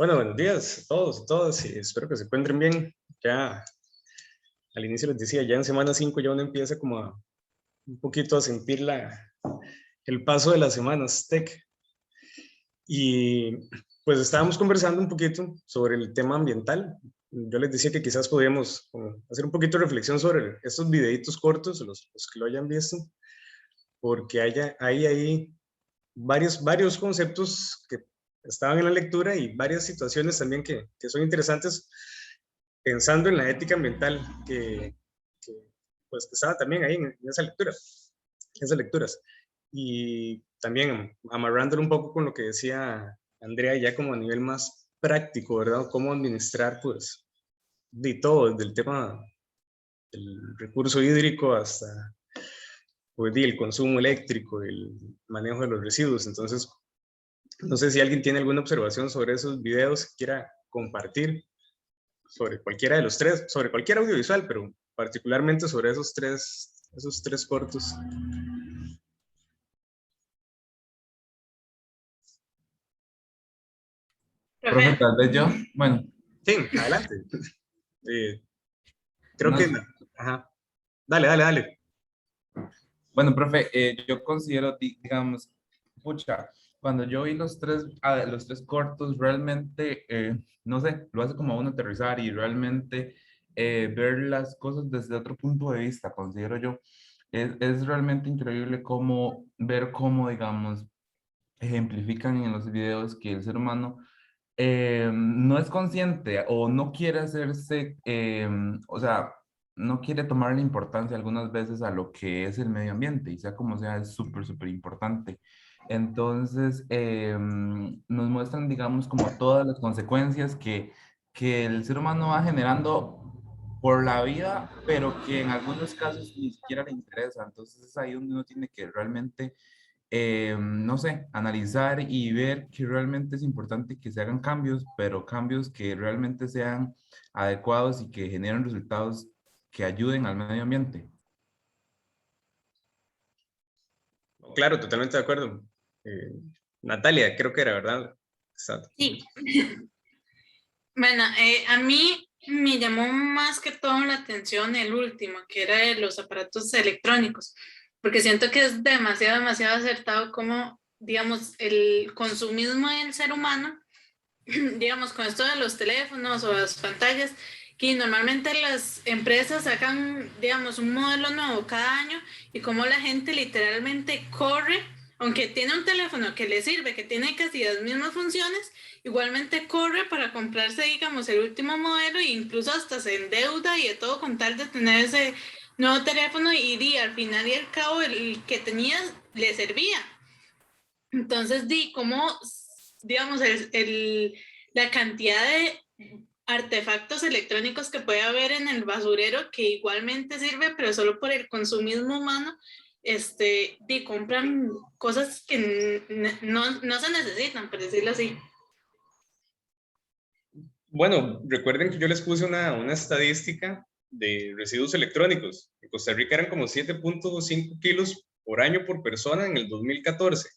Bueno, buenos días a todos y todas, y espero que se encuentren bien. Ya al inicio les decía, ya en semana 5 ya uno empieza como un poquito a sentir el paso de las semanas tech. Y pues estábamos conversando un poquito sobre el tema ambiental. Yo les decía que quizás podríamos hacer un poquito de reflexión sobre estos videitos cortos, los que lo hayan visto, porque hay ahí varios conceptos que estaban en la lectura y varias situaciones también que son interesantes pensando en la ética ambiental que, pues, que estaba también ahí en esa lectura, esas lecturas. Y también amarrándolo un poco con lo que decía Andrea, ya como a nivel más práctico, ¿verdad? Cómo administrar, pues, de todo, desde el tema del recurso hídrico hasta pues, el consumo eléctrico, el manejo de los residuos. Entonces, no sé si alguien tiene alguna observación sobre esos videos que quiera compartir sobre cualquiera de los tres, sobre cualquier audiovisual, pero particularmente sobre esos tres cortos. Profe, Profe, tal vez yo, bueno, Sí, adelante. Eh, creo no, que, ajá, dale. bueno, profe, yo considero, digamos, pucha, cuando yo vi los tres cortos, realmente, no sé, lo hace como a uno aterrizar y realmente ver las cosas desde otro punto de vista, considero yo. Es realmente increíble ver cómo, digamos, ejemplifican en los videos que el ser humano no es consciente o no quiere hacerse, o sea, no quiere tomar la importancia algunas veces a lo que es el medio ambiente y sea como sea, es súper importante. Entonces, nos muestran, digamos, como todas las consecuencias que el ser humano va generando por la vida, pero que en algunos casos ni siquiera le interesa. Entonces, es ahí donde uno tiene que realmente no sé, analizar y ver que realmente es importante que se hagan cambios, pero cambios que realmente sean adecuados y que generen resultados que ayuden al medio ambiente. Claro, totalmente de acuerdo. Eh, Natalia, creo que era, ¿verdad? Exacto. sí. Bueno, a mí me llamó más que todo la atención el último, que era de los aparatos electrónicos, porque siento que es demasiado acertado como, digamos, el consumismo del ser humano, digamos, con esto de los teléfonos o las pantallas, que normalmente las empresas sacan, digamos, un modelo nuevo cada año y como la gente literalmente corre, aunque tiene un teléfono que le sirve, que tiene casi las mismas funciones, igualmente corre para comprarse, digamos, el último modelo e incluso hasta se endeuda y de todo con tal de tener ese nuevo teléfono al final y al cabo el que tenía le servía. Entonces, como, digamos, la cantidad de artefactos electrónicos que puede haber en el basurero que igualmente sirve, pero solo por el consumismo humano, compran cosas que no se necesitan, por decirlo así. Bueno, recuerden que yo les puse una estadística de residuos electrónicos. En Costa Rica eran como 7.5 kilos por año por persona en el 2014. O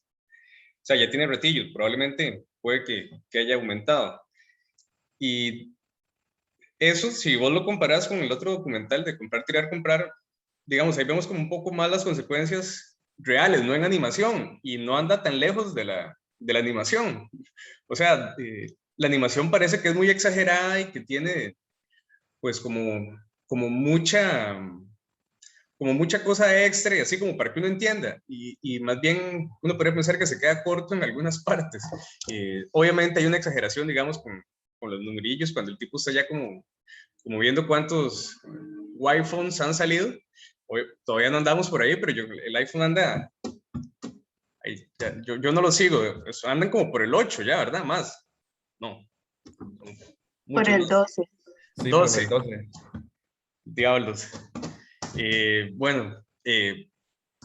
sea, ya tiene retillos, probablemente puede que haya aumentado. Y eso, si vos lo comparás con el otro documental de comprar, tirar, comprar, digamos, ahí vemos como un poco más las consecuencias reales, no en animación, y no anda tan lejos de la animación. O sea, la animación parece que es muy exagerada y que tiene, pues, como mucha cosa extra y así como para que uno entienda. Y más bien uno podría pensar que se queda corto en algunas partes. Obviamente hay una exageración, digamos, con los numerillos, cuando el tipo está ya como viendo cuántos iPhones han salido. Todavía no andamos por ahí, pero el iPhone anda, ahí, ya, yo no lo sigo, andan como por el 8 ya, ¿verdad? Más. No, Por muchos el más. 12. Sí, profe, 12, el 12. diablos. Bueno,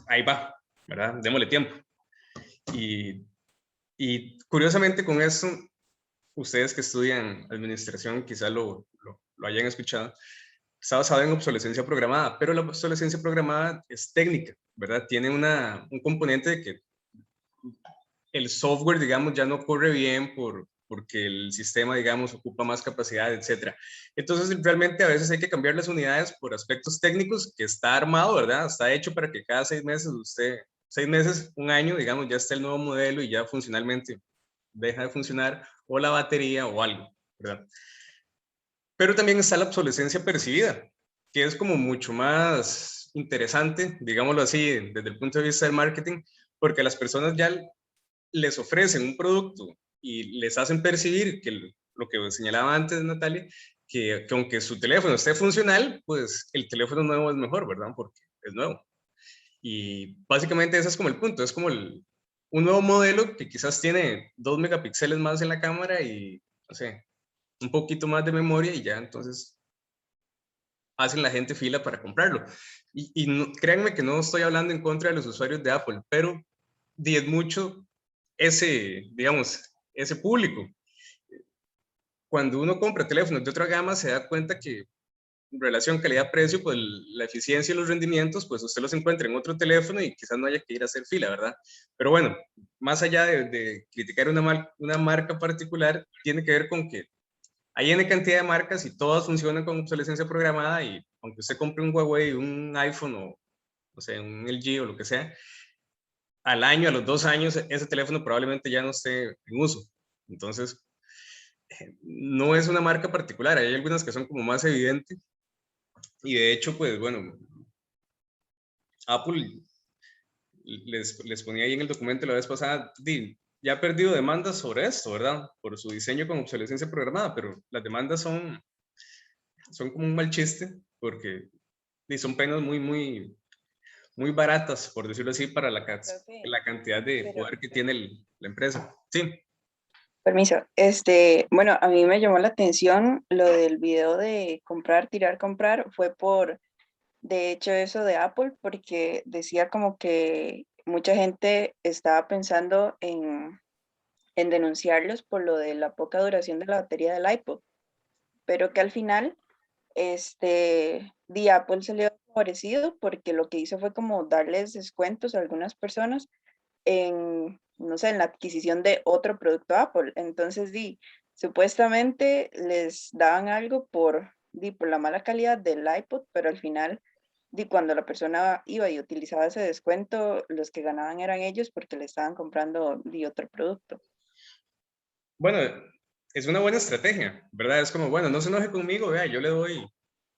ahí va, ¿verdad? Démosle tiempo. Y, y curiosamente con eso, ustedes que estudian administración quizá lo hayan escuchado, está basado en obsolescencia programada, pero la obsolescencia programada es técnica, ¿verdad? Tiene un componente de que el software, digamos, ya no corre bien porque el sistema, digamos, ocupa más capacidad, etcétera. Entonces, realmente a veces hay que cambiar las unidades por aspectos técnicos que está armado, ¿verdad? Está hecho para que cada 6 meses usted, 6 meses, un año, digamos, ya está el nuevo modelo y ya funcionalmente deja de funcionar, o la batería o algo, ¿verdad? Pero también está la obsolescencia percibida, que es como mucho más interesante, digámoslo así, desde el punto de vista del marketing, porque a las personas ya les ofrecen un producto y les hacen percibir que lo que señalaba antes Natalia, que aunque su teléfono esté funcional, pues el teléfono nuevo es mejor, ¿verdad? Porque es nuevo. Y básicamente ese es como el punto, es como un nuevo modelo que quizás tiene 2 megapíxeles más en la cámara y, no sé, un poquito más de memoria y ya entonces hacen la gente fila para comprarlo. Y no, créanme que no estoy hablando en contra de los usuarios de Apple, pero es mucho ese, digamos, ese público. Cuando uno compra teléfonos de otra gama se da cuenta que en relación calidad-precio, pues la eficiencia y los rendimientos, pues usted los encuentra en otro teléfono y quizás no haya que ir a hacer fila, ¿verdad? Pero bueno, más allá de criticar una marca particular, tiene que ver con que hay N cantidad de marcas y todas funcionan con obsolescencia programada y aunque usted compre un Huawei, un iPhone o, no sé, un LG o lo que sea, al año, a los 2 años, ese teléfono probablemente ya no esté en uso. Entonces, no es una marca particular, hay algunas que son como más evidentes y de hecho, pues bueno, Apple les ponía ahí en el documento la vez pasada, ya ha perdido demandas sobre esto, ¿verdad? Por su diseño con obsolescencia programada, pero las demandas son como un mal chiste porque son penas muy baratas, por decirlo así, para la cantidad de poder que tiene la empresa. Sí. Permiso. Bueno, a mí me llamó la atención lo del video de comprar, tirar, comprar. Fue de hecho, eso de Apple, porque decía como que mucha gente estaba pensando en denunciarlos por lo de la poca duración de la batería del iPod, pero que al final, Apple salió favorecido porque lo que hizo fue como darles descuentos a algunas personas no sé, en la adquisición de otro producto Apple. Entonces, supuestamente les daban algo por la mala calidad del iPod, pero al final, cuando la persona iba y utilizaba ese descuento, los que ganaban eran ellos porque le estaban comprando otro producto. Bueno, es una buena estrategia, ¿verdad? Es como, bueno, no se enoje conmigo, vea, yo le doy,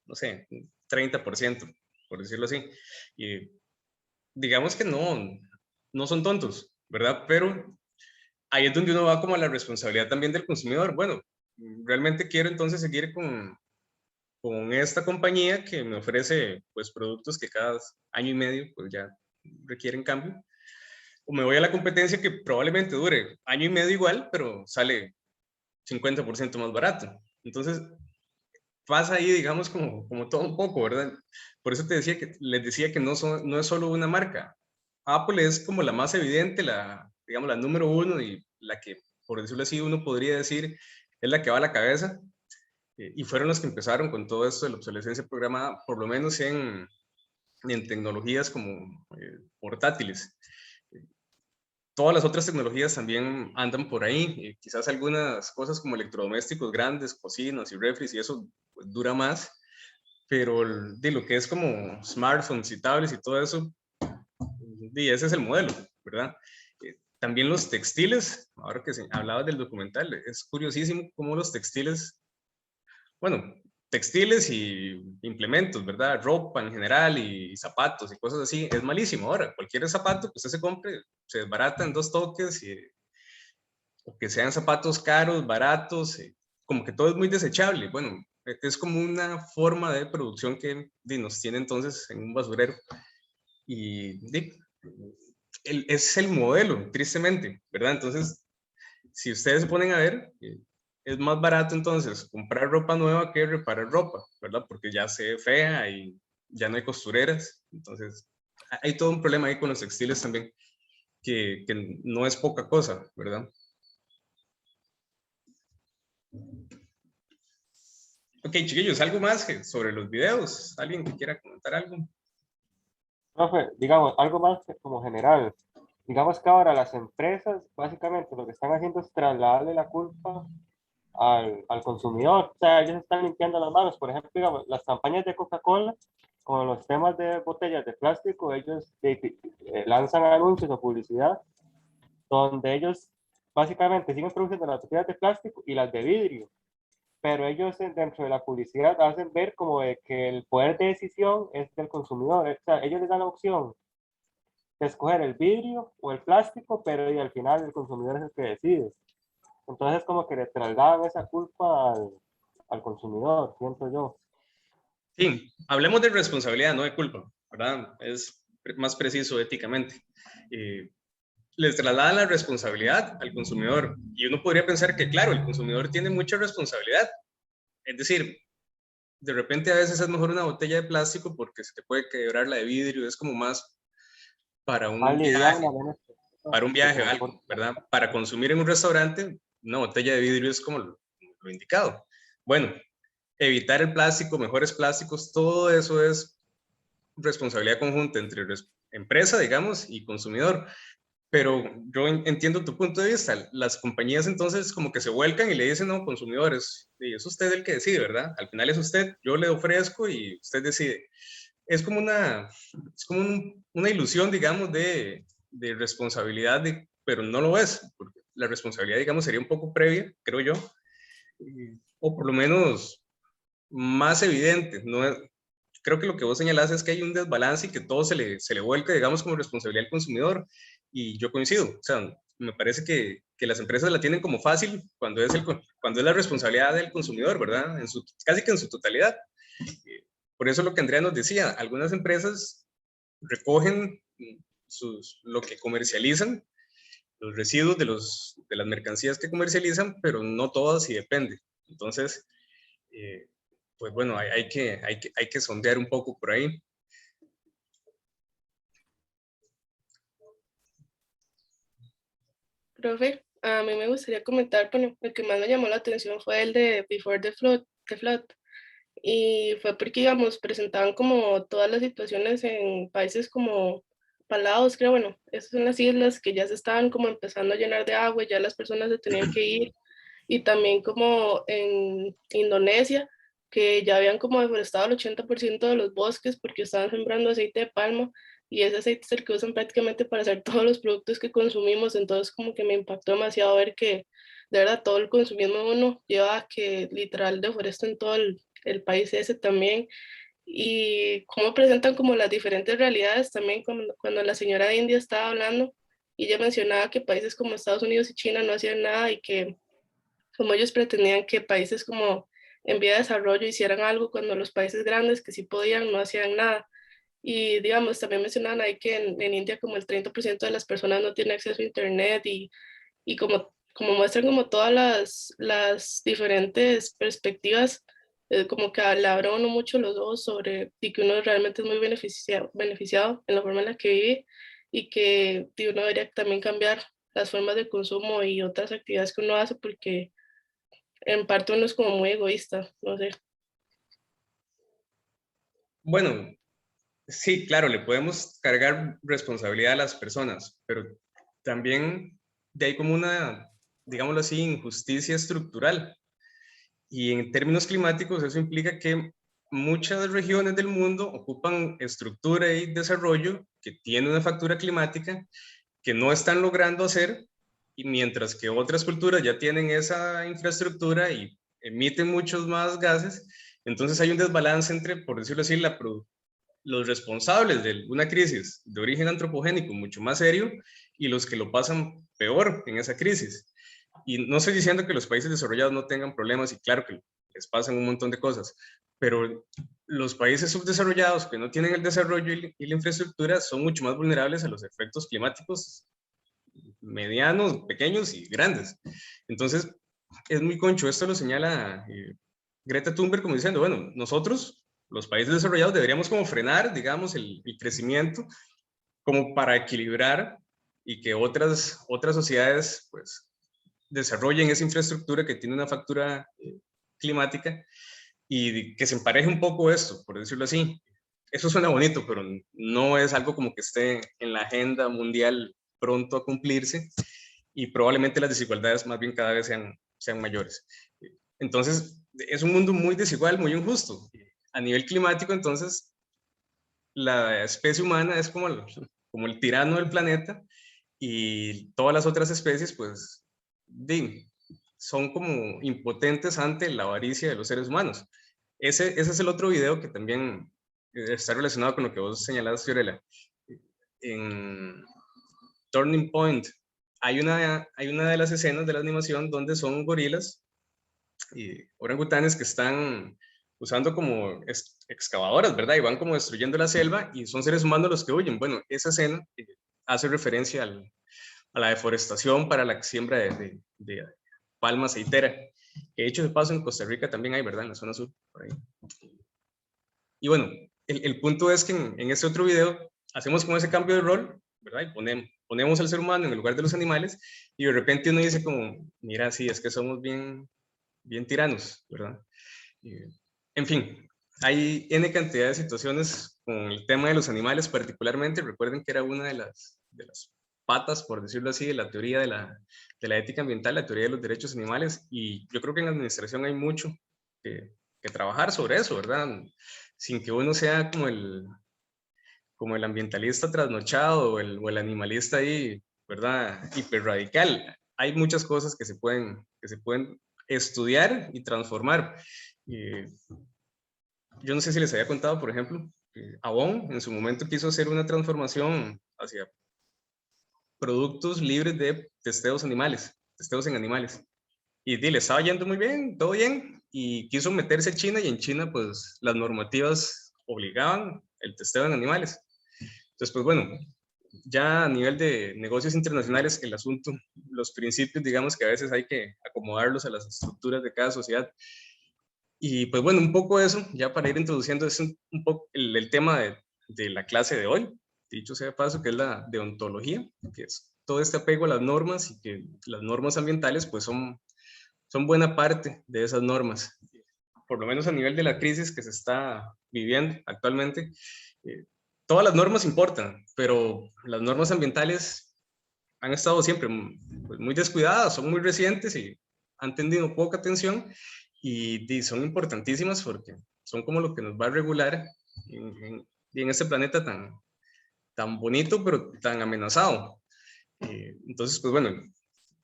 no sé, 30%, por decirlo así. Y digamos que no son tontos, ¿verdad? Pero ahí es donde uno va como a la responsabilidad también del consumidor. Bueno, realmente quiero entonces seguir con esta compañía que me ofrece pues productos que cada año y medio pues ya requieren cambio. O me voy a la competencia que probablemente dure año y medio igual, pero sale 50% más barato. Entonces, pasa ahí, digamos, como todo un poco, ¿verdad? Por eso les decía que no es solo una marca. Apple es como la más evidente, digamos, la número uno y la que, por decirlo así, uno podría decir es la que va a la cabeza. Y fueron los que empezaron con todo esto de la obsolescencia programada, por lo menos en tecnologías como portátiles. Todas las otras tecnologías también andan por ahí, quizás algunas cosas como electrodomésticos grandes, cocinas y refris y eso pues, dura más, pero de lo que es como smartphones y tablets y todo eso, ese es el modelo, ¿verdad? También los textiles, ahora que hablabas del documental, es curiosísimo cómo los textiles, bueno, textiles y implementos, ¿verdad? Ropa en general y zapatos y cosas así, es malísimo ahora. Cualquier zapato que usted se compre se desbarata en 2 toques, o que sean zapatos caros, baratos, como que todo es muy desechable. Bueno, es como una forma de producción que nos tiene entonces en un basurero. Y es el modelo, tristemente, ¿verdad? Entonces, si ustedes se ponen a ver, es más barato entonces comprar ropa nueva que reparar ropa, ¿verdad? Porque ya se ve fea y ya no hay costureras. Entonces, hay todo un problema ahí con los textiles también, que no es poca cosa, ¿verdad? Ok, chiquillos, ¿algo más sobre los videos? ¿Alguien que quiera comentar algo? Profe, digamos, algo más como general. digamos que ahora las empresas básicamente lo que están haciendo es trasladarle la culpa al consumidor. O sea, ellos están limpiando las manos. Por ejemplo, digamos, las campañas de Coca-Cola, con los temas de botellas de plástico, ellos lanzan anuncios o publicidad donde ellos básicamente siguen produciendo las botellas de plástico y las de vidrio, pero ellos dentro de la publicidad hacen ver como de que el poder de decisión es del consumidor. O sea, ellos les dan la opción de escoger el vidrio o el plástico, pero y al final el consumidor es el que decide. Entonces como que le trasladan esa culpa al consumidor, siento yo. Sí, hablemos de responsabilidad, no de culpa, ¿verdad? Es más preciso éticamente. Les trasladan la responsabilidad al consumidor y uno podría pensar que, claro, el consumidor tiene mucha responsabilidad. Es decir, de repente a veces es mejor una botella de plástico porque se te puede quebrar la de vidrio, es como más para un viaje, para un viaje o algo, ¿verdad? Para consumir en un restaurante, una botella de vidrio es como lo indicado. Bueno, evitar el plástico, mejores plásticos, todo eso es responsabilidad conjunta entre empresa, digamos, y consumidor. Pero yo entiendo tu punto de vista. Las compañías entonces como que se vuelcan y le dicen, no, consumidores, y es usted el que decide, ¿verdad? Al final es usted, yo le ofrezco y usted decide. Es como una ilusión, digamos, de responsabilidad, pero no lo es, porque la responsabilidad, digamos, sería un poco previa, creo yo, o por lo menos más evidente. No es, creo que lo que vos señalás es que hay un desbalance y que todo se le vuelca, digamos, como responsabilidad al consumidor. Y yo coincido. O sea, me parece que las empresas la tienen como fácil cuando es la responsabilidad del consumidor, ¿verdad? Casi que en su totalidad. Por eso lo que Andrea nos decía, algunas empresas recogen lo que comercializan, los residuos de las mercancías que comercializan, pero no todas y depende. Entonces, pues bueno, hay que sondear un poco por ahí. Profe, a mí me gustaría comentar, bueno, el que más me llamó la atención fue el de Before the Flood. Y fue porque, digamos, presentaban como todas las situaciones en países como Palaos, creo, bueno, esas son las islas que ya se estaban como empezando a llenar de agua, ya las personas se tenían que ir, y también como en Indonesia, que ya habían como deforestado el 80% de los bosques porque estaban sembrando aceite de palma, y ese aceite es el que usan prácticamente para hacer todos los productos que consumimos. Entonces como que me impactó demasiado ver que de verdad todo el consumismo de uno lleva a que literal deforesten todo el país ese también, y cómo presentan como las diferentes realidades también. Cuando la señora de India estaba hablando y ella mencionaba que países como Estados Unidos y China no hacían nada, y que como ellos pretendían que países como en vía de desarrollo hicieran algo cuando los países grandes que sí podían no hacían nada. Y digamos, también mencionaban ahí que en India como el 30% de las personas no tiene acceso a internet, y como muestran como todas las diferentes perspectivas, como que le abre a uno mucho los ojos sobre y que uno realmente es muy beneficiado en la forma en la que vive, y que uno debería también cambiar las formas de consumo y otras actividades que uno hace, porque en parte uno es como muy egoísta, no sé. Bueno, sí, claro, le podemos cargar responsabilidad a las personas, pero también de ahí como una, digámoslo así, injusticia estructural. Y en términos climáticos eso implica que muchas regiones del mundo ocupan estructura y desarrollo que tiene una factura climática que no están logrando hacer, y mientras que otras culturas ya tienen esa infraestructura y emiten muchos más gases, entonces hay un desbalance entre, por decirlo así, los responsables de una crisis de origen antropogénico mucho más serio y los que lo pasan peor en esa crisis. Y no estoy diciendo que los países desarrollados no tengan problemas, y claro que les pasan un montón de cosas, pero los países subdesarrollados que no tienen el desarrollo y la infraestructura son mucho más vulnerables a los efectos climáticos medianos, pequeños y grandes. Entonces, es muy concho. Esto lo señala Greta Thunberg como diciendo, bueno, nosotros, los países desarrollados, deberíamos como frenar, digamos, el crecimiento como para equilibrar y que otras sociedades, pues, desarrollen esa infraestructura que tiene una factura climática y que se empareje un poco esto, por decirlo así. Eso suena bonito, pero no es algo como que esté en la agenda mundial pronto a cumplirse y probablemente las desigualdades más bien cada vez sean mayores. Entonces, es un mundo muy desigual, muy injusto. A nivel climático, entonces, la especie humana es como el tirano del planeta y todas las otras especies, pues, son como impotentes ante la avaricia de los seres humanos. Ese es el otro video que también está relacionado con lo que vos señalás, Fiorella. En Turning Point hay una de las escenas de la animación donde son gorilas y orangutanes que están usando como excavadoras, ¿verdad? Y van como destruyendo la selva y son seres humanos los que huyen. Bueno, esa escena hace referencia a la deforestación para la siembra de palma aceitera. Que de hecho, de paso, en Costa Rica también hay, ¿verdad? En la zona sur, por ahí. Y bueno, el punto es que en este otro video hacemos como ese cambio de rol, ¿verdad? Y ponemos al ser humano en el lugar de los animales y de repente uno dice como, mira, sí, es que somos bien tiranos, ¿verdad? En fin, hay N cantidad de situaciones con el tema de los animales particularmente. Recuerden que era una de las patas, por decirlo así, de la teoría de la ética ambiental, la teoría de los derechos animales, y yo creo que en la administración hay mucho que trabajar sobre eso, ¿verdad? Sin que uno sea como el ambientalista trasnochado o el animalista ahí, ¿verdad? Hiperradical. Hay muchas cosas que se pueden estudiar y transformar. Yo no sé si les había contado, por ejemplo, Avon en su momento quiso hacer una transformación hacia productos libres de testeos en animales. Y le estaba yendo muy bien, todo bien, y quiso meterse a China, y en China, pues, las normativas obligaban el testeo en animales. Entonces, pues, bueno, ya a nivel de negocios internacionales, el asunto, los principios, digamos que a veces hay que acomodarlos a las estructuras de cada sociedad. Y, pues, bueno, un poco eso, ya para ir introduciendo, es un poco el tema de la clase de hoy, dicho sea de paso, que es la deontología, que es todo este apego a las normas, y que las normas ambientales, pues, son buena parte de esas normas. Por lo menos a nivel de la crisis que se está viviendo actualmente, todas las normas importan, pero las normas ambientales han estado siempre pues, muy descuidadas, son muy recientes y han tenido poca atención, y son importantísimas porque son como lo que nos va a regular en este planeta tan bonito, pero tan amenazado. Entonces, pues bueno,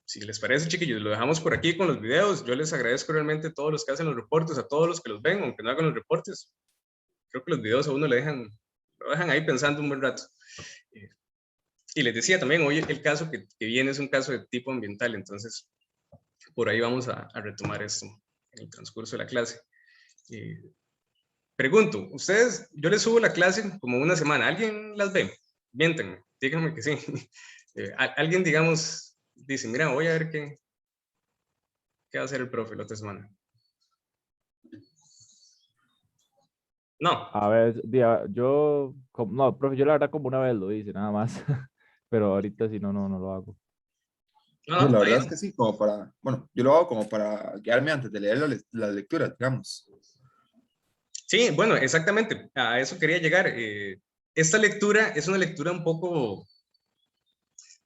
si les parece, chiquillos, lo dejamos por aquí con los videos. Yo les agradezco realmente a todos los que hacen los reportes, a todos los que los ven, aunque no hagan los reportes. Creo que los videos a uno lo dejan ahí pensando un buen rato. Y les decía también, hoy el caso que viene es un caso de tipo ambiental, entonces por ahí vamos a retomar esto en el transcurso de la clase. Pregunto, ustedes, yo les subo la clase como una semana, ¿alguien las ve? Miéntenme, díganme que sí. Alguien, digamos, dice, mira, voy a ver qué va a hacer el profe la otra semana. No. A ver, no, profe, yo la verdad como una vez lo hice, nada más. Pero ahorita sí no lo hago. No, Sí, la está verdad es bien. que sí, bueno, yo lo hago como para guiarme antes de leer las lecturas, digamos. Sí, bueno, exactamente, a eso quería llegar. Esta lectura es una lectura un poco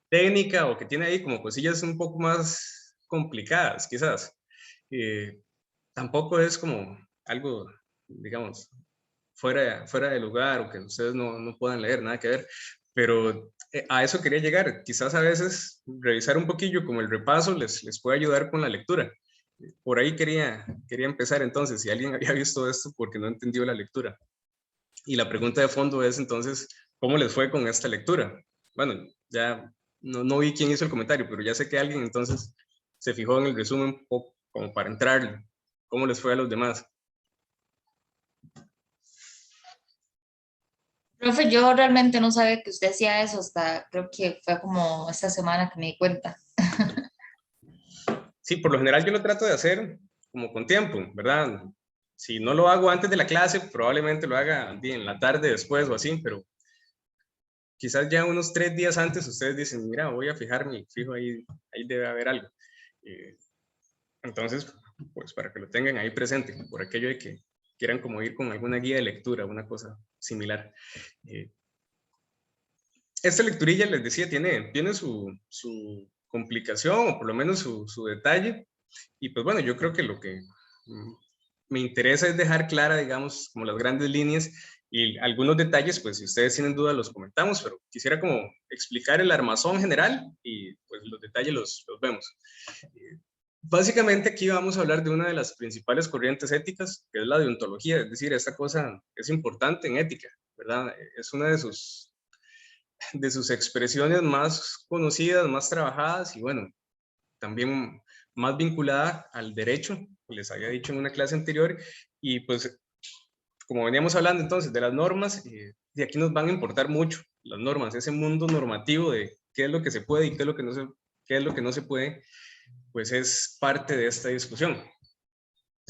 técnica, o que tiene ahí como cosillas un poco más complicadas, quizás. Tampoco es como algo, digamos, fuera de lugar, o que ustedes no puedan leer, nada que ver, pero a eso quería llegar. Quizás a veces revisar un poquillo como el repaso les puede ayudar con la lectura. Por ahí quería empezar entonces, si alguien había visto esto porque no entendió la lectura. Y la pregunta de fondo es entonces, ¿cómo les fue con esta lectura? Bueno, ya no vi quién hizo el comentario, pero ya sé que alguien entonces se fijó en el resumen un poco como para entrar. ¿Cómo les fue a los demás? Profe, yo realmente no sabía que usted hacía eso hasta creo que fue como esta semana que me di cuenta. Sí, por lo general yo lo trato de hacer como con tiempo, ¿verdad? Si no lo hago antes de la clase, probablemente lo haga en la tarde después o así, pero quizás ya unos 3 días antes ustedes dicen, mira, voy a fijarme, fijo ahí debe haber algo. Entonces, pues para que lo tengan ahí presente, por aquello de que quieran como ir con alguna guía de lectura, una cosa similar. esta lecturilla, les decía, tiene su complicación, o por lo menos su detalle, y pues bueno, yo creo que lo que me interesa es dejar clara, digamos, como las grandes líneas, y algunos detalles, pues si ustedes tienen dudas los comentamos, pero quisiera como explicar el armazón general, y pues los detalles los vemos. Básicamente aquí vamos a hablar de una de las principales corrientes éticas, que es la deontología, es decir, esta cosa es importante en ética, ¿verdad? Es una de sus expresiones más conocidas, más trabajadas, y bueno, también más vinculada al derecho, les había dicho en una clase anterior, y pues como veníamos hablando entonces de las normas, de aquí nos van a importar mucho las normas, ese mundo normativo de qué es lo que se puede y qué es lo que no se puede, pues es parte de esta discusión.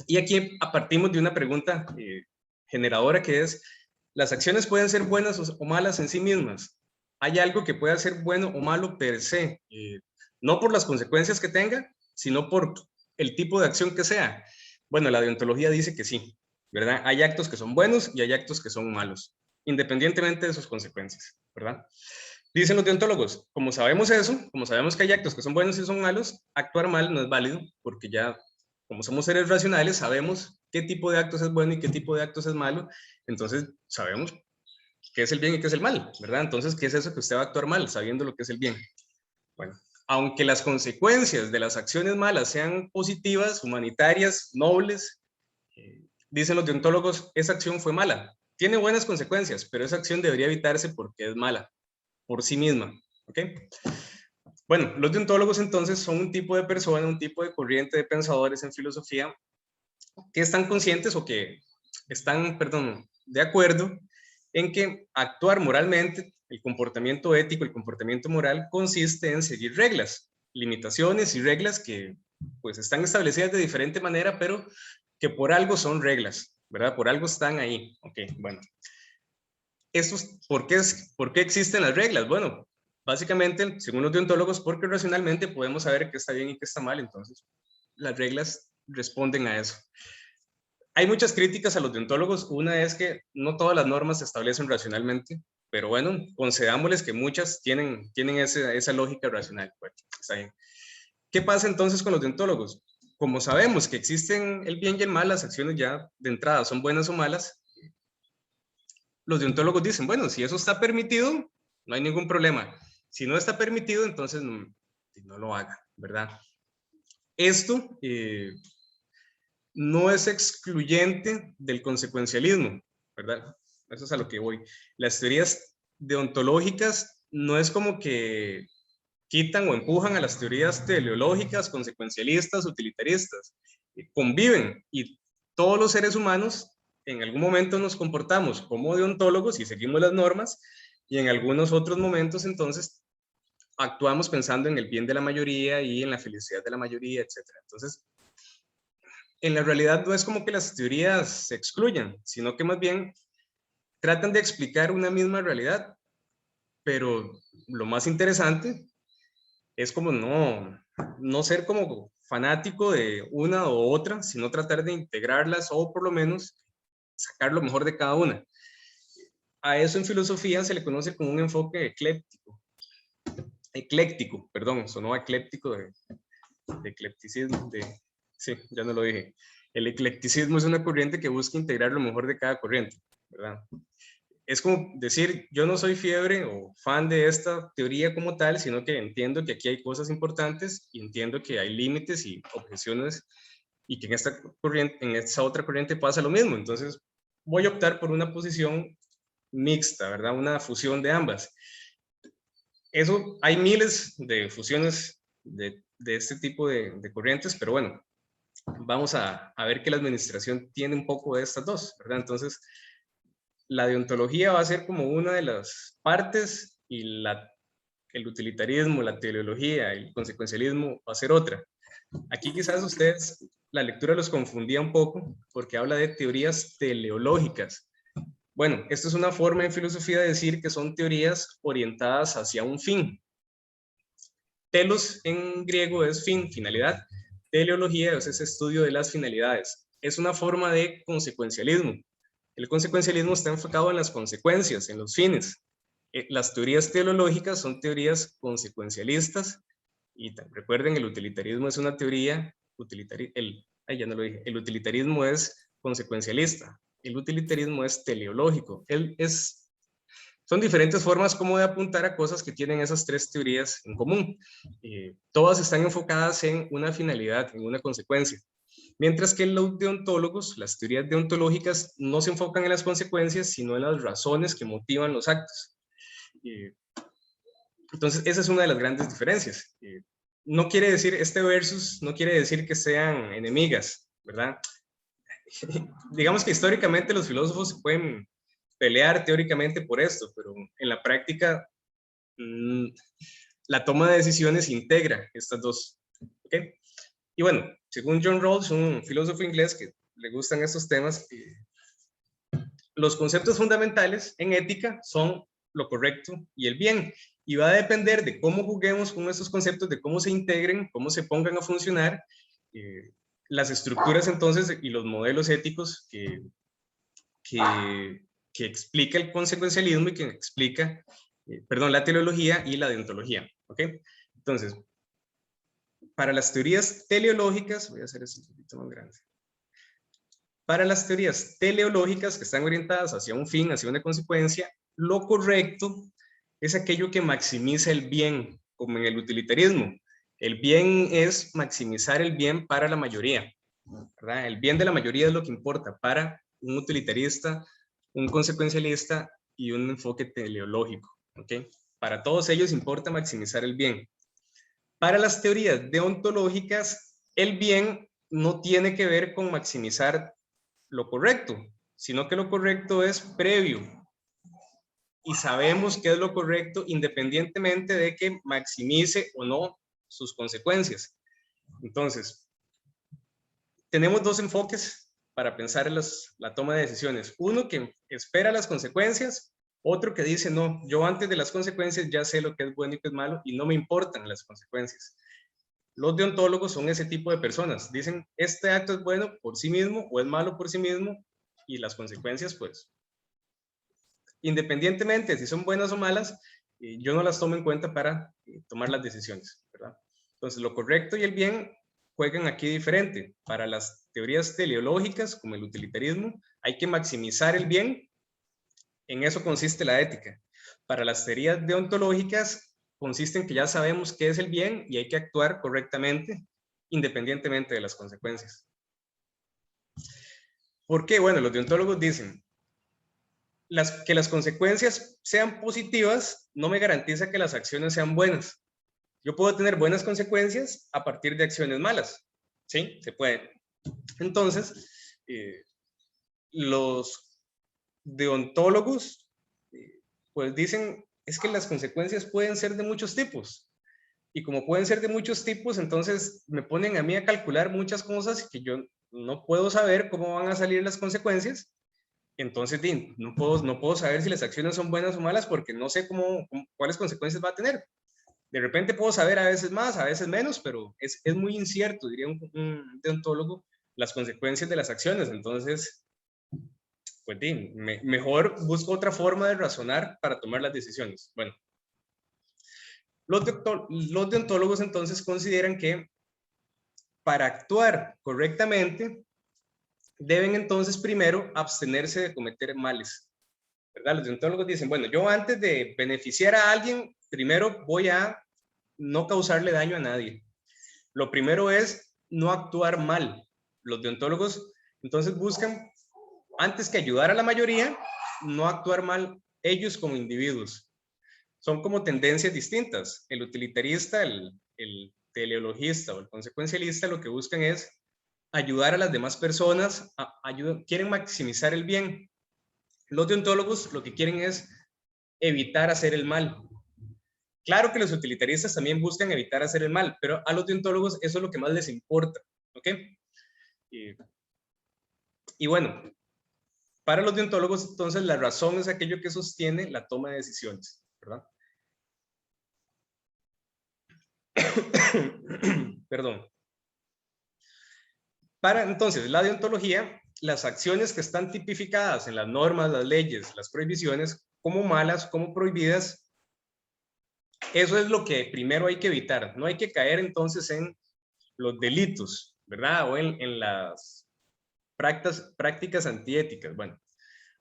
Y aquí partimos de una pregunta generadora, que es, ¿las acciones pueden ser buenas o malas en sí mismas? ¿Hay algo que pueda ser bueno o malo per se? No por las consecuencias que tenga, sino por el tipo de acción que sea. Bueno, la deontología dice que sí, ¿verdad? Hay actos que son buenos y hay actos que son malos, independientemente de sus consecuencias, ¿verdad? Dicen los deontólogos, como sabemos eso, como sabemos que hay actos que son buenos y son malos, actuar mal no es válido, porque ya, como somos seres racionales, sabemos qué tipo de actos es bueno y qué tipo de actos es malo, entonces sabemos qué es el bien y qué es el mal, ¿verdad? Entonces, ¿qué es eso que usted va a actuar mal, sabiendo lo que es el bien? Bueno, aunque las consecuencias de las acciones malas sean positivas, humanitarias, nobles, dicen los deontólogos, esa acción fue mala. Tiene buenas consecuencias, pero esa acción debería evitarse porque es mala por sí misma, ¿ok? Bueno, los deontólogos entonces son un tipo de persona, un tipo de corriente de pensadores en filosofía que están conscientes o que están, perdón, de acuerdo en que actuar moralmente, el comportamiento ético, el comportamiento moral, consiste en seguir reglas, limitaciones y reglas que pues están establecidas de diferente manera, pero que por algo son reglas, ¿verdad? Por algo están ahí, ¿ok? Bueno. ¿Por qué existen las reglas? Bueno, básicamente, según los deontólogos, porque racionalmente podemos saber qué está bien y qué está mal, entonces las reglas responden a eso. Hay muchas críticas a los deontólogos. Una es que no todas las normas se establecen racionalmente, pero bueno, concedámosles que muchas tienen esa lógica racional. Bueno, está bien. ¿Qué pasa entonces con los deontólogos? Como sabemos que existen el bien y el mal, las acciones ya de entrada son buenas o malas, los deontólogos dicen, bueno, si eso está permitido, no hay ningún problema. Si no está permitido, entonces no lo haga, ¿verdad? Esto no es excluyente del consecuencialismo, ¿verdad? Eso es a lo que voy. Las teorías deontológicas no es como que quitan o empujan a las teorías teleológicas, consecuencialistas, utilitaristas. Conviven, y todos los seres humanos en algún momento nos comportamos como deontólogos y seguimos las normas, y en algunos otros momentos entonces actuamos pensando en el bien de la mayoría y en la felicidad de la mayoría, etc. Entonces, en la realidad no es como que las teorías se excluyan, sino que más bien tratan de explicar una misma realidad, pero lo más interesante es como no ser como fanático de una o otra, sino tratar de integrarlas o por lo menos sacar lo mejor de cada una. A eso en filosofía se le conoce como un enfoque ecléctico, perdón, sonó ecléptico de eclecticismo, sí, ya no lo dije. El eclecticismo es una corriente que busca integrar lo mejor de cada corriente, ¿verdad? Es como decir, yo no soy fiebre o fan de esta teoría como tal, sino que entiendo que aquí hay cosas importantes y entiendo que hay límites y objeciones, y que en esta otra corriente pasa lo mismo. Entonces, voy a optar por una posición mixta, ¿verdad? Una fusión de ambas. Eso, hay miles de fusiones de este tipo de corrientes, pero bueno, vamos a ver que la administración tiene un poco de estas dos, ¿verdad? Entonces, la deontología va a ser como una de las partes, y el utilitarismo, la teleología, el consecuencialismo va a ser otra. Aquí quizás ustedes, la lectura los confundía un poco porque habla de teorías teleológicas. Bueno, esto es una forma en filosofía de decir que son teorías orientadas hacia un fin. Telos en griego es fin, finalidad. Teleología es ese estudio de las finalidades. Es una forma de consecuencialismo. El consecuencialismo está enfocado en las consecuencias, en los fines. Las teorías teleológicas son teorías consecuencialistas y recuerden, el utilitarismo es una teoría, ya no lo dije, el utilitarismo es consecuencialista, el utilitarismo es teleológico. Son diferentes formas como de apuntar a cosas que tienen esas tres teorías en común. Todas están enfocadas en una finalidad, en una consecuencia. Mientras que los deontólogos, las teorías deontológicas, no se enfocan en las consecuencias, sino en las razones que motivan los actos. Entonces, esa es una de las grandes diferencias. No quiere decir, este versus no quiere decir que sean enemigas, ¿verdad? Digamos que históricamente los filósofos se pueden pelear teóricamente por esto, pero en la práctica la toma de decisiones integra estas dos. ¿Okay? Y bueno, según John Rawls, un filósofo inglés que le gustan estos temas, los conceptos fundamentales en ética son lo correcto y el bien, y va a depender de cómo juguemos con estos conceptos, de cómo se integren, cómo se pongan a funcionar, las estructuras entonces y los modelos éticos que explica el consecuencialismo y que explica, la teleología y la deontología. ¿Ok? Entonces, para las teorías teleológicas, voy a hacer esto un poquito más grande. Para las teorías teleológicas que están orientadas hacia un fin, hacia una consecuencia, lo correcto es aquello que maximiza el bien, como en el utilitarismo. El bien es maximizar el bien para la mayoría, ¿verdad? El bien de la mayoría es lo que importa para un utilitarista, un consecuencialista y un enfoque teleológico. ¿Okay? Para todos ellos importa maximizar el bien. Para las teorías deontológicas, el bien no tiene que ver con maximizar lo correcto, sino que lo correcto es previo. Y sabemos qué es lo correcto independientemente de que maximice o no sus consecuencias. Entonces, tenemos dos enfoques para pensar en la toma de decisiones. Uno que espera las consecuencias, otro que dice, no, yo antes de las consecuencias ya sé lo que es bueno y qué es malo y no me importan las consecuencias. Los deontólogos son ese tipo de personas. Dicen, este acto es bueno por sí mismo o es malo por sí mismo y las consecuencias, pues, independientemente si son buenas o malas, yo no las tomo en cuenta para tomar las decisiones, ¿verdad? Entonces, lo correcto y el bien juegan aquí diferente. Para las teorías teleológicas, como el utilitarismo, hay que maximizar el bien. En eso consiste la ética. Para las teorías deontológicas, consiste en que ya sabemos qué es el bien y hay que actuar correctamente, independientemente de las consecuencias. ¿Por qué? Bueno, los deontólogos dicen que las consecuencias sean positivas no me garantiza que las acciones sean buenas. Yo puedo tener buenas consecuencias a partir de acciones malas. ¿Sí? Se puede. Entonces, los deontólogos pues dicen, es que las consecuencias pueden ser de muchos tipos. Y como pueden ser de muchos tipos, entonces me ponen a mí a calcular muchas cosas que yo no puedo saber cómo van a salir las consecuencias. Entonces, no puedo saber si las acciones son buenas o malas porque no sé cuáles consecuencias va a tener. De repente puedo saber a veces más, a veces menos, pero es muy incierto, diría un deontólogo, las consecuencias de las acciones. Entonces, pues mejor busco otra forma de razonar para tomar las decisiones. Bueno, los deontólogos entonces consideran que para actuar correctamente deben entonces primero abstenerse de cometer males, ¿verdad? Los deontólogos dicen, bueno, yo antes de beneficiar a alguien, primero voy a no causarle daño a nadie. Lo primero es no actuar mal. Los deontólogos entonces buscan, antes que ayudar a la mayoría, no actuar mal ellos como individuos. Son como tendencias distintas. El utilitarista, el teleologista o el consecuencialista lo que buscan es ayudar a las demás personas, quieren maximizar el bien. Los deontólogos lo que quieren es evitar hacer el mal. Claro que los utilitaristas también buscan evitar hacer el mal, pero a los deontólogos eso es lo que más les importa. ¿Ok? Y bueno, para los deontólogos entonces la razón es aquello que sostiene la toma de decisiones, ¿verdad? Perdón. Para entonces la deontología, las acciones que están tipificadas en las normas, las leyes, las prohibiciones, como malas, como prohibidas, eso es lo que primero hay que evitar. No hay que caer entonces en los delitos, ¿verdad? O en las prácticas antiéticas. Bueno,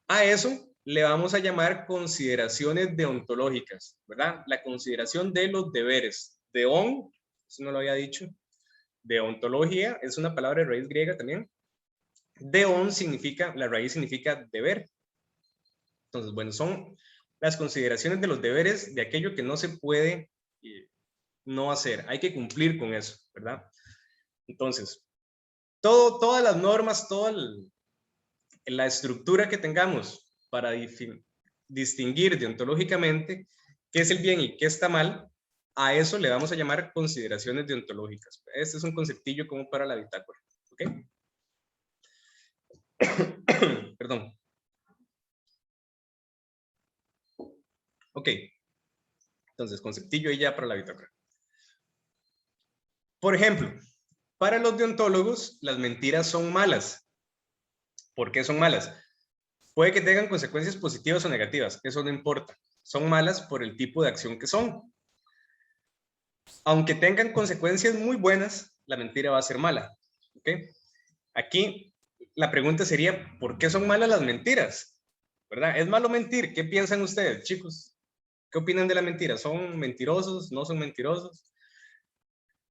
a eso le vamos a llamar consideraciones deontológicas, ¿verdad? La consideración de los deberes. Deon, eso no lo había dicho. Deontología es una palabra de raíz griega también. Deon significa, la raíz significa deber. Entonces, bueno, son las consideraciones de los deberes de aquello que no se puede no hacer. Hay que cumplir con eso, ¿verdad? Entonces, todas las normas, toda la estructura que tengamos para distinguir deontológicamente qué es el bien y qué está mal, a eso le vamos a llamar consideraciones deontológicas. Este es un conceptillo como para la bitácora. ¿Ok? Perdón. Ok. Entonces, conceptillo ahí ya para la bitácora. Por ejemplo, para los deontólogos, las mentiras son malas. ¿Por qué son malas? Puede que tengan consecuencias positivas o negativas, eso no importa. Son malas por el tipo de acción que son. Aunque tengan consecuencias muy buenas, la mentira va a ser mala. ¿Ok? Aquí la pregunta sería, ¿por qué son malas las mentiras? ¿Verdad? ¿Es malo mentir? ¿Qué piensan ustedes, chicos? ¿Qué opinan de la mentira? ¿Son mentirosos? ¿No son mentirosos?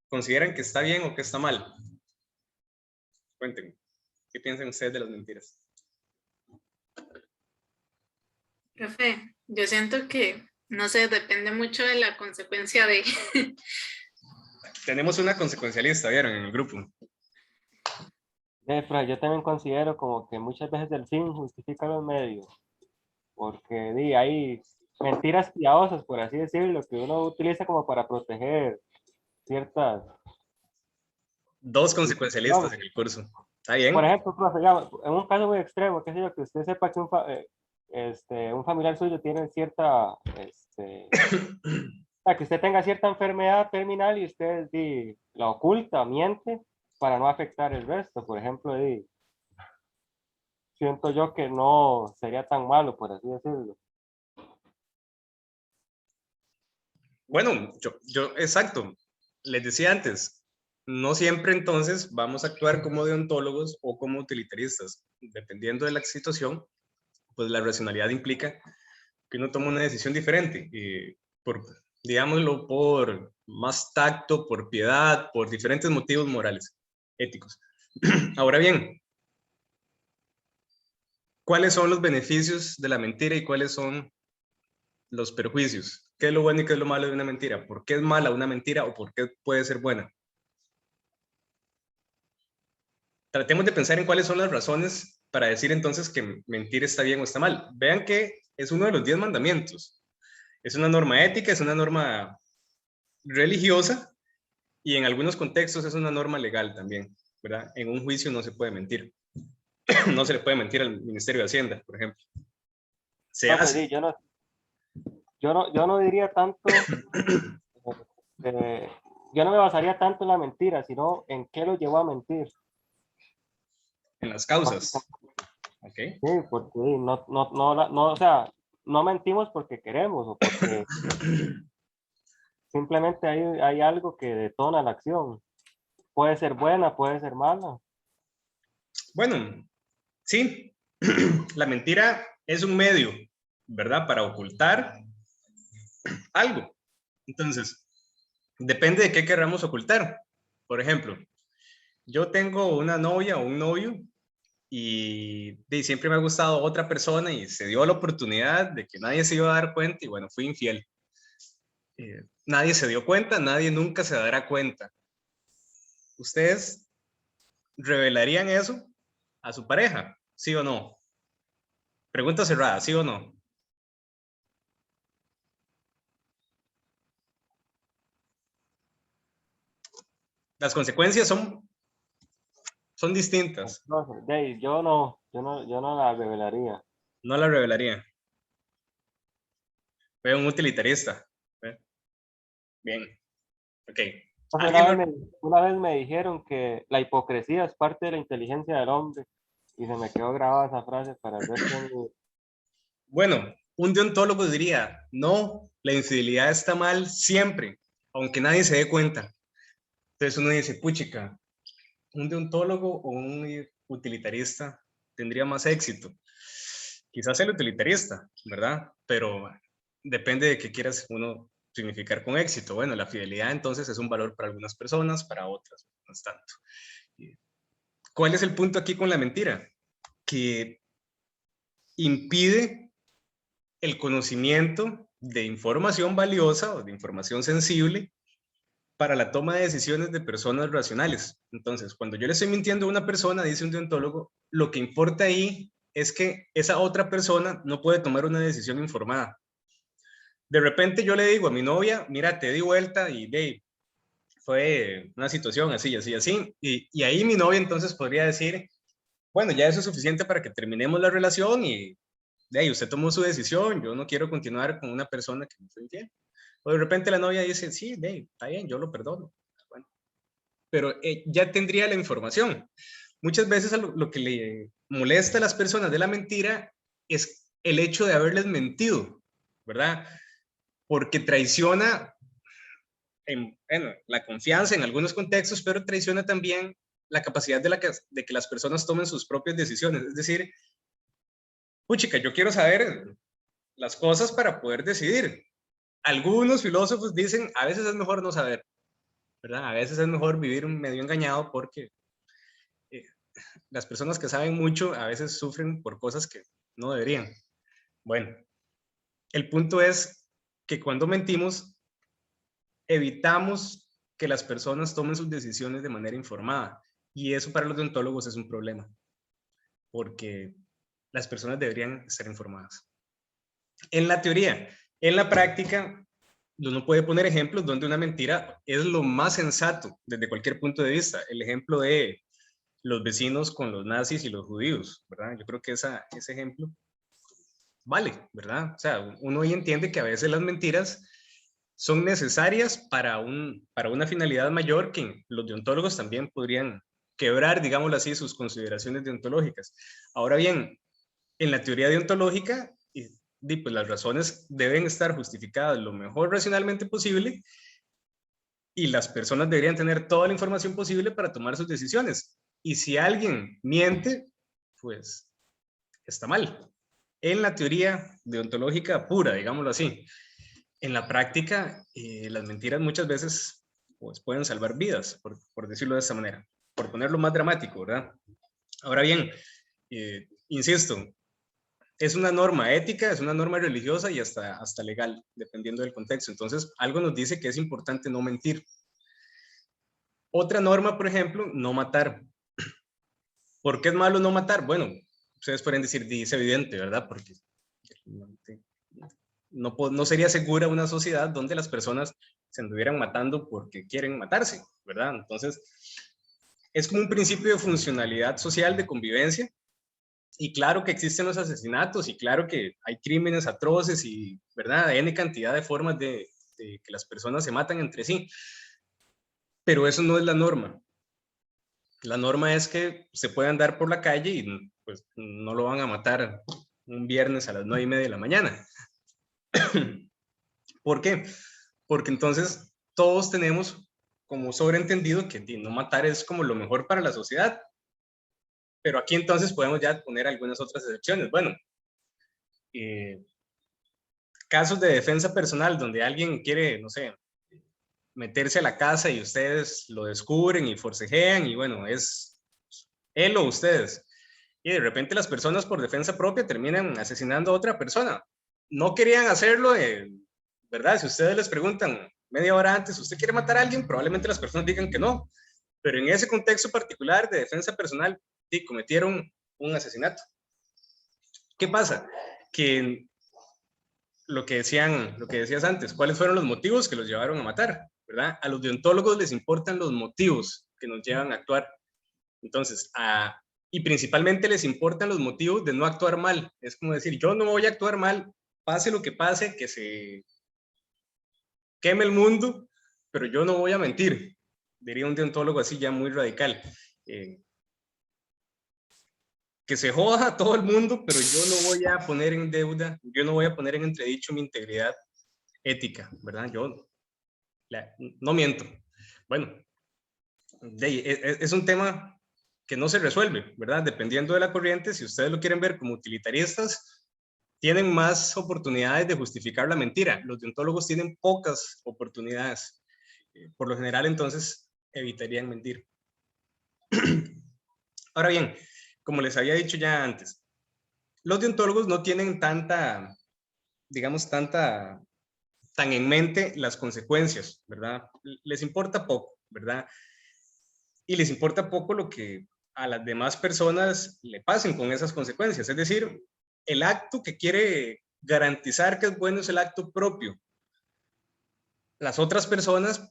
¿Consideran que está bien o que está mal? Cuéntenme, ¿qué piensan ustedes de las mentiras? Profe, yo siento que, no sé, depende mucho de la consecuencia de... Tenemos una consecuencialista, ¿vieron? En el grupo. Pero yo también considero como que muchas veces el fin justifica los medios, porque hay mentiras piadosas, por así decirlo, que uno utiliza como para proteger ciertas... Dos consecuencialistas en el curso. ¿Está bien? Por ejemplo, profe, en un caso muy extremo, qué sé yo, que usted sepa que un familiar suyo tiene cierta, que usted tenga cierta enfermedad terminal y usted la oculta, miente para no afectar el resto. Por ejemplo, siento yo que no sería tan malo, por así decirlo. Bueno, exacto. Les decía antes, no siempre entonces vamos a actuar como deontólogos o como utilitaristas. Dependiendo de la situación, pues la racionalidad implica que uno toma una decisión diferente. Digámoslo, por más tacto, por piedad, por diferentes motivos morales, éticos. Ahora bien, ¿cuáles son los beneficios de la mentira y cuáles son los perjuicios? ¿Qué es lo bueno y qué es lo malo de una mentira? ¿Por qué es mala una mentira o por qué puede ser buena? Tratemos de pensar en cuáles son las razones para decir entonces que mentir está bien o está mal. Vean que es uno de los 10 mandamientos. Es una norma ética, es una norma religiosa y en algunos contextos es una norma legal también, ¿verdad? En un juicio no se puede mentir. No se le puede mentir al Ministerio de Hacienda, por ejemplo. Se hace. Yo no diría tanto, yo no me basaría tanto en la mentira, sino en qué lo llevó a mentir. En las causas. Okay. Sí, porque o sea, no mentimos porque queremos o porque simplemente hay algo que detona la acción. Puede ser buena, puede ser mala. Bueno, sí, la mentira es un medio, ¿verdad? Para ocultar algo. Entonces, depende de qué queramos ocultar. Por ejemplo, yo tengo una novia o un novio y siempre me ha gustado otra persona y se dio la oportunidad de que nadie se iba a dar cuenta y bueno, fui infiel. Nadie se dio cuenta, nadie nunca se dará cuenta. ¿Ustedes revelarían eso a su pareja? ¿Sí o no? Pregunta cerrada, ¿sí o no? Las consecuencias son distintas. No, Dave, yo no la revelaría. No la revelaría. Fue un utilitarista. Bien. Ok. Una vez me dijeron que la hipocresía es parte de la inteligencia del hombre y se me quedó grabada esa frase para el resto de mi... Bueno, Un deontólogo diría, no, la infidelidad está mal siempre, aunque nadie se dé cuenta. Entonces uno dice, puchica, un deontólogo o un utilitarista tendría más éxito. Quizás el utilitarista, ¿verdad? Pero depende de qué quieras uno significar con éxito. Bueno, la fidelidad entonces es un valor para algunas personas, para otras no es tanto. ¿Cuál es el punto aquí con la mentira? Que impide el conocimiento de información valiosa o de información sensible para la toma de decisiones de personas racionales. Entonces, cuando yo le estoy mintiendo a una persona, dice un deontólogo, lo que importa ahí es que esa otra persona no puede tomar una decisión informada. De repente yo le digo a mi novia, mira, te di vuelta y fue una situación así, así, así, y ahí mi novia entonces podría decir, bueno, ya eso es suficiente para que terminemos la relación y de ahí usted tomó su decisión, yo no quiero continuar con una persona que me fue infiel. O de repente la novia dice, sí, está bien, yo lo perdono. Bueno, pero ya tendría la información. Muchas veces lo que le molesta a las personas de la mentira es el hecho de haberles mentido, ¿verdad? Porque traiciona bueno, la confianza en algunos contextos, pero traiciona también la capacidad de que las personas tomen sus propias decisiones. Es decir, puchica, yo quiero saber las cosas para poder decidir. Algunos filósofos dicen, a veces es mejor no saber, ¿verdad? A veces es mejor vivir medio engañado porque las personas que saben mucho a veces sufren por cosas que no deberían. Bueno, el punto es que cuando mentimos, evitamos que las personas tomen sus decisiones de manera informada. Y eso para los deontólogos es un problema, porque las personas deberían estar informadas. En la teoría, en la práctica, uno puede poner ejemplos donde una mentira es lo más sensato desde cualquier punto de vista. El ejemplo de los vecinos con los nazis y los judíos, ¿verdad? Yo creo que ese ejemplo vale, ¿verdad? O sea, uno hoy entiende que a veces las mentiras son necesarias para una finalidad mayor que los deontólogos también podrían quebrar, digámoslo así, sus consideraciones deontológicas. Ahora bien, en la teoría deontológica, pues las razones deben estar justificadas lo mejor racionalmente posible y las personas deberían tener toda la información posible para tomar sus decisiones. Y si alguien miente, pues está mal. En la teoría deontológica pura, digámoslo así. En la práctica, las mentiras muchas veces pues, pueden salvar vidas, por decirlo de esta manera, por ponerlo más dramático, ¿verdad? Ahora bien, insisto, es una norma ética, es una norma religiosa y hasta legal, dependiendo del contexto. Entonces, algo nos dice que es importante no mentir. Otra norma, por ejemplo, no matar. ¿Por qué es malo no matar? Bueno, ustedes pueden decir, es evidente, ¿verdad? Porque no sería segura una sociedad donde las personas se anduvieran matando porque quieren matarse, ¿verdad? Entonces, es como un principio de funcionalidad social, de convivencia, y claro que existen los asesinatos, y claro que hay crímenes atroces, y, ¿verdad? N cantidad de formas de que las personas se matan entre sí, pero eso no es la norma. La norma es que se puede andar por la calle y pues no lo van a matar un viernes a las 9:30 de la mañana. ¿Por qué? Porque entonces todos tenemos como sobreentendido que no matar es como lo mejor para la sociedad. Pero aquí entonces podemos ya poner algunas otras excepciones. Bueno, casos de defensa personal donde alguien quiere, no sé, meterse a la casa y ustedes lo descubren y forcejean y bueno, es él o ustedes. Y de repente las personas por defensa propia terminan asesinando a otra persona. No querían hacerlo, ¿verdad? Si ustedes les preguntan media hora antes, ¿usted quiere matar a alguien? Probablemente las personas digan que no. Pero en ese contexto particular de defensa personal, sí, cometieron un asesinato. ¿Qué pasa? Que lo que decías antes, ¿cuáles fueron los motivos que los llevaron a matar? ¿Verdad? A los deontólogos les importan los motivos que nos llevan a actuar. Entonces, y principalmente les importan los motivos de no actuar mal. Es como decir, yo no voy a actuar mal, pase lo que pase, que se queme el mundo, pero yo no voy a mentir. Diría un deontólogo así ya muy radical. que se joda a todo el mundo, pero yo no voy a poner en deuda, yo no voy a poner en entredicho mi integridad ética, ¿verdad? Yo no miento. Bueno, es un tema que no se resuelve, ¿verdad? Dependiendo de la corriente, si ustedes lo quieren ver como utilitaristas, tienen más oportunidades de justificar la mentira. Los deontólogos tienen pocas oportunidades. Por lo general, entonces, evitarían mentir. Ahora bien, como les había dicho ya antes, los deontólogos no tienen tanta, digamos, tan en mente las consecuencias, ¿verdad? Les importa poco, ¿verdad? Y les importa poco lo que a las demás personas le pasen con esas consecuencias. Es decir, el acto que quiere garantizar que es bueno es el acto propio. Las otras personas,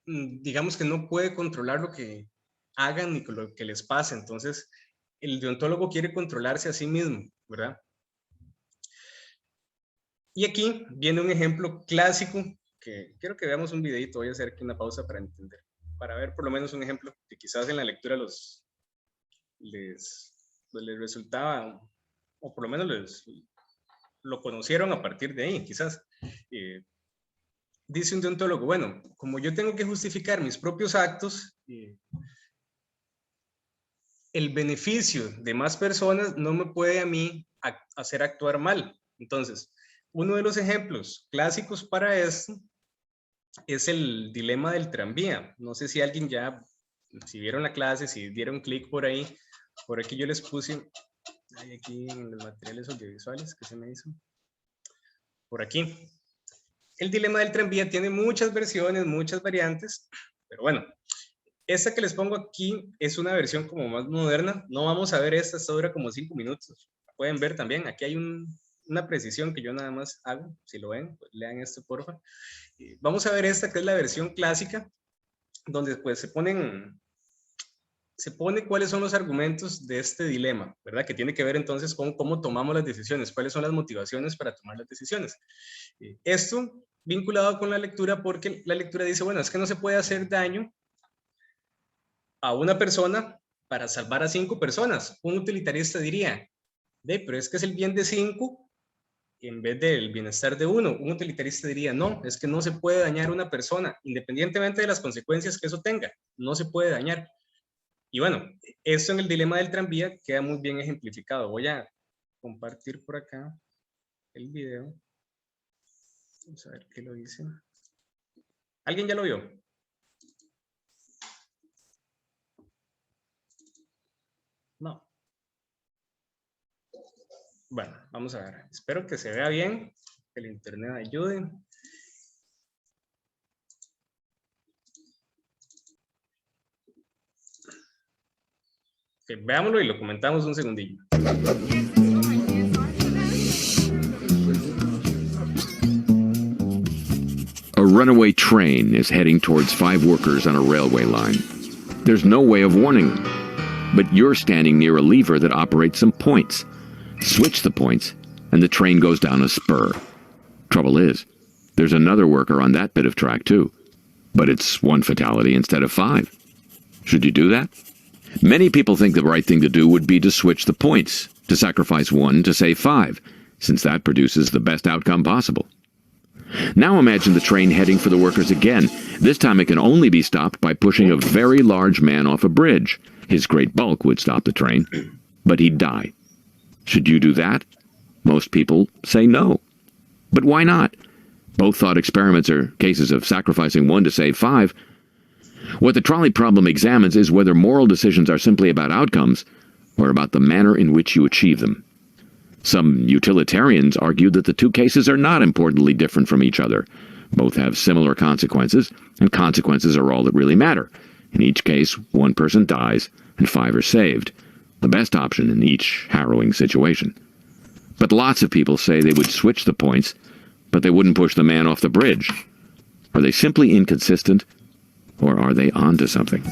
digamos que no puede controlar lo que hagan ni lo que les pase. Entonces, el deontólogo quiere controlarse a sí mismo, ¿verdad? Y aquí viene un ejemplo clásico que quiero que veamos un videito. Voy a hacer aquí una pausa para entender, para ver por lo menos un ejemplo que quizás en la lectura les resultaba, o por lo menos lo conocieron a partir de ahí, quizás. Dice un deontólogo, bueno, como yo tengo que justificar mis propios actos, el beneficio de más personas no me puede a mí hacer actuar mal. Entonces, uno de los ejemplos clásicos para esto es el dilema del tranvía. No sé si alguien ya, si vieron la clase, si dieron clic por ahí. Por aquí yo les puse, aquí en los materiales audiovisuales que se me hizo. Por aquí. El dilema del tranvía tiene muchas versiones, muchas variantes, pero bueno, esta que les pongo aquí es una versión como más moderna. No vamos a ver esta dura como 5 minutos. La pueden ver también, aquí hay una precisión que yo nada más hago, si lo ven, pues lean esto porfa. Vamos a ver esta que es la versión clásica, donde pues se pone cuáles son los argumentos de este dilema, ¿verdad? Que tiene que ver entonces con cómo tomamos las decisiones, cuáles son las motivaciones para tomar las decisiones. Esto vinculado con la lectura, porque la lectura dice, bueno, es que no se puede hacer daño a una persona para salvar a 5 personas. Un utilitarista diría, pero es que es el bien de 5 en vez del bienestar de 1. Un utilitarista diría, no, es que no se puede dañar a una persona, independientemente de las consecuencias que eso tenga, no se puede dañar. Y bueno, esto en el dilema del tranvía queda muy bien ejemplificado. Voy a compartir por acá el video. Vamos a ver qué lo dice. ¿Alguien ya lo vio? No. Bueno, vamos a ver. Espero que se vea bien, que el internet ayude. Okay, veámoslo y lo comentamos un segundillo. A runaway train is heading towards 5 workers on a railway line. There's no way of warning them, but you're standing near a lever that operates some points. Switch the points, and the train goes down a spur. Trouble is, there's another worker on that bit of track too, but it's 1 fatality instead of 5. Should you do that? Many people think the right thing to do would be to switch the points, to sacrifice 1 to save 5, since that produces the best outcome possible. Now imagine the train heading for the workers again. This time it can only be stopped by pushing a very large man off a bridge. His great bulk would stop the train, but he'd die. Should you do that? Most people say no. But why not? Both thought experiments are cases of sacrificing 1 to save 5. What the trolley problem examines is whether moral decisions are simply about outcomes or about the manner in which you achieve them. Some utilitarians argue that the 2 cases are not importantly different from each other. Both have similar consequences, and consequences are all that really matter. In each case, 1 person dies and 5 are saved, the best option in each harrowing situation. But lots of people say they would switch the points, but they wouldn't push the man off the bridge. Are they simply inconsistent, or are they onto something?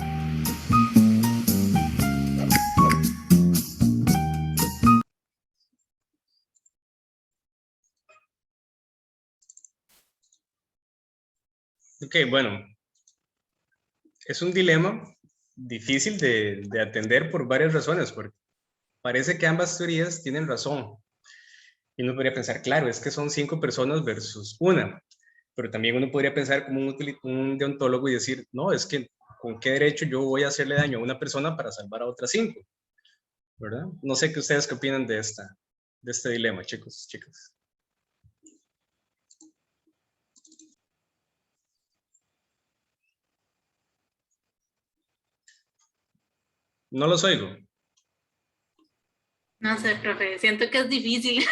Ok, bueno, es un dilema difícil de atender por varias razones, porque parece que ambas teorías tienen razón. Y uno podría pensar, claro, es que son 5 personas versus una. Pero también uno podría pensar como un deontólogo y decir, no, es que ¿con qué derecho yo voy a hacerle daño a una persona para salvar a otras 5? ¿Verdad? No sé qué ustedes qué opinan de este dilema, chicos, chicas. No los oigo. No sé, profe, siento que es difícil.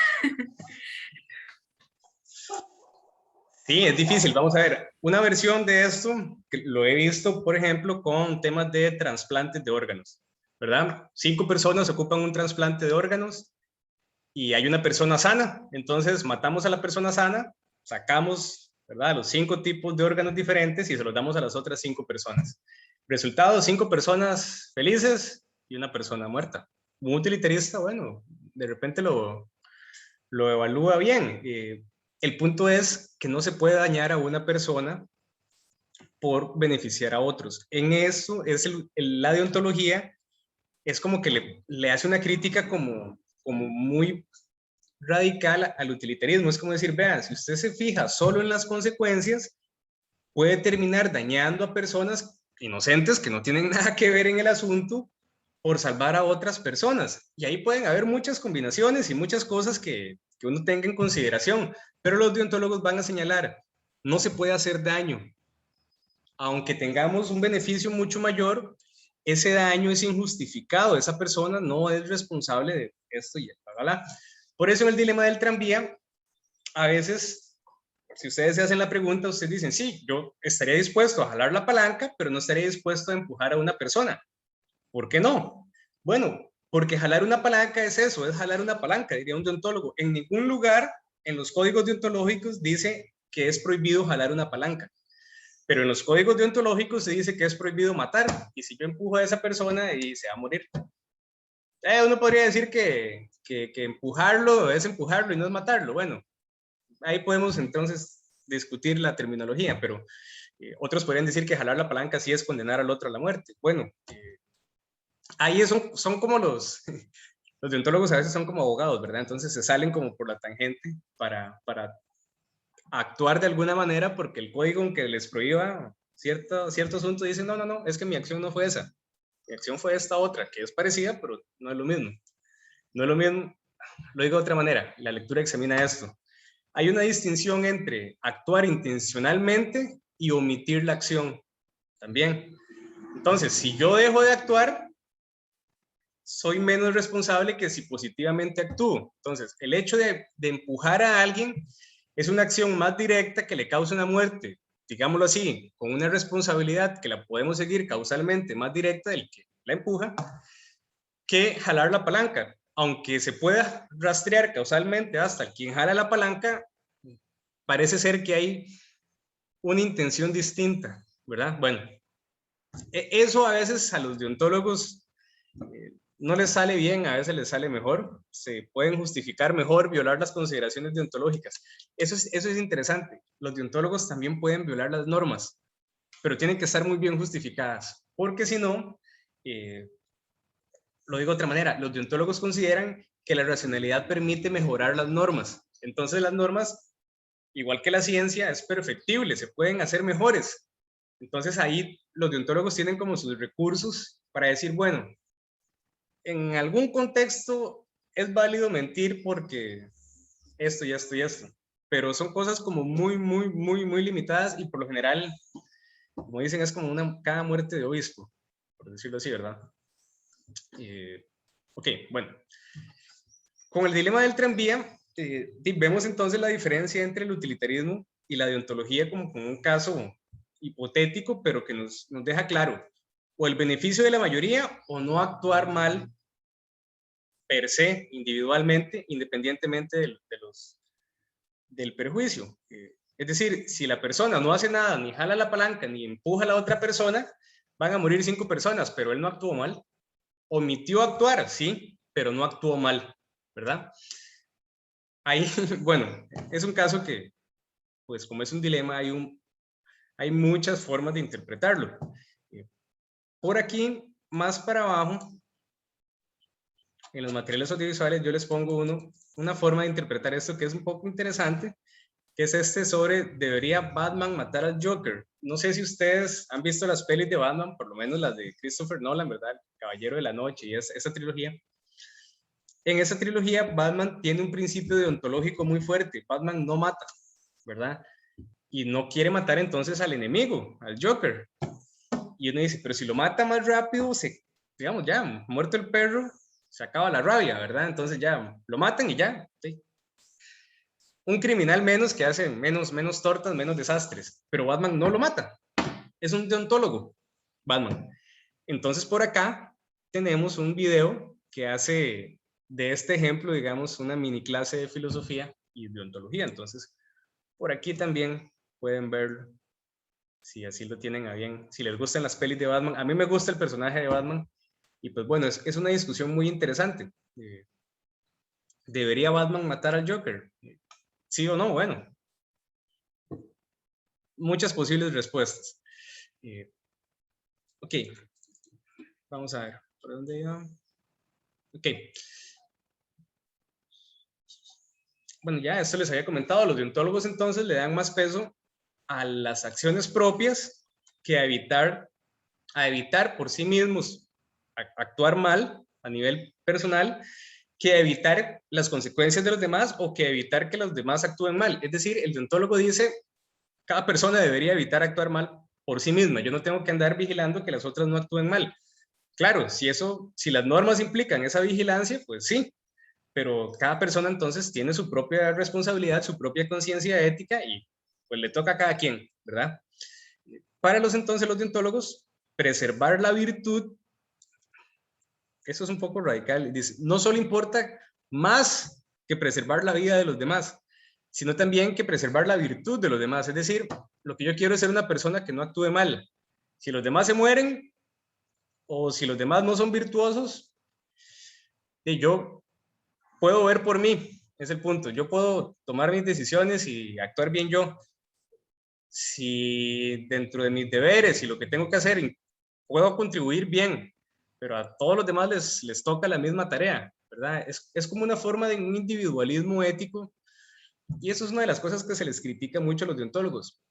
Sí, es difícil. Vamos a ver, una versión de esto, que lo he visto, por ejemplo, con temas de trasplantes de órganos, ¿verdad? 5 personas ocupan un trasplante de órganos y hay una persona sana, entonces matamos a la persona sana, sacamos, ¿verdad?, los 5 tipos de órganos diferentes y se los damos a las otras 5 personas. Resultado, 5 personas felices y una persona muerta. Un utilitarista, bueno, de repente lo evalúa bien. El punto es que no se puede dañar a una persona por beneficiar a otros. En eso es la deontología, es como que le hace una crítica como muy radical al utilitarismo. Es como decir, vean, si usted se fija solo en las consecuencias, puede terminar dañando a personas inocentes que no tienen nada que ver en el asunto por salvar a otras personas. Y ahí pueden haber muchas combinaciones y muchas cosas que uno tenga en consideración, pero los deontólogos van a señalar, no se puede hacer daño. Aunque tengamos un beneficio mucho mayor, ese daño es injustificado, esa persona no es responsable de esto y bla. Por eso en el dilema del tranvía, a veces, si ustedes se hacen la pregunta, ustedes dicen, sí, yo estaría dispuesto a jalar la palanca, pero no estaría dispuesto a empujar a una persona. ¿Por qué no? Bueno, porque jalar una palanca es eso, es jalar una palanca, diría un deontólogo. En ningún lugar en los códigos deontológicos dice que es prohibido jalar una palanca. Pero en los códigos deontológicos se dice que es prohibido matar. Y si yo empujo a esa persona y se va a morir. Uno podría decir que empujarlo es empujarlo y no es matarlo. Bueno, ahí podemos entonces discutir la terminología, pero otros podrían decir que jalar la palanca sí es condenar al otro a la muerte. Bueno, ahí son como los deontólogos a veces son como abogados, ¿verdad? Entonces se salen como por la tangente para actuar de alguna manera porque el código, aunque les prohíba cierto asunto, dice, no, es que mi acción no fue esa. Mi acción fue esta otra, que es parecida, pero no es lo mismo. No es lo mismo, lo digo de otra manera, la lectura examina esto. Hay una distinción entre actuar intencionalmente y omitir la acción también. Entonces, si yo dejo de actuar, soy menos responsable que si positivamente actúo. Entonces, el hecho de empujar a alguien es una acción más directa que le causa una muerte, digámoslo así, con una responsabilidad que la podemos seguir causalmente más directa del que la empuja, que jalar la palanca. Aunque se pueda rastrear causalmente hasta quien jala la palanca, parece ser que hay una intención distinta, ¿verdad? Bueno, eso a veces a los deontólogos no les sale bien, a veces les sale mejor, se pueden justificar mejor, violar las consideraciones deontológicas. Eso es interesante. Los deontólogos también pueden violar las normas, pero tienen que estar muy bien justificadas, porque si no, lo digo de otra manera, los deontólogos consideran que la racionalidad permite mejorar las normas. Entonces las normas, igual que la ciencia, es perfectible, se pueden hacer mejores. Entonces ahí los deontólogos tienen como sus recursos para decir, bueno, en algún contexto es válido mentir porque esto y esto y esto, pero son cosas como muy limitadas y por lo general, como dicen, es como cada muerte de obispo, por decirlo así, ¿verdad? Ok, bueno. Con el dilema del tranvía, vemos entonces la diferencia entre el utilitarismo y la deontología como un caso hipotético, pero que nos deja claro o el beneficio de la mayoría o no actuar mal per se, individualmente, independientemente del perjuicio. Es decir, si la persona no hace nada, ni jala la palanca, ni empuja a la otra persona, van a morir 5 personas, pero él no actuó mal. Omitió actuar, sí, pero no actuó mal, ¿verdad? Ahí, bueno, es un caso que, pues como es un dilema, hay muchas formas de interpretarlo. Por aquí, más para abajo, en los materiales audiovisuales yo les pongo una forma de interpretar esto que es un poco interesante, que es este sobre ¿debería Batman matar al Joker? No sé si ustedes han visto las pelis de Batman, por lo menos las de Christopher Nolan, ¿verdad? El Caballero de la Noche y esa trilogía. En esa trilogía, Batman tiene un principio deontológico muy fuerte. Batman no mata, ¿verdad? Y no quiere matar entonces al enemigo, al Joker. Y uno dice, pero si lo mata más rápido, digamos, ya, muerto el perro, se acaba la rabia, ¿verdad? Entonces ya, lo matan y ya. ¿Sí? Un criminal menos que hace menos tortas, menos desastres. Pero Batman no lo mata. Es un deontólogo, Batman. Entonces por acá tenemos un video que hace de este ejemplo, digamos, una mini clase de filosofía y deontología. Entonces, por aquí también pueden verlo, si así lo tienen a bien, si les gustan las pelis de Batman. A mí me gusta el personaje de Batman, y pues bueno, es una discusión muy interesante. ¿Debería Batman matar al Joker? ¿Sí o no? Bueno, muchas posibles respuestas. Ok, vamos a ver, ¿por dónde iba? Ok. Bueno, ya esto les había comentado, los deontólogos entonces le dan más peso a las acciones propias que a evitar por sí mismos actuar mal a nivel personal, que a evitar las consecuencias de los demás o que a evitar que los demás actúen mal. Es decir, el deontólogo dice, cada persona debería evitar actuar mal por sí misma. Yo no tengo que andar vigilando que las otras no actúen mal. Claro, si las normas implican esa vigilancia, pues sí, pero cada persona entonces tiene su propia responsabilidad, su propia conciencia ética y pues le toca a cada quien, ¿verdad? Para los deontólogos, preservar la virtud, eso es un poco radical, dice, no solo importa más que preservar la vida de los demás, sino también que preservar la virtud de los demás, es decir, lo que yo quiero es ser una persona que no actúe mal. Si los demás se mueren o si los demás no son virtuosos, yo puedo ver por mí, es el punto. Yo puedo tomar mis decisiones y actuar bien yo. Si dentro de mis deberes y lo que tengo que hacer puedo contribuir bien, pero a todos los demás les toca la misma tarea, ¿verdad? Es como una forma de un individualismo ético y eso es una de las cosas que se les critica mucho a los deontólogos.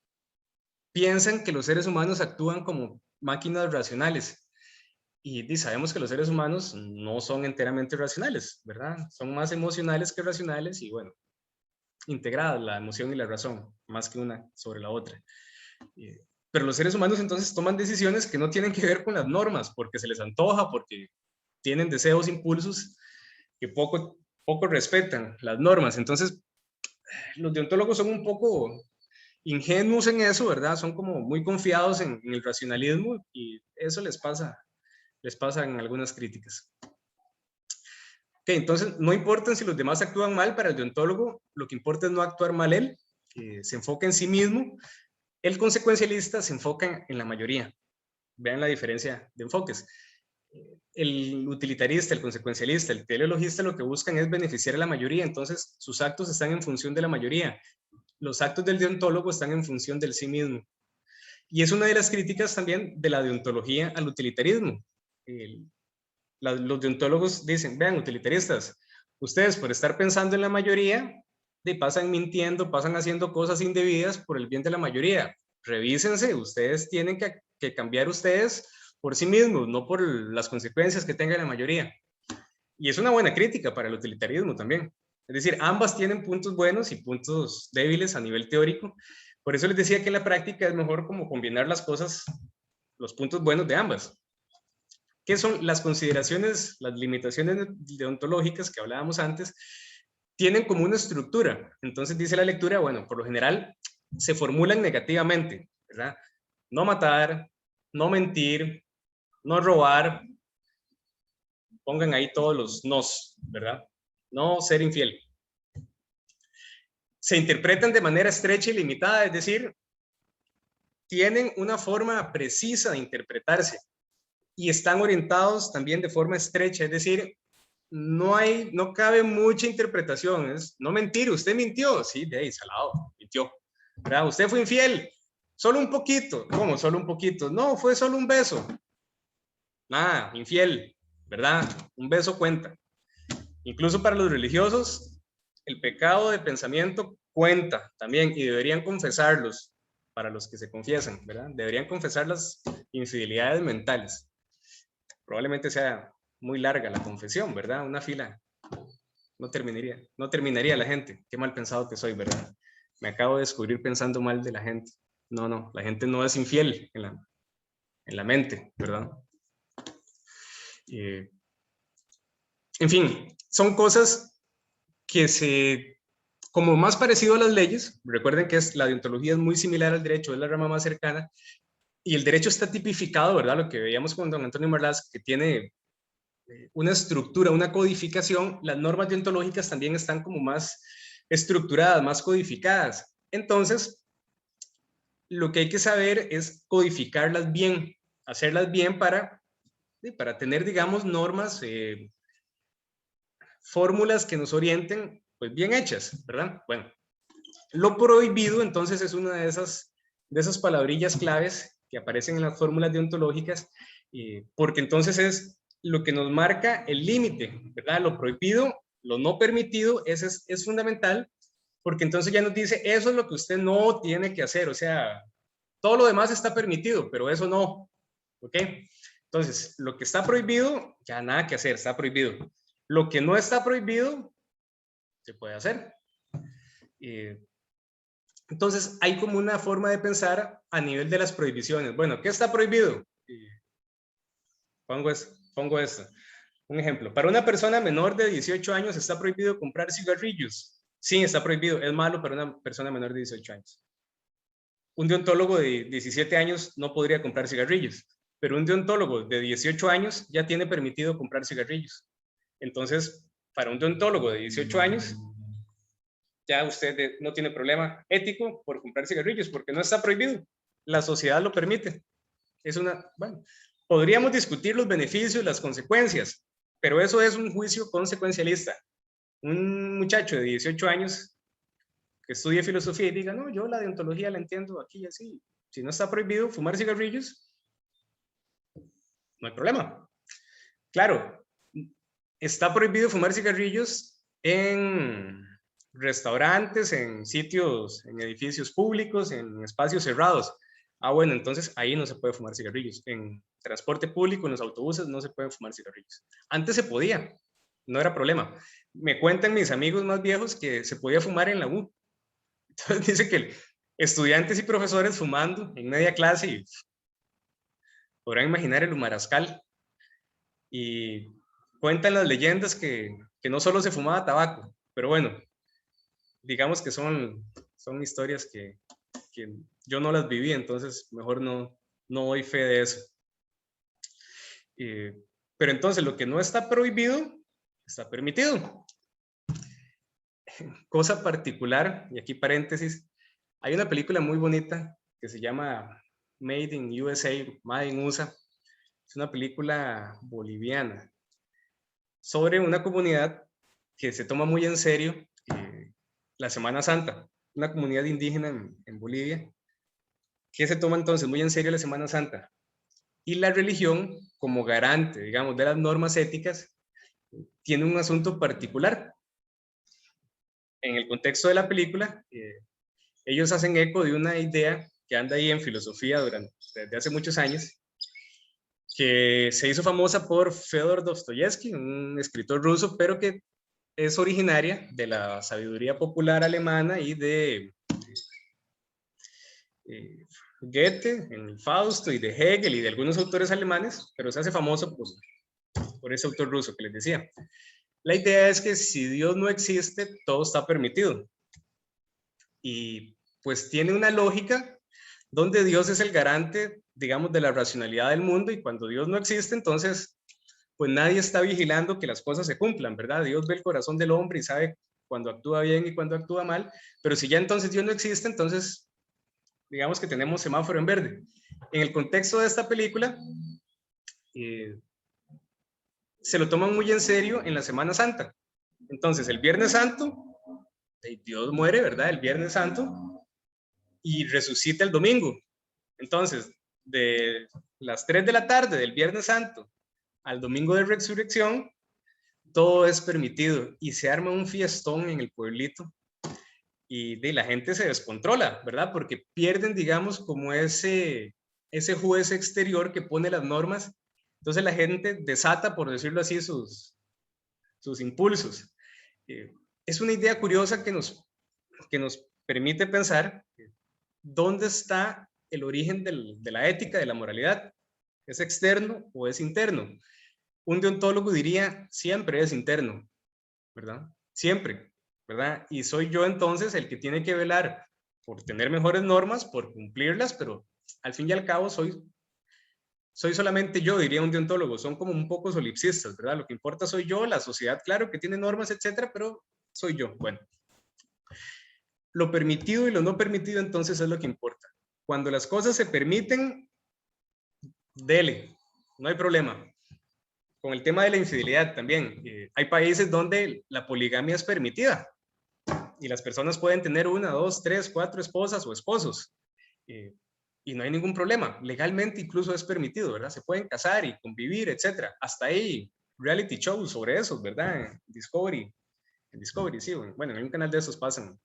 Piensan que los seres humanos actúan como máquinas racionales. Y sabemos que los seres humanos no son enteramente racionales, ¿verdad? Son más emocionales que racionales y bueno, integradas la emoción y la razón, más que una sobre la otra. Pero los seres humanos entonces toman decisiones que no tienen que ver con las normas, porque se les antoja, porque tienen deseos, impulsos que poco respetan las normas. Entonces, los deontólogos son un poco ingenuos en eso, ¿verdad? Son como muy confiados en el racionalismo y eso les pasa en algunas críticas. Ok, entonces no importa si los demás actúan mal, para el deontólogo lo que importa es no actuar mal él, se enfoca en sí mismo. El consecuencialista se enfoca en la mayoría. Vean la diferencia de enfoques. El utilitarista, el consecuencialista, el teleologista lo que buscan es beneficiar a la mayoría, entonces sus actos están en función de la mayoría. Los actos del deontólogo están en función del sí mismo. Y es una de las críticas también de la deontología al utilitarismo. Los deontólogos dicen, vean, utilitaristas, ustedes por estar pensando en la mayoría, pasan mintiendo, pasan haciendo cosas indebidas por el bien de la mayoría. Revísense, ustedes tienen que cambiar ustedes por sí mismos, no por las consecuencias que tenga la mayoría. Y es una buena crítica para el utilitarismo también. Es decir, ambas tienen puntos buenos y puntos débiles a nivel teórico. Por eso les decía que en la práctica es mejor como combinar las cosas, los puntos buenos de ambas. ¿Qué son las consideraciones, las limitaciones deontológicas que hablábamos antes? Tienen como una estructura. Entonces dice la lectura, bueno, por lo general se formulan negativamente, ¿verdad? No matar, no mentir, no robar. Pongan ahí todos los nos, ¿verdad? No ser infiel. Se interpretan de manera estrecha y limitada, es decir, tienen una forma precisa de interpretarse y están orientados también de forma estrecha, es decir, no cabe mucha interpretación, es no mentir, usted mintió, sí, de ahí, salado, mintió, ¿verdad? Usted fue infiel, solo un poquito, ¿cómo solo un poquito? No, fue solo un beso, nada, infiel, ¿verdad? Un beso cuenta. Incluso para los religiosos, el pecado de pensamiento cuenta también y deberían confesarlos para los que se confiesan, ¿verdad? Deberían confesar las infidelidades mentales. Probablemente sea muy larga la confesión, ¿verdad? Una fila no terminaría la gente. Qué mal pensado que soy, ¿verdad? Me acabo de descubrir pensando mal de la gente. No, la gente no es infiel en la mente, ¿verdad? En fin, son cosas que como más parecido a las leyes, recuerden que la deontología es muy similar al derecho, es la rama más cercana, y el derecho está tipificado, ¿verdad? Lo que veíamos con don Antonio Marlás, que tiene una estructura, una codificación. Las normas deontológicas también están como más estructuradas, más codificadas. Entonces, lo que hay que saber es codificarlas bien, hacerlas bien para tener, digamos, normas, fórmulas que nos orienten, pues bien hechas, ¿verdad? Bueno, lo prohibido entonces es una de esas palabrillas claves que aparecen en las fórmulas deontológicas, porque entonces es lo que nos marca el límite, ¿verdad? Lo prohibido, lo no permitido, es fundamental, porque entonces ya nos dice, eso es lo que usted no tiene que hacer, o sea, todo lo demás está permitido, pero eso no, ¿ok? Entonces, lo que está prohibido, ya nada que hacer, está prohibido. Lo que no está prohibido, se puede hacer. Entonces, hay como una forma de pensar a nivel de las prohibiciones. Bueno, ¿qué está prohibido? Pongo esto. Un ejemplo. Para una persona menor de 18 años está prohibido comprar cigarrillos. Sí, está prohibido. Es malo para una persona menor de 18 años. Un deontólogo de 17 años no podría comprar cigarrillos, pero un deontólogo de 18 años ya tiene permitido comprar cigarrillos. Entonces, para un deontólogo de 18 años, ya usted no tiene problema ético por comprar cigarrillos, porque no está prohibido. La sociedad lo permite. Bueno, podríamos discutir los beneficios, las consecuencias, pero eso es un juicio consecuencialista. Un muchacho de 18 años que estudie filosofía y diga, no, yo la deontología la entiendo aquí y así. Si no está prohibido fumar cigarrillos, no hay problema. Claro, está prohibido fumar cigarrillos en restaurantes, en sitios, en edificios públicos, en espacios cerrados. Bueno, entonces ahí no se puede fumar cigarrillos. En transporte público, en los autobuses, no se pueden fumar cigarrillos. Antes se podía, no era problema. Me cuentan mis amigos más viejos que se podía fumar en la U. Entonces dice que estudiantes y profesores fumando en media clase, y podrán imaginar el humarascal. Y cuentan las leyendas que no solo se fumaba tabaco, pero bueno, digamos que son historias que yo no las viví, entonces mejor no doy fe de eso. Pero entonces lo que no está prohibido, está permitido. Cosa particular, y aquí paréntesis, hay una película muy bonita que se llama Made in USA, Made in USA. Es una película boliviana sobre una comunidad que se toma muy en serio la Semana Santa, una comunidad indígena en Bolivia, que se toma entonces muy en serio la Semana Santa. Y la religión, como garante, digamos, de las normas éticas, tiene un asunto particular. En el contexto de la película, ellos hacen eco de una idea que anda ahí en filosofía desde hace muchos años, que se hizo famosa por Fyodor Dostoyevsky, un escritor ruso, pero que es originaria de la sabiduría popular alemana y de Goethe, en el Fausto, y de Hegel y de algunos autores alemanes, pero se hace famoso por ese autor ruso que les decía. La idea es que si Dios no existe, todo está permitido. Y pues tiene una lógica donde Dios es el garante, digamos, de la racionalidad del mundo, y cuando Dios no existe, entonces, pues nadie está vigilando que las cosas se cumplan, ¿verdad? Dios ve el corazón del hombre y sabe cuando actúa bien y cuando actúa mal, pero si ya entonces Dios no existe, entonces, digamos que tenemos semáforo en verde. En el contexto de esta película, se lo toman muy en serio en la Semana Santa. Entonces, el Viernes Santo, Dios muere, ¿verdad? El Viernes Santo, y resucita el domingo. Entonces, de las 3 de la tarde del Viernes Santo al domingo de resurrección, todo es permitido y se arma un fiestón en el pueblito y la gente se descontrola, ¿verdad? Porque pierden, digamos, como ese juez exterior que pone las normas. Entonces la gente desata, por decirlo así, sus impulsos. Es una idea curiosa que nos permite pensar dónde está el origen de la ética, de la moralidad. ¿Es externo o es interno? Un deontólogo diría, siempre es interno, ¿verdad? Siempre, ¿verdad? Y soy yo entonces el que tiene que velar por tener mejores normas, por cumplirlas, pero al fin y al cabo soy solamente yo, diría un deontólogo. Son como un poco solipsistas, ¿verdad? Lo que importa soy yo, la sociedad, claro, que tiene normas, etcétera, pero soy yo. Bueno, lo permitido y lo no permitido entonces es lo que importa. Cuando las cosas se permiten, dele, no hay problema. Con el tema de la infidelidad también, hay países donde la poligamia es permitida y las personas pueden tener 1, 2, 3, 4 esposas o esposos y no hay ningún problema. Legalmente incluso es permitido, ¿verdad? Se pueden casar y convivir, etcétera. Hasta hay reality shows sobre eso, ¿verdad? En Discovery, sí, bueno, en un canal de esos pasan.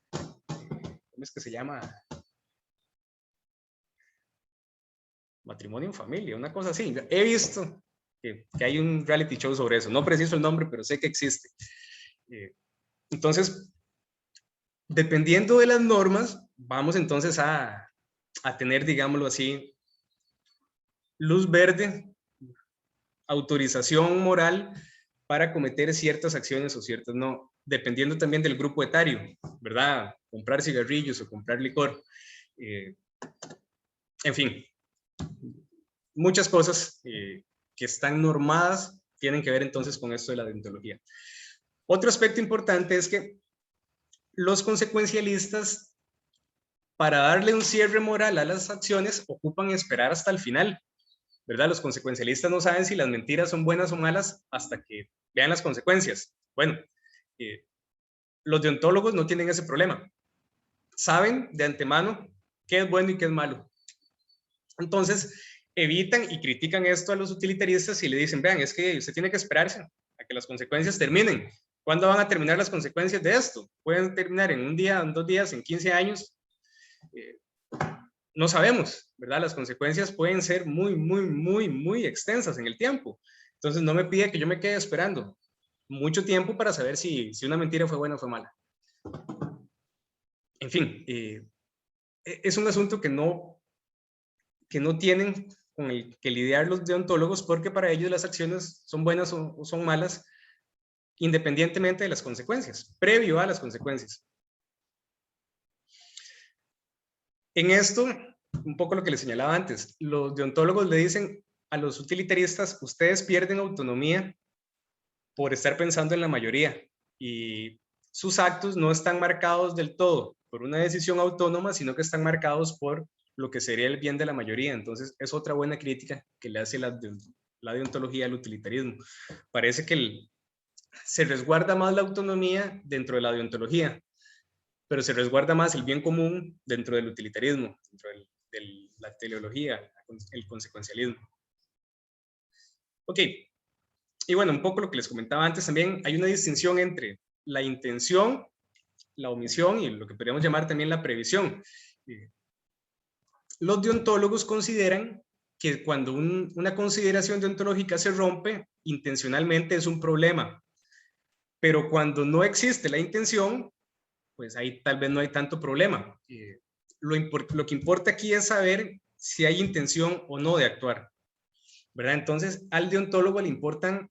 ¿Cómo es que se llama? Matrimonio en familia, una cosa así. He visto que hay un reality show sobre eso. No preciso el nombre, pero sé que existe. Entonces, dependiendo de las normas, vamos entonces a tener, digámoslo así, luz verde, autorización moral para cometer ciertas acciones o ciertas no, dependiendo también del grupo etario, ¿verdad? Comprar cigarrillos o comprar licor. En fin, muchas cosas que están normadas tienen que ver entonces con esto de la deontología. Otro aspecto importante es que los consecuencialistas, para darle un cierre moral a las acciones, ocupan esperar hasta el final, ¿verdad? Los consecuencialistas no saben si las mentiras son buenas o malas hasta que vean las consecuencias. Bueno, los deontólogos no tienen ese problema. Saben de antemano qué es bueno y qué es malo. Entonces, evitan y critican esto a los utilitaristas y le dicen, vean, es que usted tiene que esperarse a que las consecuencias terminen. ¿Cuándo van a terminar las consecuencias de esto? Pueden terminar en un día, en 2 días, en 15 años. No sabemos, ¿verdad? Las consecuencias pueden ser muy, muy, muy, muy extensas en el tiempo. Entonces, no me pide que yo me quede esperando mucho tiempo para saber si una mentira fue buena o fue mala. En fin, es un asunto que no tienen con el que lidiar los deontólogos, porque para ellos las acciones son buenas o son malas independientemente de las consecuencias, previo a las consecuencias. En esto, un poco lo que les señalaba antes, los deontólogos le dicen a los utilitaristas, ustedes pierden autonomía por estar pensando en la mayoría y sus actos no están marcados del todo por una decisión autónoma, sino que están marcados por lo que sería el bien de la mayoría. Entonces, es otra buena crítica que le hace la deontología al utilitarismo. Parece que se resguarda más la autonomía dentro de la deontología, pero se resguarda más el bien común dentro del utilitarismo, dentro de la teleología, el consecuencialismo. Ok, y bueno, un poco lo que les comentaba antes también, hay una distinción entre la intención, la omisión y lo que podríamos llamar también la previsión. Los deontólogos consideran que cuando una consideración deontológica se rompe, intencionalmente es un problema, pero cuando no existe la intención, pues ahí tal vez no hay tanto problema. Lo que importa aquí es saber si hay intención o no de actuar, ¿verdad? Entonces, al deontólogo le importan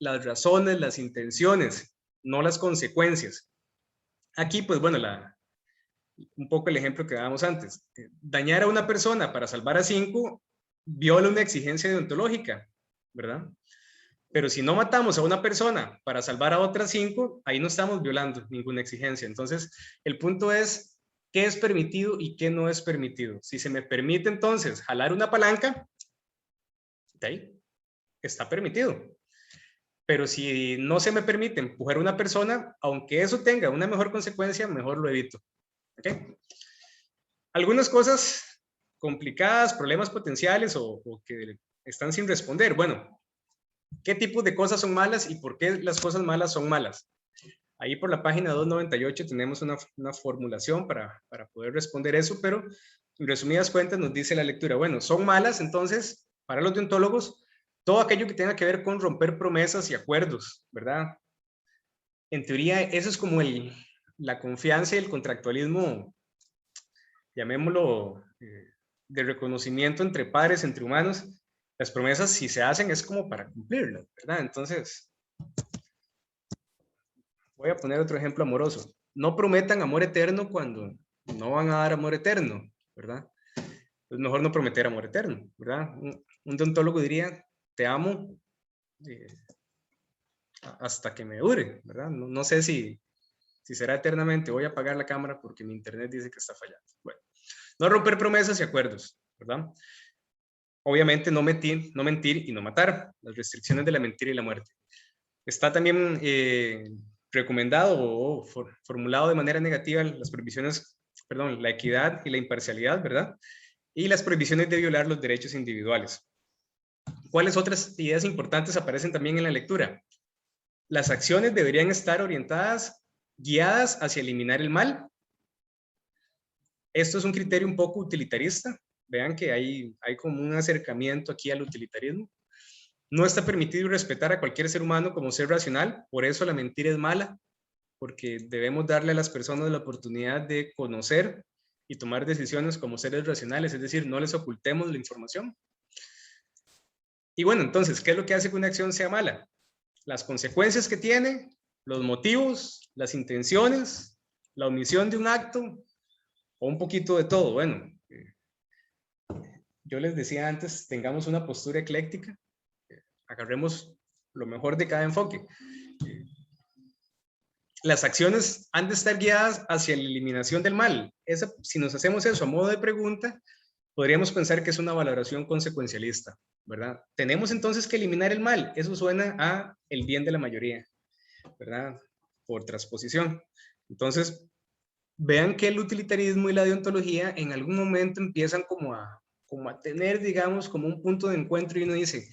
las razones, las intenciones, no las consecuencias. Aquí, pues bueno, un poco el ejemplo que dábamos antes. Dañar a una persona para salvar a 5 viola una exigencia deontológica, ¿verdad? Pero si no matamos a una persona para salvar a otras 5, ahí no estamos violando ninguna exigencia. Entonces, el punto es qué es permitido y qué no es permitido. Si se me permite entonces jalar una palanca, ahí está permitido. Pero si no se me permite empujar a una persona, aunque eso tenga una mejor consecuencia, mejor lo evito. ¿Okay? Algunas cosas complicadas, problemas potenciales o que están sin responder. Bueno, ¿qué tipos de cosas son malas y por qué las cosas malas son malas? Ahí por la página 298 tenemos una formulación para poder responder eso, pero en resumidas cuentas nos dice la lectura, bueno, son malas, entonces, para los deontólogos, todo aquello que tenga que ver con romper promesas y acuerdos, ¿verdad? En teoría, eso es como la confianza y el contractualismo, llamémoslo, de reconocimiento entre pares, entre humanos. Las promesas, si se hacen, es como para cumplirlas, ¿verdad? Entonces, voy a poner otro ejemplo amoroso. No prometan amor eterno cuando no van a dar amor eterno, ¿verdad? Es mejor no prometer amor eterno, ¿verdad? Un deontólogo diría, te amo hasta que me dure, ¿verdad? No sé si será eternamente. Voy a apagar la cámara porque mi internet dice que está fallando. Bueno, no romper promesas y acuerdos, ¿verdad? Obviamente no mentir y no matar. Las restricciones de la mentira y la muerte. Está también recomendado o formulado de manera negativa las prohibiciones, la equidad y la imparcialidad, ¿verdad? Y las prohibiciones de violar los derechos individuales. ¿Cuáles otras ideas importantes aparecen también en la lectura? Las acciones deberían estar orientadas, guiadas hacia eliminar el mal. Esto es un criterio un poco utilitarista. Vean que hay como un acercamiento aquí al utilitarismo. No está permitido respetar a cualquier ser humano como ser racional, por eso la mentira es mala, porque debemos darle a las personas la oportunidad de conocer y tomar decisiones como seres racionales, es decir, no les ocultemos la información. Y bueno, entonces, ¿qué es lo que hace que una acción sea mala? Las consecuencias que tiene, los motivos, las intenciones, la omisión de un acto, o un poquito de todo. Bueno, yo les decía antes, tengamos una postura ecléctica, agarremos lo mejor de cada enfoque. Las acciones han de estar guiadas hacia la eliminación del mal. Si nos hacemos eso a modo de pregunta, podríamos pensar que es una valoración consecuencialista, ¿verdad? Tenemos entonces que eliminar el mal. Eso suena a el bien de la mayoría, ¿verdad? Por transposición. Entonces, vean que el utilitarismo y la deontología en algún momento empiezan como a tener, digamos, como un punto de encuentro y uno dice,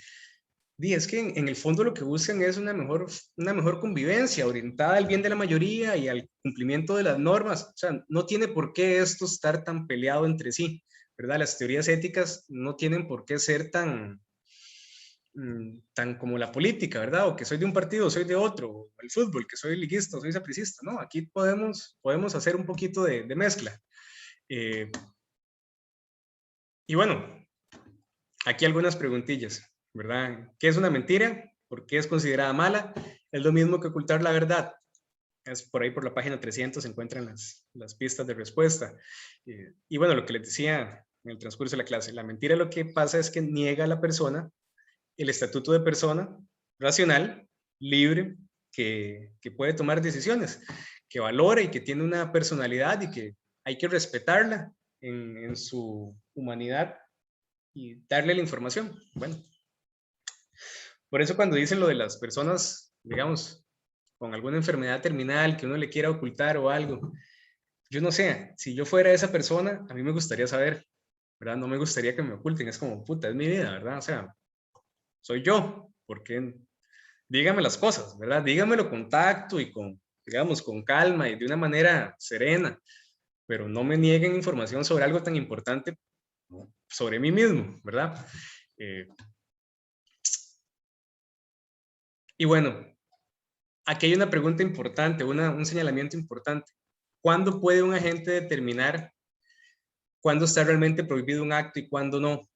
es que en el fondo lo que buscan es una mejor convivencia orientada al bien de la mayoría y al cumplimiento de las normas. O sea, no tiene por qué esto estar tan peleado entre sí, ¿verdad? Las teorías éticas no tienen por qué ser tan como la política, ¿verdad? O que soy de un partido, o soy de otro, o el fútbol, que soy liguista, o soy sapricista, ¿no? Aquí podemos hacer un poquito de mezcla. Y bueno, aquí algunas preguntillas, ¿verdad? ¿Qué es una mentira? ¿Por qué es considerada mala? Es lo mismo que ocultar la verdad. Es por ahí por la página 300 se encuentran las pistas de respuesta. Y bueno, lo que les decía en el transcurso de la clase, la mentira lo que pasa es que niega a la persona el estatuto de persona racional, libre, que puede tomar decisiones, que valora y que tiene una personalidad y que hay que respetarla en su humanidad y darle la información. Bueno, por eso cuando dicen lo de las personas, digamos, con alguna enfermedad terminal que uno le quiera ocultar o algo, yo no sé, si yo fuera esa persona, a mí me gustaría saber, ¿verdad? No me gustaría que me oculten, es como, puta, es mi vida, ¿verdad? O sea, soy yo, porque dígame las cosas, ¿verdad? Dígamelo con tacto y digamos, con calma y de una manera serena, pero no me nieguen información sobre algo tan importante sobre mí mismo, ¿verdad? Y bueno, aquí hay una pregunta importante, un señalamiento importante. ¿Cuándo puede un agente determinar cuándo está realmente prohibido un acto y cuándo no?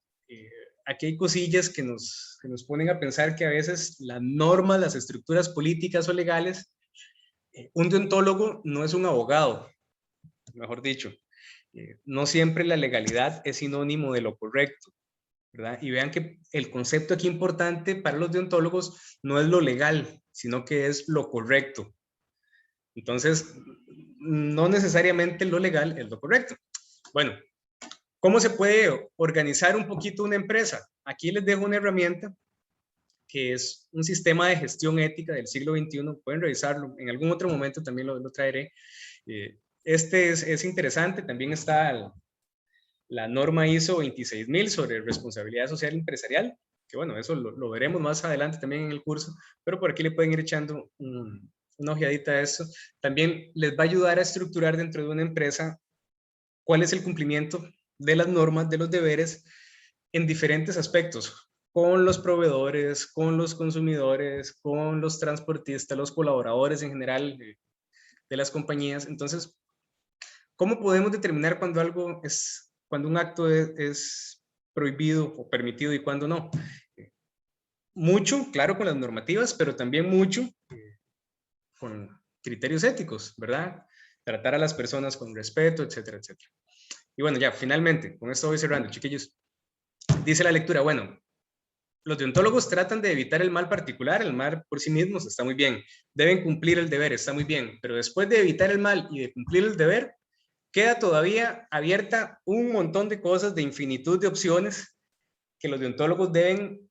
Aquí hay cosillas que nos ponen a pensar que a veces las normas, las estructuras políticas o legales, un deontólogo no es un abogado, mejor dicho. No siempre la legalidad es sinónimo de lo correcto, ¿verdad? Y vean que el concepto aquí importante para los deontólogos no es lo legal, sino que es lo correcto. Entonces, no necesariamente lo legal es lo correcto. Bueno, ¿cómo se puede organizar un poquito una empresa? Aquí les dejo una herramienta que es un sistema de gestión ética del siglo XXI. Pueden revisarlo. En algún otro momento también lo traeré. Este es interesante. También está la norma ISO 26000 sobre responsabilidad social empresarial, que bueno, eso lo veremos más adelante también en el curso, pero por aquí le pueden ir echando una ojeadita a esto. También les va a ayudar a estructurar dentro de una empresa cuál es el cumplimiento de las normas, de los deberes en diferentes aspectos, con los proveedores, con los consumidores, con los transportistas, los colaboradores en general de las compañías. Entonces, ¿cómo podemos determinar cuando cuando un acto es prohibido o permitido y cuando no? Mucho, claro, con las normativas, pero también mucho con criterios éticos, ¿verdad? Tratar a las personas con respeto, etcétera, etcétera. Y bueno, ya, finalmente, con esto voy cerrando, chiquillos. Dice la lectura, bueno, los deontólogos tratan de evitar el mal particular, el mal por sí mismos, está muy bien. Deben cumplir el deber, está muy bien. Pero después de evitar el mal y de cumplir el deber, queda todavía abierta un montón de cosas, de infinitud de opciones que los deontólogos deben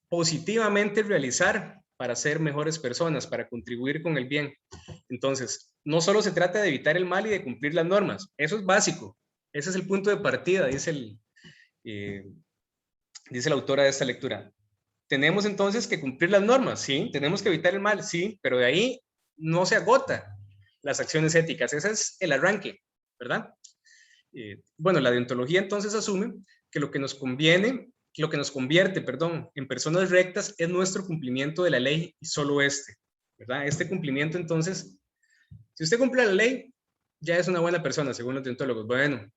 positivamente realizar para ser mejores personas, para contribuir con el bien. Entonces, no solo se trata de evitar el mal y de cumplir las normas, eso es básico, ese es el punto de partida, dice la autora de esta lectura. Tenemos entonces que cumplir las normas, sí, tenemos que evitar el mal, sí, pero de ahí no se agota las acciones éticas, ese es el arranque, ¿verdad? Bueno, la deontología entonces asume que lo que nos convierte, en personas rectas es nuestro cumplimiento de la ley y solo ¿verdad? Este cumplimiento entonces, si usted cumple la ley, ya es una buena persona, según los deontólogos. Bueno,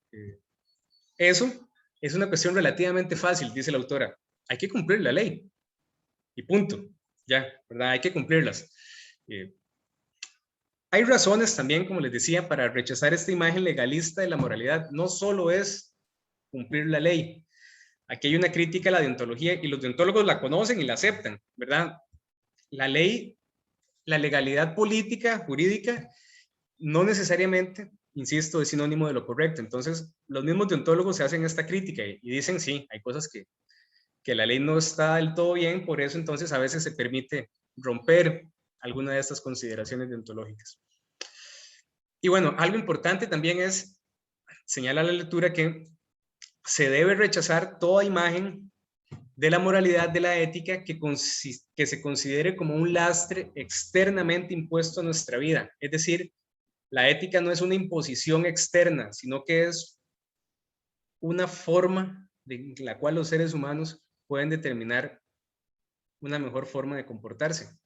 eso es una cuestión relativamente fácil, dice la autora. Hay que cumplir la ley y punto, ya, ¿verdad? Hay que cumplirlas. Hay razones también, como les decía, para rechazar esta imagen legalista de la moralidad. No solo es cumplir la ley. Aquí hay una crítica a la deontología y los deontólogos la conocen y la aceptan, ¿verdad? La ley, la legalidad política, jurídica, no necesariamente, insisto, es sinónimo de lo correcto. Entonces, los mismos deontólogos se hacen esta crítica y dicen, sí, hay cosas que la ley no está del todo bien, por eso entonces a veces se permite romper alguna de estas consideraciones deontológicas. Y bueno, algo importante también es, señala la lectura, que se debe rechazar toda imagen de la moralidad, de la ética, que se considere como un lastre externamente impuesto a nuestra vida. Es decir, la ética no es una imposición externa, sino que es una forma de la cual los seres humanos pueden determinar una mejor forma de comportarse,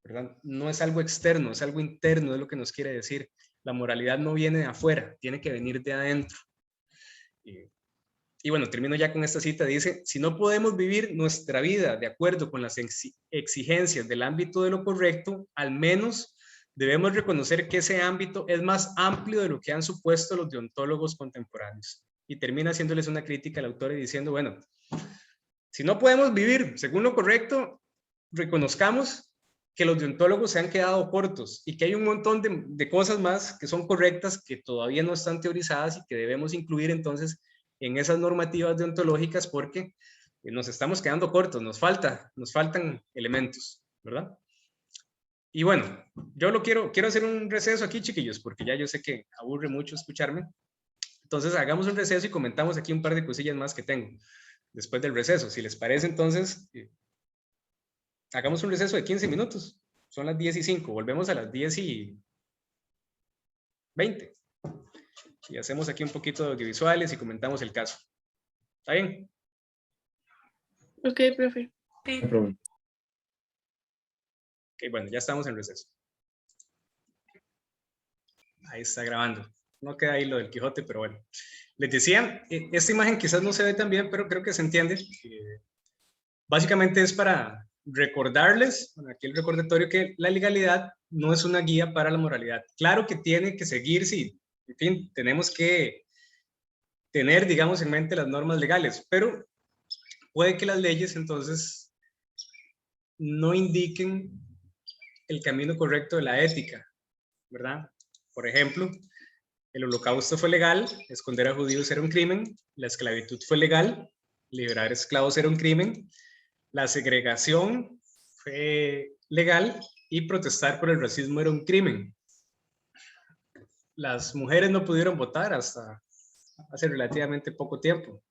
¿verdad? No es algo externo, es algo interno, es lo que nos quiere decir. La moralidad no viene de afuera, tiene que venir de adentro. Y bueno, termino ya con esta cita, dice, si no podemos vivir nuestra vida de acuerdo con las exigencias del ámbito de lo correcto, al menos debemos reconocer que ese ámbito es más amplio de lo que han supuesto los deontólogos contemporáneos. Y termina haciéndoles una crítica al autor y diciendo, bueno, si no podemos vivir según lo correcto, reconozcamos que los deontólogos se han quedado cortos y que hay un montón de cosas más que son correctas, que todavía no están teorizadas y que debemos incluir entonces en esas normativas deontológicas porque nos estamos quedando cortos, nos faltan elementos, ¿verdad? Y bueno, yo quiero hacer un receso aquí, chiquillos, porque ya yo sé que aburre mucho escucharme. Entonces hagamos un receso y comentamos aquí un par de cosillas más que tengo después del receso. Si les parece, entonces, hagamos un receso de 15 minutos. Son las 10:05, volvemos a las 10:20. Y hacemos aquí un poquito de audiovisuales y comentamos el caso. ¿Está bien? Ok, profe. Sí. Profe. Ok, bueno, ya estamos en receso. Ahí está grabando. No queda ahí lo del Quijote, pero bueno. Les decía, esta imagen quizás no se ve tan bien, pero creo que se entiende. Básicamente es para recordarles, aquí el recordatorio, que la legalidad no es una guía para la moralidad. Claro que tiene que seguirse y, en fin, tenemos que tener, digamos, en mente las normas legales, pero puede que las leyes entonces no indiquen el camino correcto de la ética, ¿verdad? Por ejemplo, el holocausto fue legal, esconder a judíos era un crimen, la esclavitud fue legal, liberar esclavos era un crimen, la segregación fue legal y protestar por el racismo era un crimen. Las mujeres no pudieron votar hasta hace relativamente poco tiempo.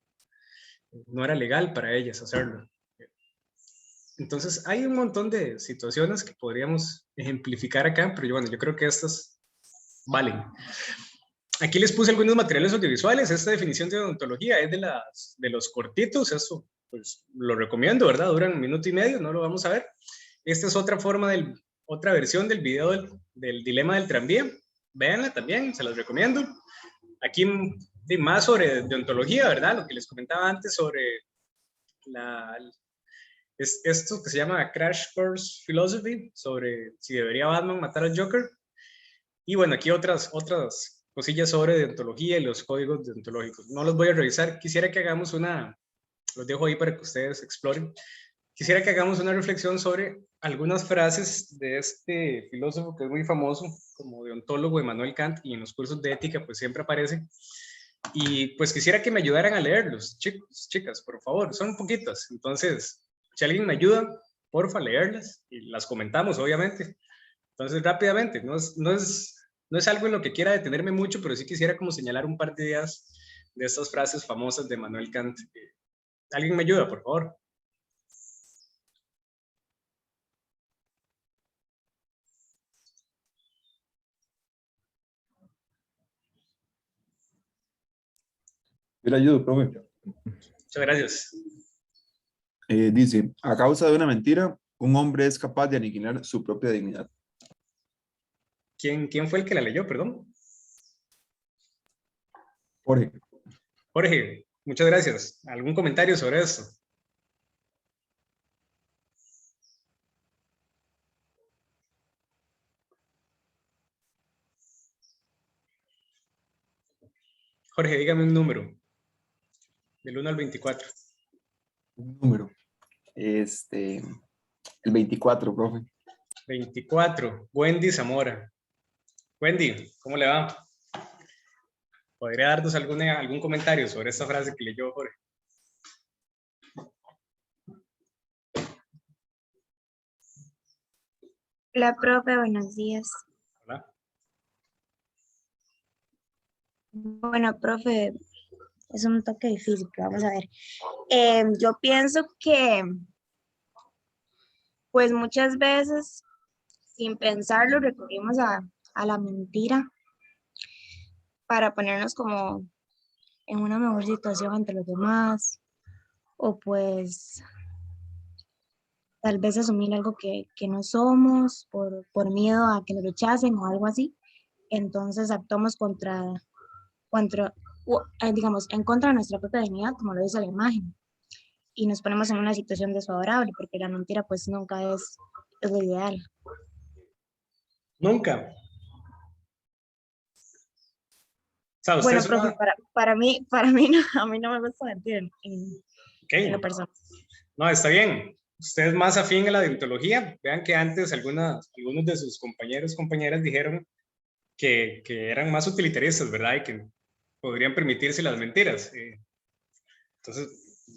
No era legal para ellas hacerlo. Entonces, hay un montón de situaciones que podríamos ejemplificar acá, pero bueno, yo creo que estas valen. Aquí les puse algunos materiales audiovisuales. Esta definición de odontología es de los cortitos. Eso, pues, lo recomiendo, ¿verdad? Duran 1.5 minutos, no lo vamos a ver. Esta es otra forma otra versión del video del dilema del tranvía. Véanla también, se las recomiendo. Aquí más sobre deontología, ¿verdad? Lo que les comentaba antes sobre esto que se llama Crash Course Philosophy, sobre si debería Batman matar al Joker. Y bueno, aquí otras cosillas sobre deontología y los códigos deontológicos. No los voy a revisar. Quisiera que hagamos los dejo ahí para que ustedes exploren. Quisiera que hagamos una reflexión sobre algunas frases de este filósofo que es muy famoso, como deontólogo, Immanuel Kant, y en los cursos de ética pues siempre aparece. Y pues quisiera que me ayudaran a leerlos, chicos, chicas, por favor, son poquitas. Entonces, si alguien me ayuda, porfa, leerlas y las comentamos, obviamente. Entonces, rápidamente, no es algo en lo que quiera detenerme mucho, pero sí quisiera como señalar un par de ideas de estas frases famosas de Immanuel Kant. ¿Alguien me ayuda, por favor? Yo le ayudo, profe. Muchas gracias. Dice, a causa de una mentira, un hombre es capaz de aniquilar su propia dignidad. ¿Quién fue el que la leyó, perdón? Jorge. Jorge, muchas gracias. ¿Algún comentario sobre esto? Jorge, dígame un número. Del 1 al 24. Un número. El 24, profe. 24. Wendy Zamora. Wendy, ¿cómo le va? ¿Podría darnos algún comentario sobre esta frase que leyó Jorge? Hola, profe, buenos días. Hola. Bueno, profe, es un toque difícil, pero vamos a ver. Yo pienso que, pues muchas veces, sin pensarlo, recurrimos a la mentira para ponernos como en una mejor situación ante los demás, o pues tal vez asumir algo que no somos por miedo a que nos rechacen o algo así. Entonces actuamos digamos, en contra de nuestra propia dignidad, como lo dice la imagen, y nos ponemos en una situación desfavorable, porque la mentira pues nunca es lo ideal. Nunca. O sea, bueno, profe, para mí no, a mí no me gusta mentir en lo personal. No, está bien. Usted es más afín a la deontología. Vean que antes algunos de sus compañeras dijeron que eran más utilitaristas, ¿verdad? Y que podrían permitirse las mentiras. Entonces,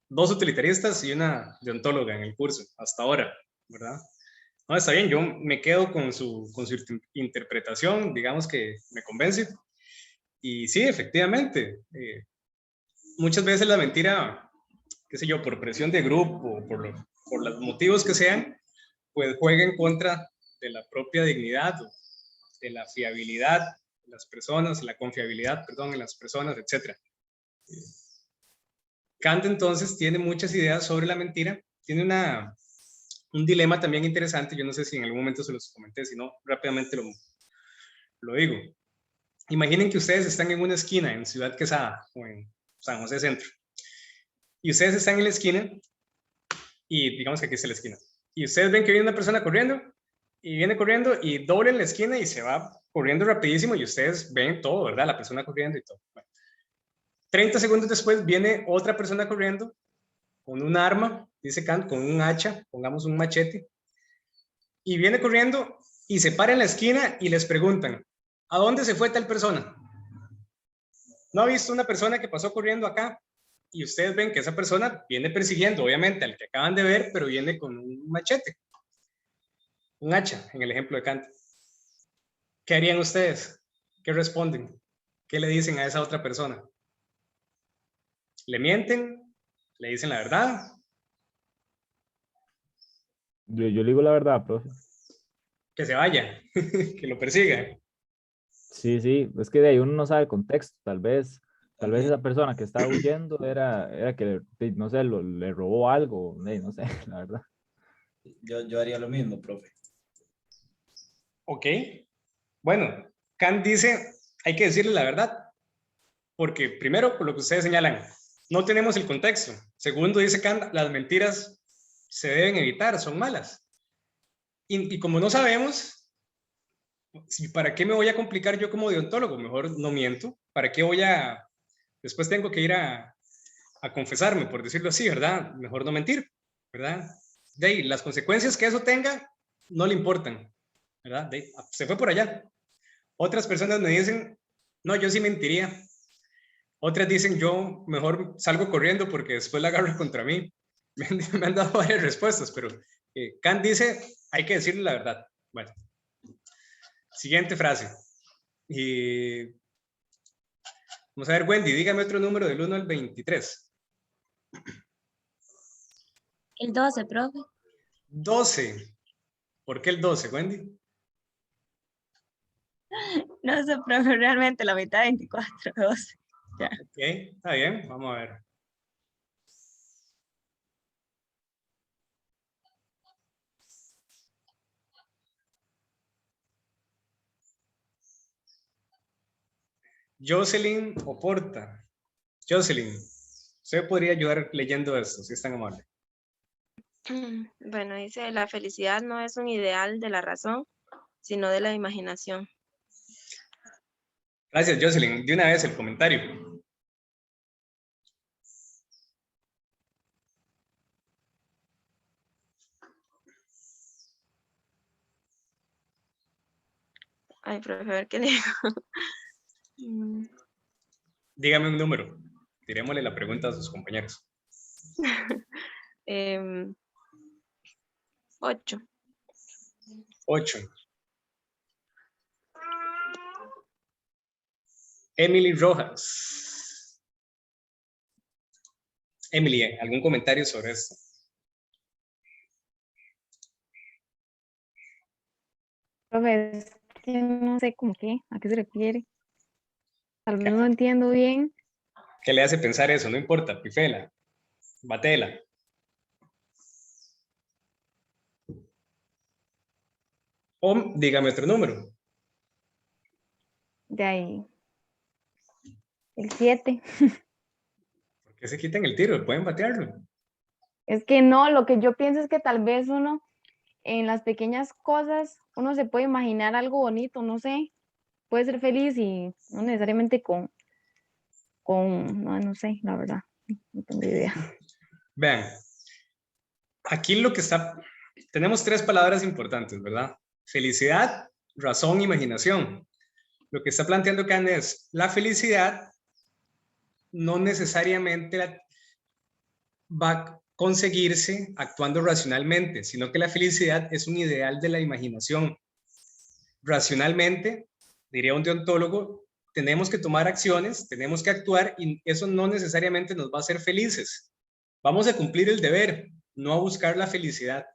2 utilitaristas y una deontóloga en el curso, hasta ahora, ¿verdad? No, está bien, yo me quedo con su interpretación, digamos que me convence. Y sí, efectivamente, muchas veces la mentira, qué sé yo, por presión de grupo, por los motivos que sean, pues juega en contra de la propia dignidad, de la fiabilidad de las personas, la confiabilidad, perdón, en las personas, etc. Kant entonces tiene muchas ideas sobre la mentira, tiene un dilema también interesante, yo no sé si en algún momento se los comenté, si no, rápidamente lo digo. Imaginen que ustedes están en una esquina en Ciudad Quesada o en San José Centro, y ustedes están en la esquina, y digamos que aquí está la esquina, y ustedes ven que viene una persona corriendo, y viene corriendo, y dobla en la esquina, y se va corriendo rapidísimo, y ustedes ven todo, ¿verdad? La persona corriendo y todo. Bueno, 30 segundos después viene otra persona corriendo, con un arma, dice Kant, con un hacha, pongamos un machete, y viene corriendo, y se para en la esquina, y les preguntan, ¿a dónde se fue tal persona? ¿No ha visto una persona que pasó corriendo acá? Y ustedes ven que esa persona viene persiguiendo, obviamente, al que acaban de ver, pero viene con un machete, un hacha, en el ejemplo de Kant. ¿Qué harían ustedes? ¿Qué responden? ¿Qué le dicen a esa otra persona? ¿Le mienten? ¿Le dicen la verdad? Yo le digo la verdad, profe. Que se vaya, que lo persiga. Sí, sí, es que de ahí uno no sabe el contexto, tal vez esa persona que estaba huyendo era que, no sé, le robó algo, no sé, la verdad. Yo haría lo mismo, profe. Ok. Bueno, Kant dice, hay que decirle la verdad, porque primero, por lo que ustedes señalan, no tenemos el contexto. Segundo, dice Kant, las mentiras se deben evitar, son malas. Y como no sabemos, ¿para qué me voy a complicar yo como deontólogo? Mejor no miento. ¿Para qué después tengo que ir a confesarme, por decirlo así, ¿verdad? Mejor no mentir, ¿verdad? De ahí, las consecuencias que eso tenga no le importan, ¿verdad? De ahí, se fue por allá. Otras personas me dicen, no, yo sí mentiría. Otras dicen, yo mejor salgo corriendo porque después la agarro contra mí. Me han dado varias respuestas, pero Kant dice, hay que decirle la verdad. Bueno, siguiente frase. Vamos a ver, Wendy, dígame otro número del 1 al 23. El 12, profe. 12. ¿Por qué el 12, Wendy? No sé, profe, realmente la mitad de 24, 12. Ya. Ok, está bien, vamos a ver. Jocelyn Oporta. Jocelyn, usted podría ayudar leyendo esto, si es tan amable. Bueno, dice, la felicidad no es un ideal de la razón, sino de la imaginación. Gracias, Jocelyn. De una vez el comentario. Ay, profe, a ver qué le digo. Dígame un número. Tirémosle la pregunta a sus compañeros. 8. 8. Emily Rojas. Emily, ¿algún comentario sobre esto? Profe, es que no sé cómo qué, a qué se refiere. Tal vez no entiendo bien. ¿Qué le hace pensar eso? No importa, pifela, batela. O dígame otro número. De ahí. El 7. ¿Por qué se quitan el tiro? Pueden batearlo. Es que no, lo que yo pienso es que tal vez uno, en las pequeñas cosas, uno se puede imaginar algo bonito, no sé. Puede ser feliz y no necesariamente no sé, la verdad. No tengo idea. Vean, aquí tenemos 3 palabras importantes, ¿verdad? Felicidad, razón, imaginación. Lo que está planteando Kant es, la felicidad no necesariamente va a conseguirse actuando racionalmente, sino que la felicidad es un ideal de la imaginación. Racionalmente, diría un deontólogo, tenemos que tomar acciones, tenemos que actuar y eso no necesariamente nos va a hacer felices. Vamos a cumplir el deber, no a buscar la felicidad.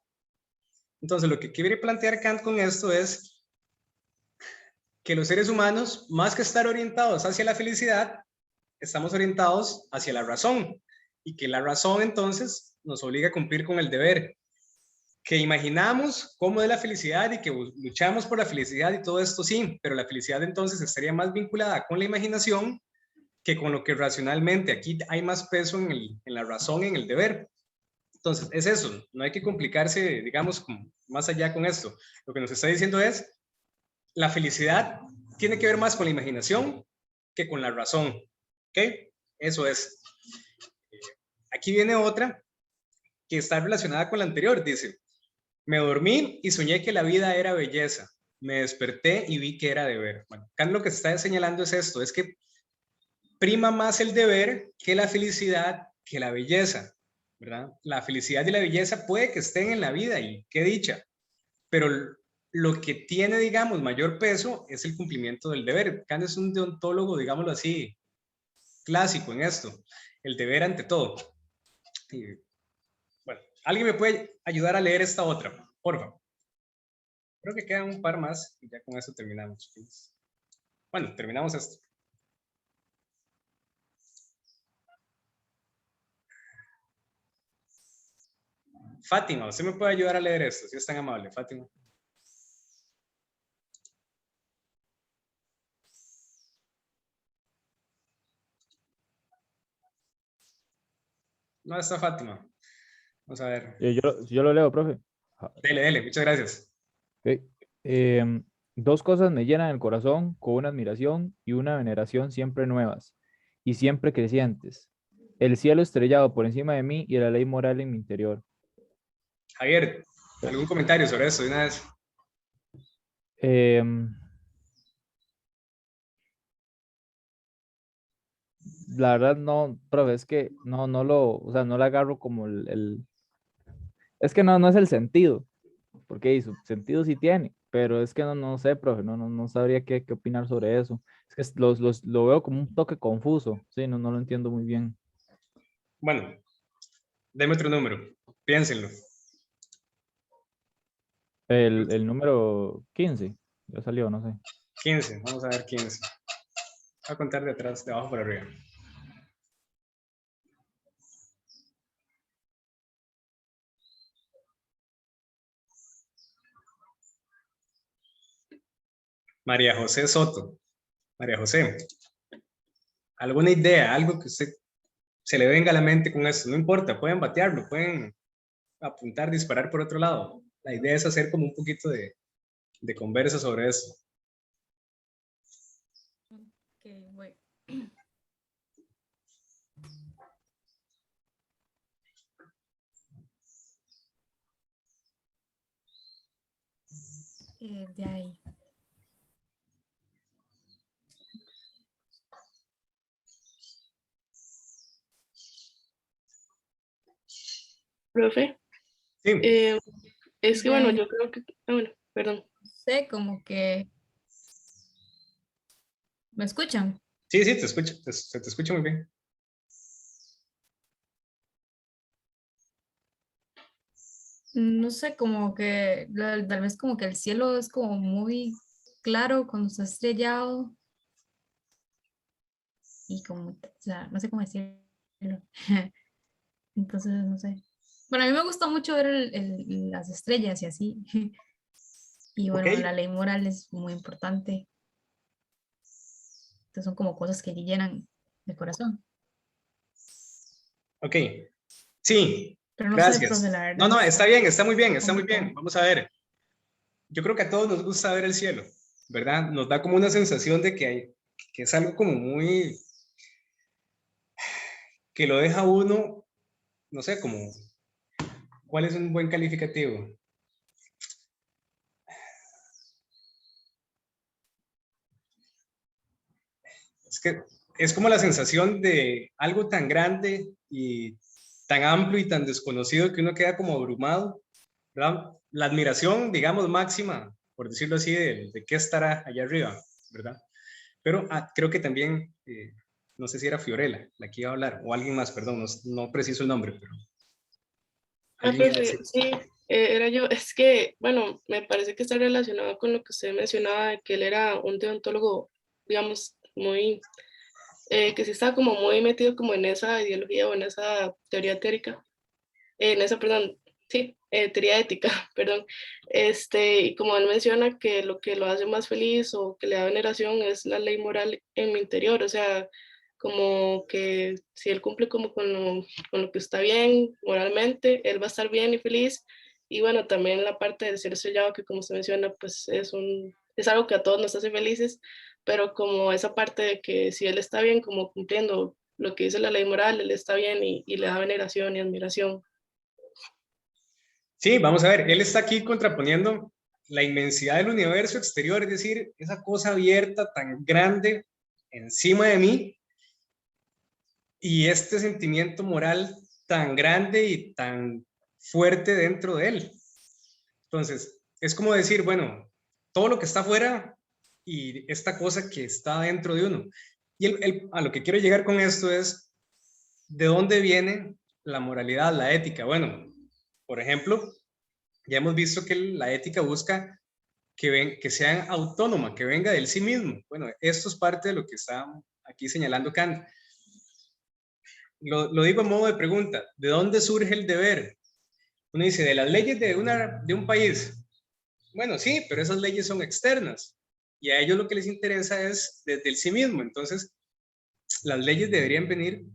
Entonces, lo que quiere plantear Kant con esto es que los seres humanos, más que estar orientados hacia la felicidad, estamos orientados hacia la razón y que la razón entonces nos obliga a cumplir con el deber. Que imaginamos cómo es la felicidad y que luchamos por la felicidad y todo esto sí, pero la felicidad entonces estaría más vinculada con la imaginación que con lo que racionalmente. Aquí hay más peso en la razón, en el deber. Entonces, es eso, no hay que complicarse, digamos, más allá con esto. Lo que nos está diciendo es, la felicidad tiene que ver más con la imaginación que con la razón. ¿Ok? Eso es. Aquí viene otra que está relacionada con la anterior. Dice, me dormí y soñé que la vida era belleza. Me desperté y vi que era deber. Bueno, acá lo que está señalando es esto, es que prima más el deber que la felicidad, que la belleza, ¿verdad? La felicidad y la belleza puede que estén en la vida y qué dicha, pero lo que tiene, digamos, mayor peso es el cumplimiento del deber. Kant es un deontólogo, digámoslo así, clásico en esto, el deber ante todo. Y, bueno, ¿alguien me puede ayudar a leer esta otra? por favor. Creo que quedan un par más y ya con eso terminamos, chicos. Bueno, terminamos esto. Fátima, ¿usted me puede ayudar a leer esto? Si es tan amable, Fátima. No está Fátima. Vamos a ver. Yo lo leo, profe. Dele, muchas gracias. Ok. Dos cosas me llenan el corazón con una admiración y una veneración siempre nuevas y siempre crecientes. El cielo estrellado por encima de mí y la ley moral en mi interior. Javier, ¿algún comentario sobre eso de una vez? La verdad no, profe, es que no o sea, no lo agarro como es que no es el sentido, porque su sentido sí tiene, pero es que no sé, profe, no sabría qué opinar sobre eso. Es que lo veo como un toque confuso, sí, no lo entiendo muy bien. Bueno, deme otro número, piénsenlo. El número 15, ya salió, no sé. 15, vamos a ver 15. Voy a contar de atrás, de abajo para arriba. María José Soto. María José, ¿alguna idea, algo que usted se le venga a la mente con esto? No importa, pueden batearlo, pueden apuntar, disparar por otro lado. La idea es hacer como un poquito de conversa sobre eso. Okay, voy. De ahí. Profe. Sí. Es que bueno, yo creo que, bueno, perdón. Sé como que... ¿Me escuchan? Sí, te escucho, se te escucha muy bien. No sé, como que tal vez como que el cielo es como muy claro cuando está estrellado y como, o sea, no sé cómo decirlo. Entonces, no sé. Bueno, a mí me gusta mucho ver las estrellas y así. Y bueno, Okay. la ley moral es muy importante. Entonces son como cosas que llenan el corazón. Ok, sí, pero no gracias. sé, profe, la verdad. No, está bien, está muy bien, está muy complicado. bien. Vamos a ver. Yo creo que a todos nos gusta ver el cielo, ¿verdad? Nos da como una sensación de que es algo como muy... que lo deja uno, no sé, como... ¿Cuál es un buen calificativo? Es que es como la sensación de algo tan grande y tan amplio y tan desconocido que uno queda como abrumado, ¿verdad? La admiración, digamos, máxima, por decirlo así, de qué estará allá arriba, ¿verdad? Pero creo que también, no sé si era Fiorella la que iba a hablar, o alguien más, perdón, no preciso el nombre, pero... Profe, sí, era yo. Es que, bueno, me parece que está relacionado con lo que usted mencionaba, de que él era un deontólogo, digamos, muy, que sí estaba como muy metido como en esa ideología o en esa teoría teórica, en esa, perdón, sí, teoría ética, perdón. Y como él menciona que lo que lo hace más feliz o que le da veneración es la ley moral en mi interior, o sea, como que si él cumple como con lo que está bien moralmente, él va a estar bien y feliz. Y bueno, también la parte del ser sellado, que como se menciona, pues es algo que a todos nos hace felices, pero como esa parte de que si él está bien, como cumpliendo lo que dice la ley moral, él está bien y le da veneración y admiración. Sí, vamos a ver, él está aquí contraponiendo la inmensidad del universo exterior, es decir, esa cosa abierta tan grande encima de mí y este sentimiento moral tan grande y tan fuerte dentro de él. Entonces, es como decir, bueno, todo lo que está afuera y esta cosa que está dentro de uno. Y a lo que quiero llegar con esto es, ¿de dónde viene la moralidad, la ética? Bueno, por ejemplo, Ya hemos visto que la ética busca que sea autónoma, que venga del sí mismo. Bueno, esto es parte de lo que está aquí señalando Kant. Lo digo en modo de pregunta, ¿de dónde surge el deber? Uno dice, de las leyes de un país. Bueno, sí, pero esas leyes son externas y a ellos lo que les interesa es desde el sí mismo. Entonces, las leyes deberían venir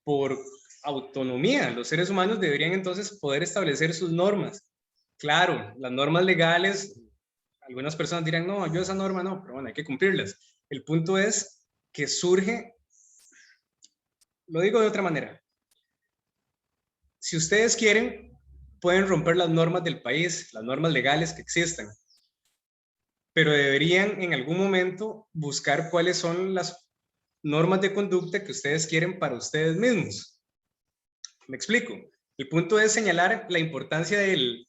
por autonomía. Los seres humanos deberían entonces poder establecer sus normas. Claro, las normas legales, algunas personas dirán, no, yo esa norma no, pero bueno, hay que cumplirlas. El punto es que surge, lo digo de otra manera, si ustedes quieren, pueden romper las normas del país, las normas legales que existan, pero deberían en algún momento buscar cuáles son las normas de conducta que ustedes quieren para ustedes mismos. Me explico. El punto es señalar la importancia de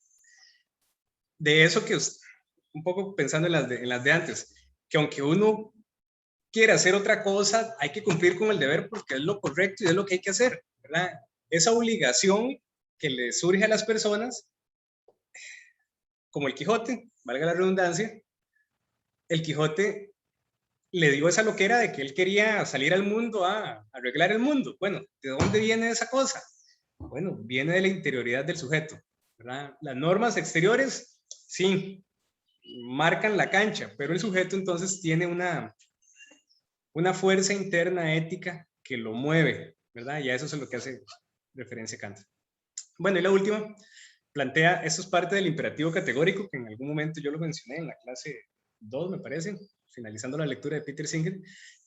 eso que, un poco pensando en las de antes, que aunque uno quiera hacer otra cosa, hay que cumplir con el deber porque es lo correcto y es lo que hay que hacer, ¿verdad? Esa obligación que le surge a las personas, como el Quijote, valga la redundancia, el Quijote le dio esa loquera de que él quería salir al mundo a arreglar el mundo. Bueno, ¿de dónde viene esa cosa? Bueno, viene de la interioridad del sujeto, ¿verdad? Las normas exteriores, sí, marcan la cancha, pero el sujeto entonces tiene una fuerza interna ética que lo mueve, ¿verdad? Y a eso es lo que hace referencia Kant. Bueno, y la última, plantea, esto es parte del imperativo categórico, que en algún momento yo lo mencioné en la clase 2, me parece, finalizando la lectura de Peter Singer.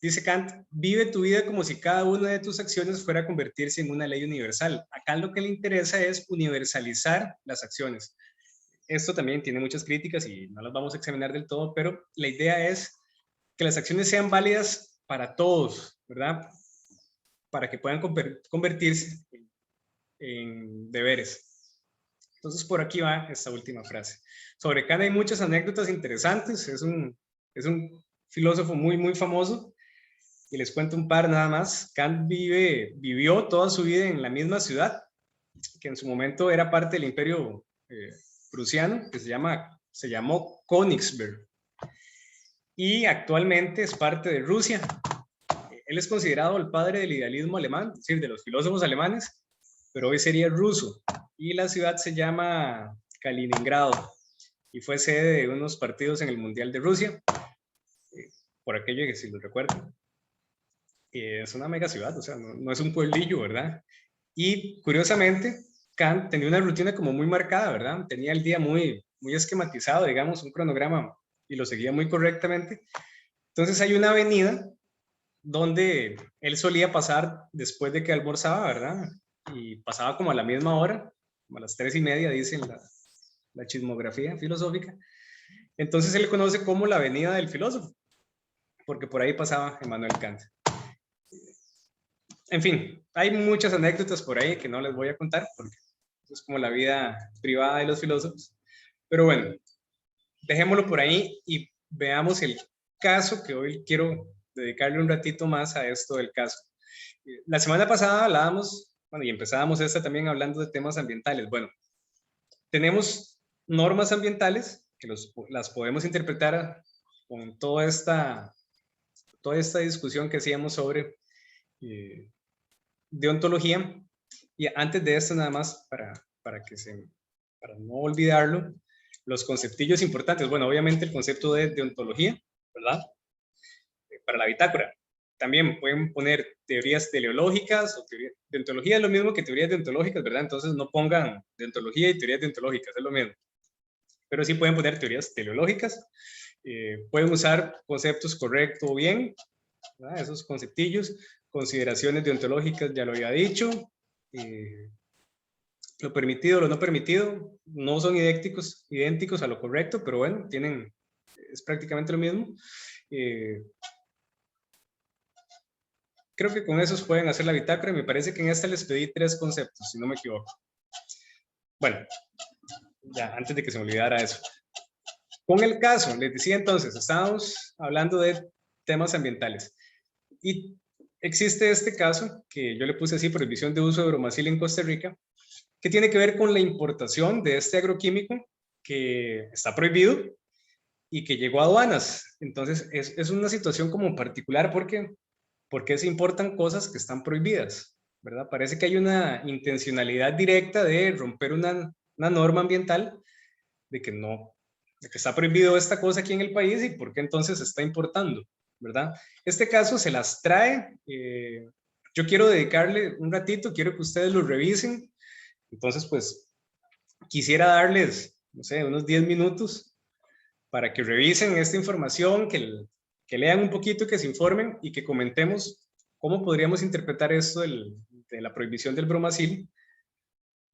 Dice Kant, vive tu vida como si cada una de tus acciones fuera a convertirse en una ley universal. Acá lo que le interesa es universalizar las acciones. Esto también tiene muchas críticas y no las vamos a examinar del todo, pero la idea es que las acciones sean válidas para todos, ¿verdad? Para que puedan convertirse en deberes. Entonces, por aquí va esta última frase. Sobre Kant hay muchas anécdotas interesantes. Es un filósofo muy, muy famoso. Y les cuento un par nada más. Kant vivió toda su vida en la misma ciudad, que en su momento era parte del imperio prusiano, que se llamó Königsberg. Y actualmente es parte de Rusia. Él es considerado el padre del idealismo alemán, es decir, de los filósofos alemanes, pero hoy sería ruso. Y la ciudad se llama Kaliningrado y fue sede de unos partidos en el Mundial de Rusia, por aquello que si lo recuerdan. Es una mega ciudad, o sea, no es un pueblillo, ¿verdad? Y curiosamente, Kant tenía una rutina como muy marcada, ¿verdad? Tenía el día muy, muy esquematizado, digamos, un cronograma, y lo seguía muy correctamente. Entonces hay una avenida donde él solía pasar después de que almorzaba, ¿verdad? Y pasaba como a la misma hora, como a las 3:30, dicen la chismografía filosófica. Entonces él conoce como la avenida del filósofo, porque por ahí pasaba Immanuel Kant. En fin, hay muchas anécdotas por ahí que no les voy a contar, porque es como la vida privada de los filósofos. Pero bueno, dejémoslo por ahí y veamos el caso, que hoy quiero dedicarle un ratito más a esto del caso. La semana pasada hablábamos, bueno, y empezábamos esta también hablando de temas ambientales. Bueno, tenemos normas ambientales que las podemos interpretar con toda esta discusión que hacíamos sobre deontología. Y antes de esto, nada más para no olvidarlo, los conceptillos importantes. Bueno, obviamente el concepto de deontología, ¿verdad? Para la bitácora. También pueden poner teorías teleológicas o deontología es lo mismo que teorías deontológicas, ¿verdad? Entonces no pongan deontología y teorías deontológicas, es lo mismo. Pero sí pueden poner teorías teleológicas. Pueden usar conceptos correcto o bien, ¿verdad? Esos conceptillos. Consideraciones deontológicas, ya lo había dicho. Lo permitido, lo no permitido, no son idénticos a lo correcto, pero bueno, es prácticamente lo mismo. Creo que con esos pueden hacer la bitácora. Me parece que en esta les pedí 3 conceptos, si no me equivoco. Bueno, ya, antes de que se me olvidara eso. Con el caso, les decía entonces, estábamos hablando de temas ambientales. Y existe este caso, que yo le puse así, prohibición de uso de bromacil en Costa Rica, que tiene que ver con la importación de este agroquímico que está prohibido y que llegó a aduanas. Entonces es una situación como particular porque se importan cosas que están prohibidas, ¿verdad? Parece que hay una intencionalidad directa de romper una norma ambiental de que está prohibido esta cosa aquí en el país y por qué entonces se está importando, ¿verdad? Este caso se las trae, yo quiero dedicarle un ratito, quiero que ustedes lo revisen, entonces pues quisiera darles, no sé, unos 10 minutos para que revisen esta información, que lean un poquito, que se informen y que comentemos cómo podríamos interpretar esto de la prohibición del bromacil,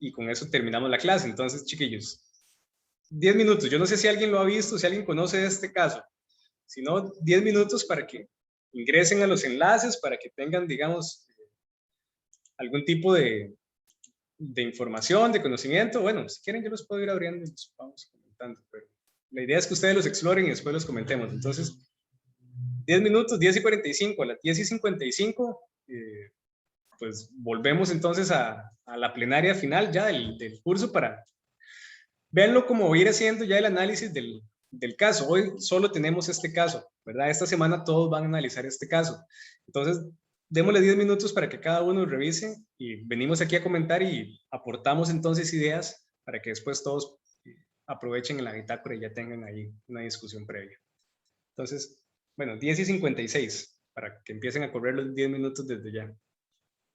y con eso terminamos la clase. Entonces, chiquillos, 10 minutos. Yo no sé si alguien lo ha visto, si alguien conoce este caso. Si no, 10 minutos para que ingresen a los enlaces, para que tengan, digamos, algún tipo de información, de conocimiento. Bueno, si quieren yo los puedo ir abriendo y los vamos comentando, pero la idea es que ustedes los exploren y después los comentemos. Entonces, 10 minutos, 10:45, a las 10:55, pues volvemos entonces a la plenaria final ya del curso para verlo como ir haciendo ya el análisis del caso. Hoy solo tenemos este caso, ¿verdad? Esta semana todos van a analizar este caso. Entonces, démosle 10 minutos para que cada uno revise y venimos aquí a comentar y aportamos entonces ideas para que después todos aprovechen en la bitácora y ya tengan ahí una discusión previa. Entonces, bueno, 10:56 para que empiecen a correr los 10 minutos desde ya.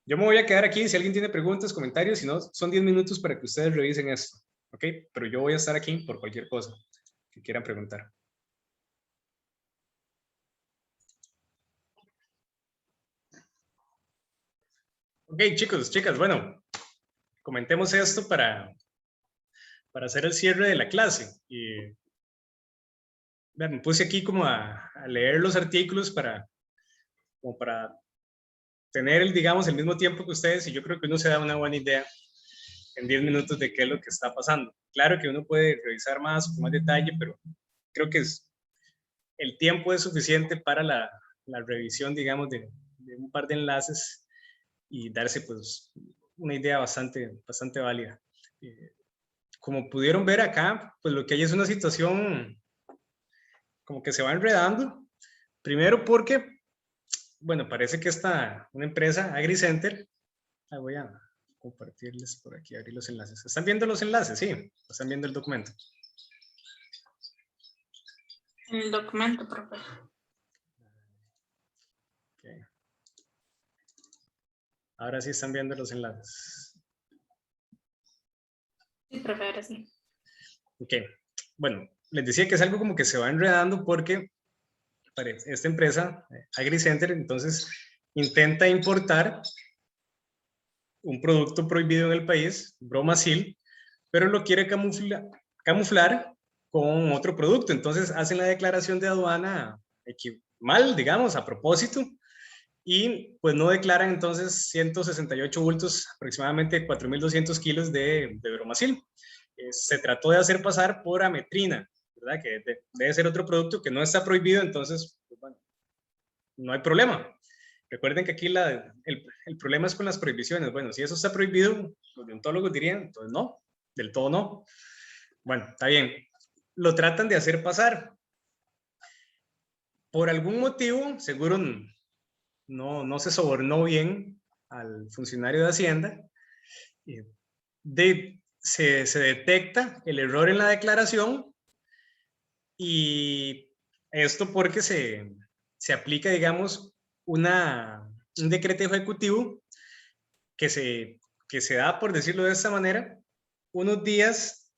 Yo me voy a quedar aquí si alguien tiene preguntas, comentarios, si no, son 10 minutos para que ustedes revisen esto, ¿ok? Pero yo voy a estar aquí por cualquier cosa que quieran preguntar. Ok, chicos, chicas, bueno, comentemos esto para hacer el cierre de la clase. Y, vean, me puse aquí como a leer los artículos como para tener, digamos, el mismo tiempo que ustedes, y yo creo que uno se da una buena idea en 10 minutos de qué es lo que está pasando. Claro que uno puede revisar más con más detalle, pero creo que el tiempo es suficiente para la revisión, digamos, de un par de enlaces y darse pues una idea bastante válida. Como pudieron ver acá, pues lo que hay es una situación como que se va enredando. Primero porque, bueno, parece que una empresa, AgriCenter, voy a compartirles por aquí, abrir los enlaces. ¿Están viendo los enlaces? Sí, están viendo el documento. El documento, profe. Okay. Ahora sí están viendo los enlaces. Sí, profe, ahora sí. Ok, bueno, les decía que es algo como que se va enredando porque esta empresa, AgriCenter, entonces intenta importar un producto prohibido en el país, bromacil, pero lo quiere camuflar con otro producto. Entonces hacen la declaración de aduana mal, digamos, a propósito, y pues no declaran entonces 168 bultos, aproximadamente 4.200 kilos de bromacil. Se trató de hacer pasar por ametrina, ¿verdad? Que debe ser otro producto que no está prohibido, entonces, pues, bueno, no hay problema. Recuerden que aquí el problema es con las prohibiciones. Bueno, si eso está prohibido, los deontólogos dirían, entonces no, del todo no. Bueno, está bien. Lo tratan de hacer pasar. Por algún motivo, seguro no se sobornó bien al funcionario de Hacienda. Se detecta el error en la declaración y esto porque se aplica, digamos, un decreto ejecutivo que se da, por decirlo de esta manera, unos días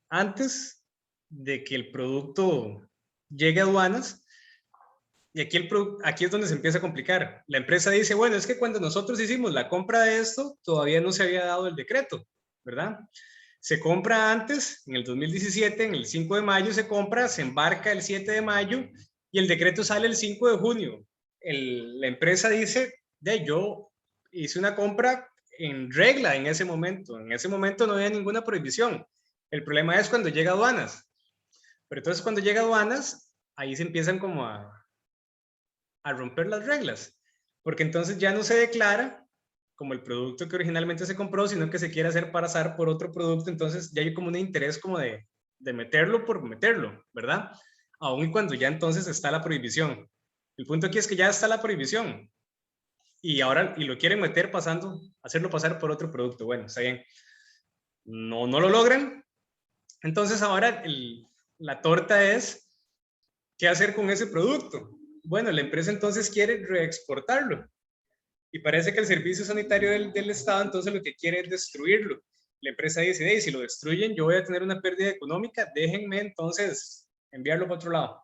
antes de que el producto llegue a aduanas. Y aquí es donde se empieza a complicar. La empresa dice, bueno, es que cuando nosotros hicimos la compra de esto, todavía no se había dado el decreto, ¿verdad? Se compra antes, en el 2017, en el 5 de mayo se compra, se embarca el 7 de mayo y el decreto sale el 5 de junio. La empresa dice, yo hice una compra en regla en ese momento no había ninguna prohibición. El problema es cuando llega a aduanas. Pero entonces cuando llega a aduanas, ahí se empiezan como a romper las reglas, porque entonces ya no se declara como el producto que originalmente se compró, sino que se quiere hacer pasar por otro producto, entonces ya hay como un interés como de meterlo por meterlo, ¿verdad? Aún y cuando ya entonces está la prohibición. El punto aquí es que ya está la prohibición y ahora lo quieren meter hacerlo pasar por otro producto. Bueno, está bien. No lo logran. Entonces ahora la torta es, ¿qué hacer con ese producto? Bueno, la empresa entonces quiere reexportarlo. Y parece que el servicio sanitario del Estado entonces lo que quiere es destruirlo. La empresa dice, hey, si lo destruyen yo voy a tener una pérdida económica, déjenme entonces enviarlo para otro lado.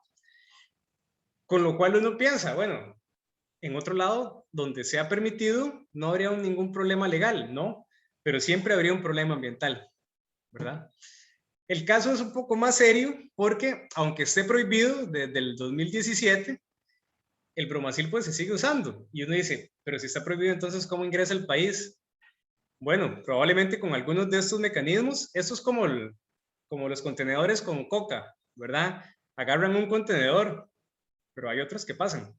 Con lo cual uno piensa, bueno, en otro lado donde sea permitido no habría ningún problema legal, ¿no? Pero siempre habría un problema ambiental, ¿verdad? El caso es un poco más serio porque aunque esté prohibido desde el 2017, el bromacil pues se sigue usando. Y uno dice, pero si está prohibido, entonces ¿cómo ingresa al país? Bueno, probablemente con algunos de estos mecanismos. Esto es como los contenedores con coca, ¿verdad? Agarran un contenedor, pero hay otros que pasan.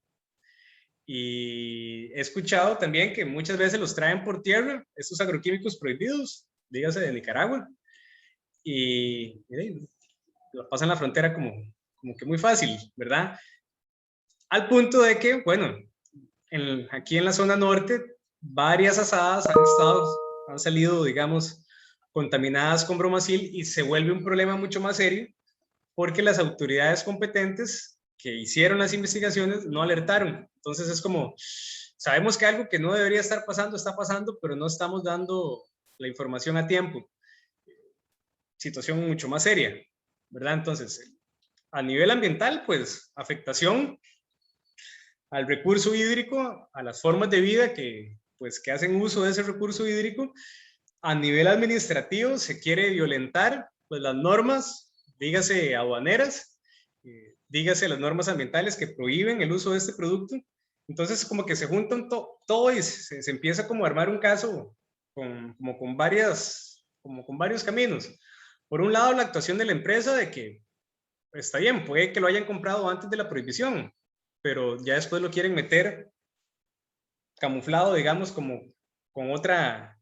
Y he escuchado también que muchas veces los traen por tierra, estos agroquímicos prohibidos, dígase de Nicaragua, y lo pasan la frontera como que muy fácil, ¿verdad? Al punto de que, bueno, aquí en la zona norte, varias asadas han salido, digamos, contaminadas con bromacil y se vuelve un problema mucho más serio porque las autoridades competentes que hicieron las investigaciones no alertaron. Entonces es como, sabemos que algo que no debería estar pasando está pasando, pero no estamos dando la información a tiempo. Situación mucho más seria, ¿verdad? Entonces, a nivel ambiental, pues, afectación al recurso hídrico, a las formas de vida que hacen uso de ese recurso hídrico. A nivel administrativo se quiere violentar pues, las normas, dígase aduaneras, dígase las normas ambientales que prohíben el uso de este producto. Entonces como que se juntan todo y se empieza como a armar un caso con varios caminos. Por un lado, la actuación de la empresa de que está bien, puede que lo hayan comprado antes de la prohibición, pero ya después lo quieren meter camuflado, digamos, como otra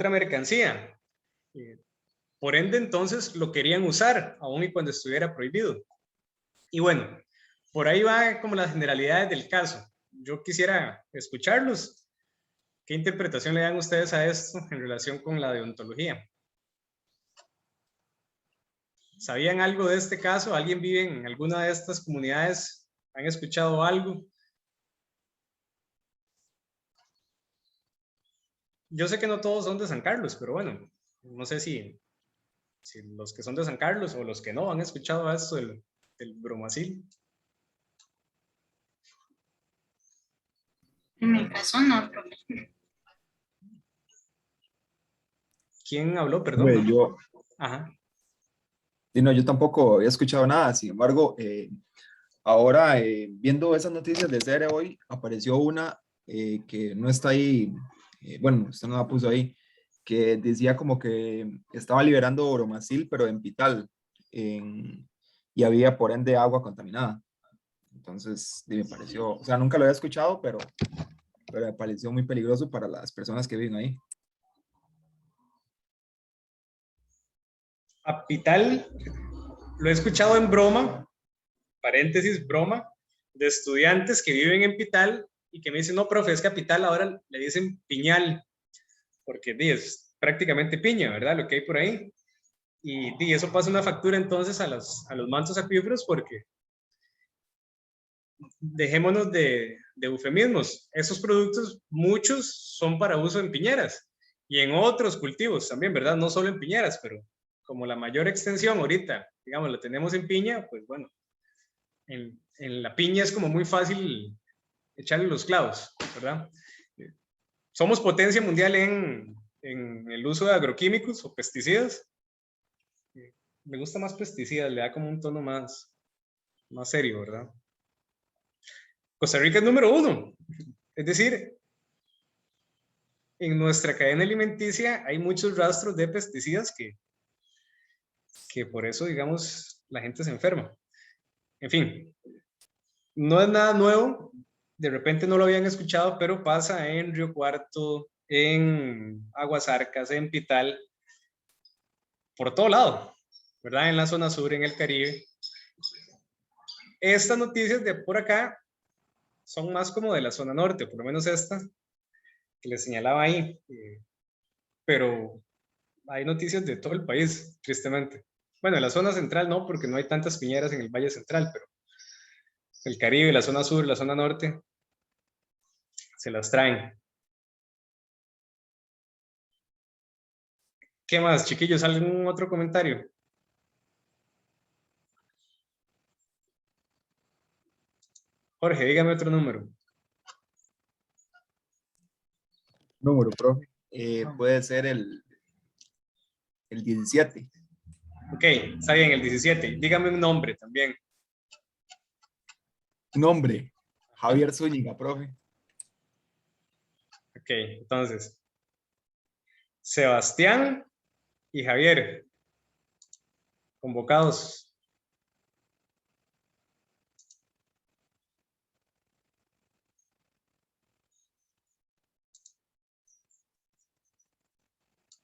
mercancía. Por ende, entonces lo querían usar, aún y cuando estuviera prohibido. Y bueno, por ahí va como las generalidades del caso. Yo quisiera escucharlos. ¿Qué interpretación le dan ustedes a esto en relación con la deontología? ¿Sabían algo de este caso? ¿Alguien vive en alguna de estas comunidades? ¿Han escuchado algo? Yo sé que no todos son de San Carlos, pero bueno, no sé si los que son de San Carlos o los que no han escuchado esto del bromacil. En mi caso no, profe. ¿Quién habló? Perdón. Bueno, yo, Ajá. no, yo tampoco había escuchado nada, sin embargo, ahora viendo esas noticias de CR hoy, apareció una que no está ahí, bueno, usted no la puso ahí, que decía como que estaba liberando bromacil, pero en Pital, y había por ende agua contaminada. Entonces, me pareció, o sea, nunca lo había escuchado, pero me pareció muy peligroso para las personas que viven ahí. A Pital lo he escuchado en broma, paréntesis, broma, de estudiantes que viven en Pital y que me dicen, no, profe, es que a Pital ahora le dicen piñal, porque es prácticamente piña, ¿verdad? Lo que hay por ahí. Y eso pasa una factura entonces a los mantos acuíferos porque dejémonos de eufemismos. Esos productos, muchos son para uso en piñeras y en otros cultivos también, ¿verdad? No solo en piñeras, pero como la mayor extensión ahorita, digamos, la tenemos en piña, pues bueno, en la piña es como muy fácil echarle los clavos, ¿verdad? Somos potencia mundial en el uso de agroquímicos o pesticidas. Me gusta más pesticidas, le da como un tono más serio, ¿verdad? Costa Rica es número 1. Es decir, en nuestra cadena alimenticia hay muchos rastros de pesticidas que por eso, digamos, la gente se enferma. En fin, no es nada nuevo. De repente no lo habían escuchado, pero pasa en Río Cuarto, en Aguasarcas, en Pital, por todo lado, ¿verdad? En la zona sur, en el Caribe. Estas noticias de por acá son más como de la zona norte, por lo menos esta que les señalaba ahí, pero hay noticias de todo el país, tristemente. Bueno, en la zona central no, porque no hay tantas piñeras en el Valle Central, pero el Caribe, la zona sur, la zona norte, se las traen. ¿Qué más, chiquillos? ¿Algún otro comentario? Jorge, dígame otro número. Número, profe. Puede ser el 17. Ok, está bien, el 17. Dígame un nombre también. Nombre, Javier Zúñiga, profe. Ok, entonces, Sebastián y Javier, convocados.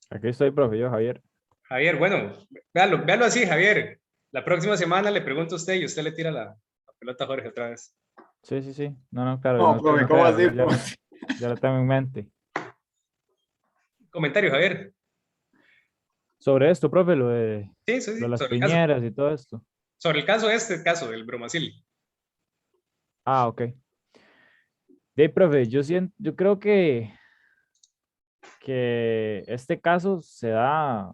Aquí estoy, profe, yo, Javier. Javier, bueno, véalo así, Javier. La próxima semana le pregunto a usted y usted le tira la pelota a Jorge otra vez. Sí, sí, sí. No, claro. No, profe, ¿cómo así? Ya lo tengo en mente. Comentario, Javier. Sobre esto, profe, lo de Sí, sí, las sobre el caso. piñeras y todo esto. Sobre el caso del bromacil. Ah, ok. De profe, yo creo que este caso se da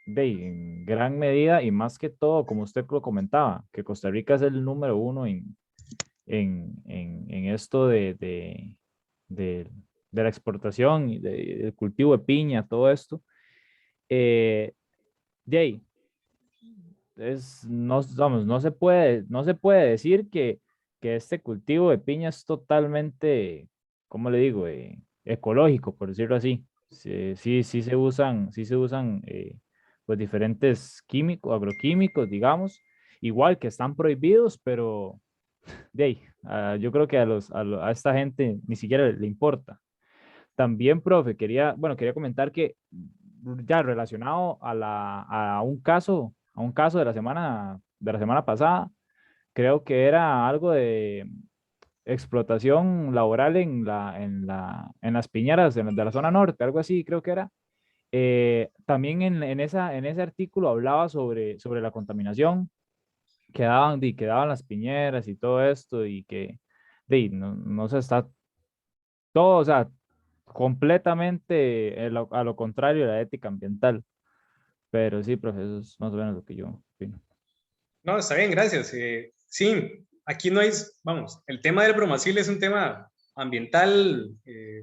en gran medida y más que todo, como usted lo comentaba, que Costa Rica es el número uno en esto de la exportación y del cultivo de piña, todo esto. De ahí, no se puede decir que este cultivo de piña es totalmente, ¿cómo le digo? Ecológico, por decirlo así. Sí se usan pues diferentes químicos, agroquímicos, digamos, igual que están prohibidos, pero de ahí, yo creo que a esta gente ni siquiera le importa. También, profe, quería comentar que ya relacionado a un caso de la semana pasada, creo que era algo de explotación laboral en las piñeras de la zona norte, algo así creo que era. También en ese artículo hablaba sobre la contaminación que daban las piñeras y todo esto y que no se está todo, o sea, completamente a lo contrario de la ética ambiental. Pero sí, profe, eso es más o menos lo que yo opino. No, está bien, gracias. Sí, aquí no hay, vamos, el tema del bromacil es un tema ambiental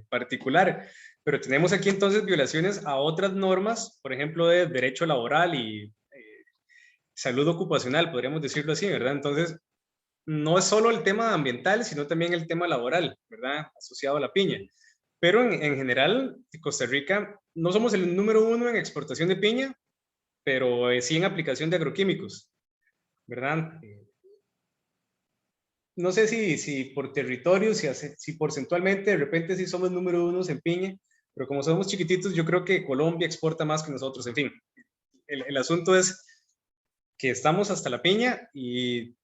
particular, pero tenemos aquí entonces violaciones a otras normas, por ejemplo, de derecho laboral y salud ocupacional, podríamos decirlo así, ¿verdad? Entonces, no es solo el tema ambiental, sino también el tema laboral, ¿verdad? Asociado a la piña. Pero en general, Costa Rica no somos el número uno en exportación de piña, pero sí en aplicación de agroquímicos, ¿verdad? No sé si por territorio, si porcentualmente, de repente sí somos número uno en piña, pero como somos chiquititos, yo creo que Colombia exporta más que nosotros. En fin, el asunto es que estamos hasta la piña y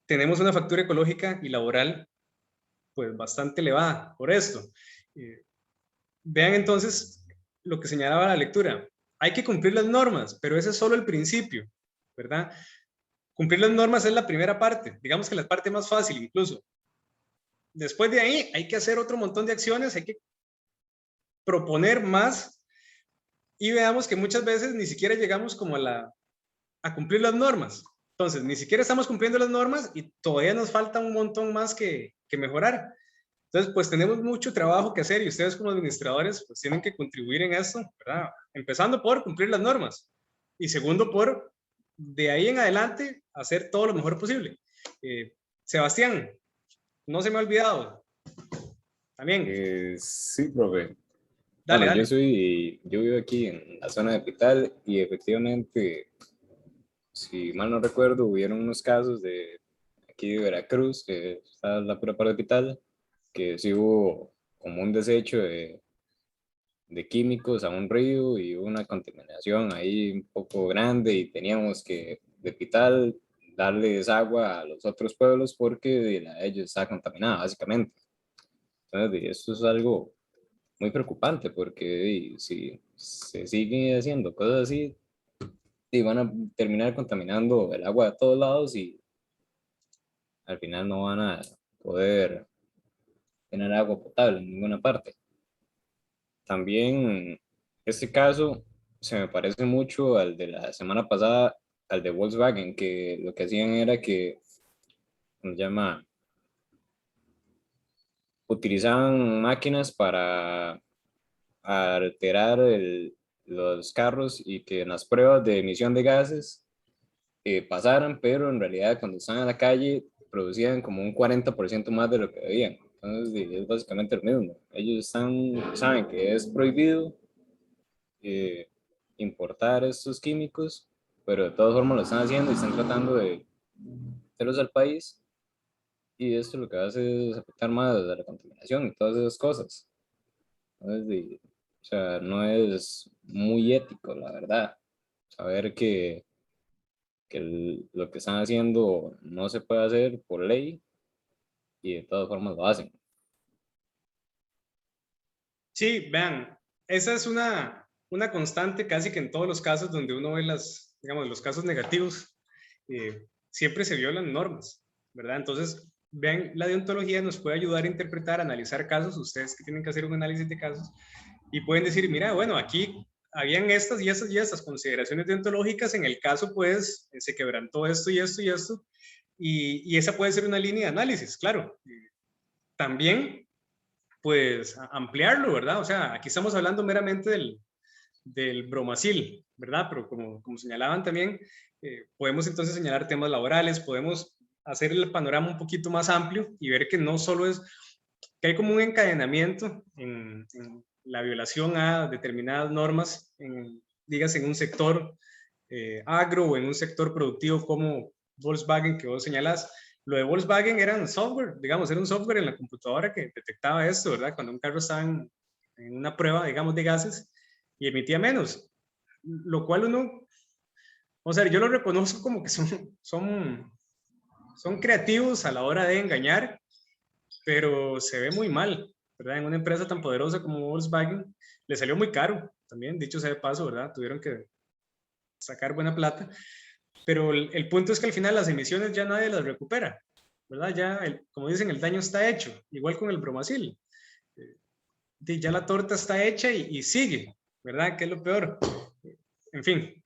tenemos una factura ecológica y laboral pues bastante elevada por esto. Vean entonces lo que señalaba la lectura. Hay que cumplir las normas, pero ese es solo el principio, ¿verdad? Cumplir las normas es la primera parte, digamos que la parte más fácil incluso. Después de ahí hay que hacer otro montón de acciones, hay que proponer más y veamos que muchas veces ni siquiera llegamos como a cumplir las normas. Entonces, ni siquiera estamos cumpliendo las normas y todavía nos falta un montón más que mejorar. Entonces, pues tenemos mucho trabajo que hacer y ustedes como administradores pues tienen que contribuir en esto, ¿verdad? Empezando por cumplir las normas y segundo por, de ahí en adelante, hacer todo lo mejor posible. Sebastián, no se me ha olvidado. También. Sí, profe. Dale, Bueno, dale. yo vivo aquí en la zona de Pital y efectivamente, si mal no recuerdo, hubieron unos casos de aquí de Veracruz, que está la pura parte de Pital, que sí hubo como un desecho de químicos a un río y una contaminación ahí un poco grande y teníamos que de Pital darles agua a los otros pueblos porque la de ellos está contaminada básicamente. Entonces, esto es algo muy preocupante porque si se siguen haciendo cosas así, y van a terminar contaminando el agua de todos lados y al final no van a poder tener agua potable en ninguna parte. También este caso se me parece mucho al de la semana pasada, al de Volkswagen, que lo que hacían era que, ¿cómo se llama? Utilizaban máquinas para alterar los carros y que en las pruebas de emisión de gases pasaran, pero en realidad cuando están en la calle producían como un 40% más de lo que debían. Entonces es básicamente lo mismo. Ellos saben que es prohibido importar estos químicos, pero de todas formas lo están haciendo y están tratando de meterlos al país, y esto lo que hace es afectar más a la contaminación y todas esas cosas. Entonces, o sea, no es muy ético, la verdad, saber que lo que están haciendo no se puede hacer por ley y de todas formas lo hacen. Sí, vean, esa es una constante casi que en todos los casos donde uno ve digamos, los casos negativos, siempre se violan normas, ¿verdad? Entonces, vean, la deontología nos puede ayudar a interpretar, analizar casos, ustedes que tienen que hacer un análisis de casos, y pueden decir, mira, bueno, aquí habían estas y estas y estas consideraciones deontológicas, en el caso, pues, se quebrantó esto y esto y esto, y esa puede ser una línea de análisis, claro. También, pues, ampliarlo, ¿verdad? O sea, aquí estamos hablando meramente del bromacil, ¿verdad? Pero como señalaban también, podemos entonces señalar temas laborales, podemos hacer el panorama un poquito más amplio y ver que no solo es, que hay como un encadenamiento en la violación a determinadas normas, dígase en un sector agro o en un sector productivo como Volkswagen que vos señalás. Lo de Volkswagen era un software, digamos, era un software en la computadora que detectaba esto, ¿verdad? Cuando un carro estaba en una prueba, digamos, de gases y emitía menos, lo cual uno, o sea, yo lo reconozco como que son creativos a la hora de engañar, pero se ve muy mal, ¿verdad? En una empresa tan poderosa como Volkswagen le salió muy caro, también, dicho sea de paso, ¿verdad? Tuvieron que sacar buena plata, pero el punto es que al final las emisiones ya nadie las recupera, ¿verdad? Ya, como dicen, el daño está hecho, igual con el bromacil. Ya la torta está hecha y sigue, ¿verdad? Que es lo peor. En fin.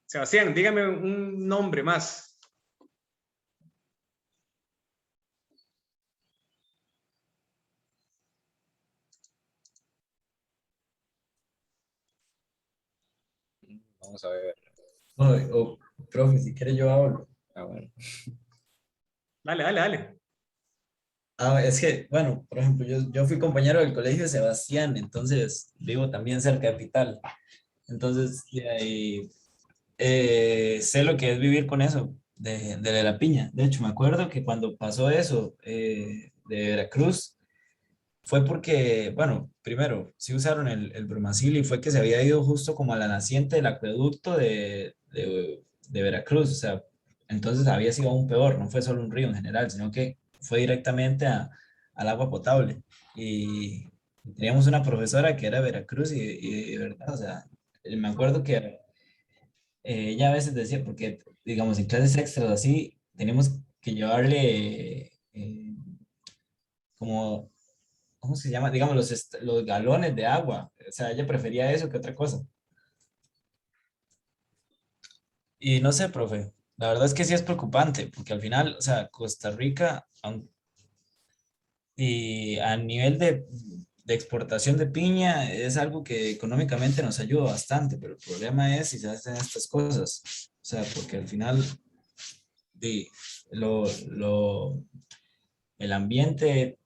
Sebastián, dígame un nombre más. Vamos a ver. Profe, si quiere yo hablo. Ah, bueno. Dale. Es que, bueno, por ejemplo, yo fui compañero del colegio de Sebastián, entonces vivo también cerca de Pital. Entonces, sé lo que es vivir con eso, de la piña. De hecho, me acuerdo que cuando pasó eso de Veracruz, fue porque, bueno, primero, sí usaron el bromacil y fue que se había ido justo como a la naciente del acueducto de Veracruz, o sea, entonces había sido aún peor, no fue solo un río en general, sino que fue directamente al agua potable. Y teníamos una profesora que era de Veracruz y de verdad, o sea, me acuerdo que ella a veces decía, porque digamos en clases extras así, teníamos que llevarle como, ¿cómo se llama? Digamos los galones de agua, o sea, ella prefería eso que otra cosa. Y no sé, profe, la verdad es que sí es preocupante, porque al final, o sea, Costa Rica, y a nivel de exportación de piña, es algo que económicamente nos ayuda bastante, pero el problema es si se hacen estas cosas, o sea, porque al final, de, el ambiente,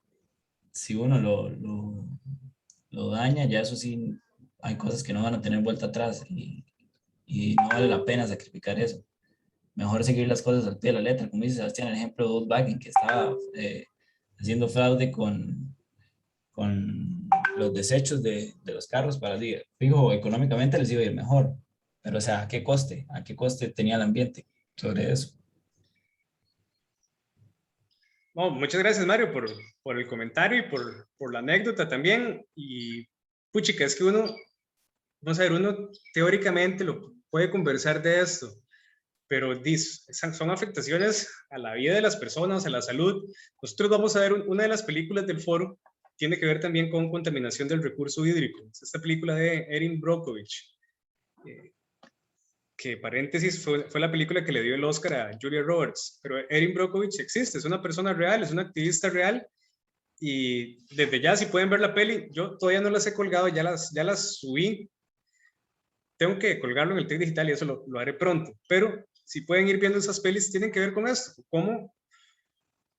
si uno lo daña, ya eso sí, hay cosas que no van a tener vuelta atrás y no vale la pena sacrificar eso. Mejor seguir las cosas al pie de la letra, como dice Sebastián, el ejemplo de Volkswagen, que estaba haciendo fraude con los desechos de los carros para, fijo, económicamente les iba a ir mejor. Pero, o sea, ¿a qué coste? ¿A qué coste tenía el ambiente sobre eso? No, muchas gracias, Mario, por el comentario y por la anécdota también. Y, puchica, es que uno, vamos a ver, uno teóricamente lo puede conversar de esto, pero son afectaciones a la vida de las personas, a la salud. Nosotros vamos a ver una de las películas del foro, tiene que ver también con contaminación del recurso hídrico. Es esta película de Erin Brockovich, que paréntesis fue la película que le dio el Oscar a Julia Roberts, pero Erin Brockovich existe, es una persona real, es una activista real, y desde ya si pueden ver la peli, yo todavía no las he colgado, ya las subí, tengo que colgarlo en el TEC digital y eso lo haré pronto, pero si pueden ir viendo esas pelis, tienen que ver con esto, cómo,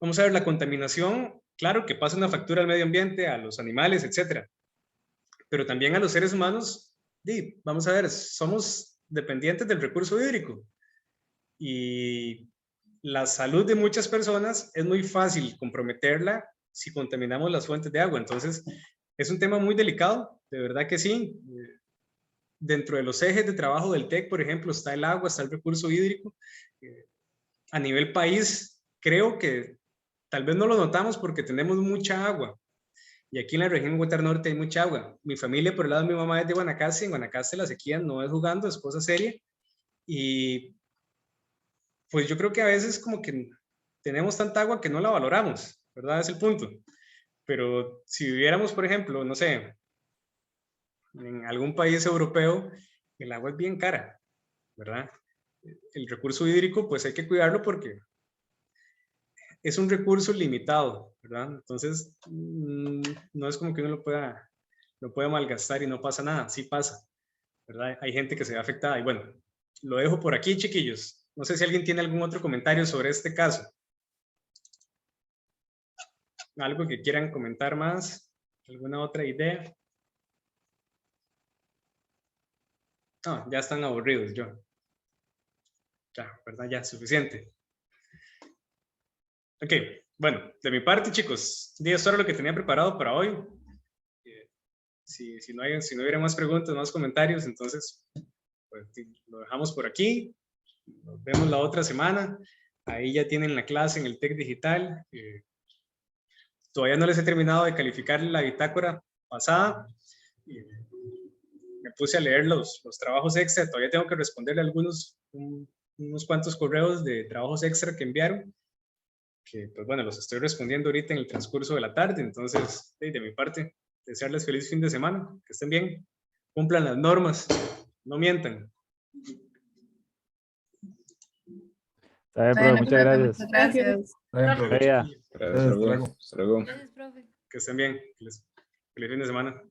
vamos a ver, la contaminación, claro que pasa una factura al medio ambiente, a los animales, etcétera, pero también a los seres humanos, vamos a ver, somos dependientes del recurso hídrico y la salud de muchas personas es muy fácil comprometerla si contaminamos las fuentes de agua. Entonces es un tema muy delicado, de verdad que sí. Dentro de los ejes de trabajo del TEC, por ejemplo, está el agua, está el recurso hídrico. A nivel país, creo que tal vez no lo notamos porque tenemos mucha agua. Y aquí en la región Guatar Norte hay mucha agua. Mi familia, por el lado de mi mamá, es de Guanacaste. En Guanacaste la sequía no es jugando, es cosa seria. Y pues yo creo que a veces como que tenemos tanta agua que no la valoramos, ¿verdad? Es el punto. Pero si viviéramos, por ejemplo, no sé, en algún país europeo, el agua es bien cara, ¿verdad? El recurso hídrico, pues hay que cuidarlo porque es un recurso limitado, ¿verdad? Entonces, no es como que uno lo pueda malgastar y no pasa nada, sí pasa, ¿verdad? Hay gente que se ve afectada y bueno, lo dejo por aquí, chiquillos. No sé si alguien tiene algún otro comentario sobre este caso. ¿Algo que quieran comentar más? ¿Alguna otra idea? No, ya están aburridos, yo. Ya, ¿verdad? Ya, suficiente. Ok, bueno, de mi parte, chicos, esto era lo que tenía preparado para hoy. Si no hubiera más preguntas, más comentarios, entonces pues, lo dejamos por aquí. Nos vemos la otra semana. Ahí ya tienen la clase en el TEC Digital. Todavía no les he terminado de calificar la bitácora pasada. Me puse a leer los trabajos extra. Todavía tengo que responderle unos cuantos correos de trabajos extra que enviaron. Que pues bueno, los estoy respondiendo ahorita en el transcurso de la tarde. Entonces, de mi parte, desearles feliz fin de semana. Que estén bien. Cumplan las normas. No mientan. Está bien, profe, muchas gracias. Muchas gracias. Gracias. Hasta luego. Que estén bien. Feliz fin de semana.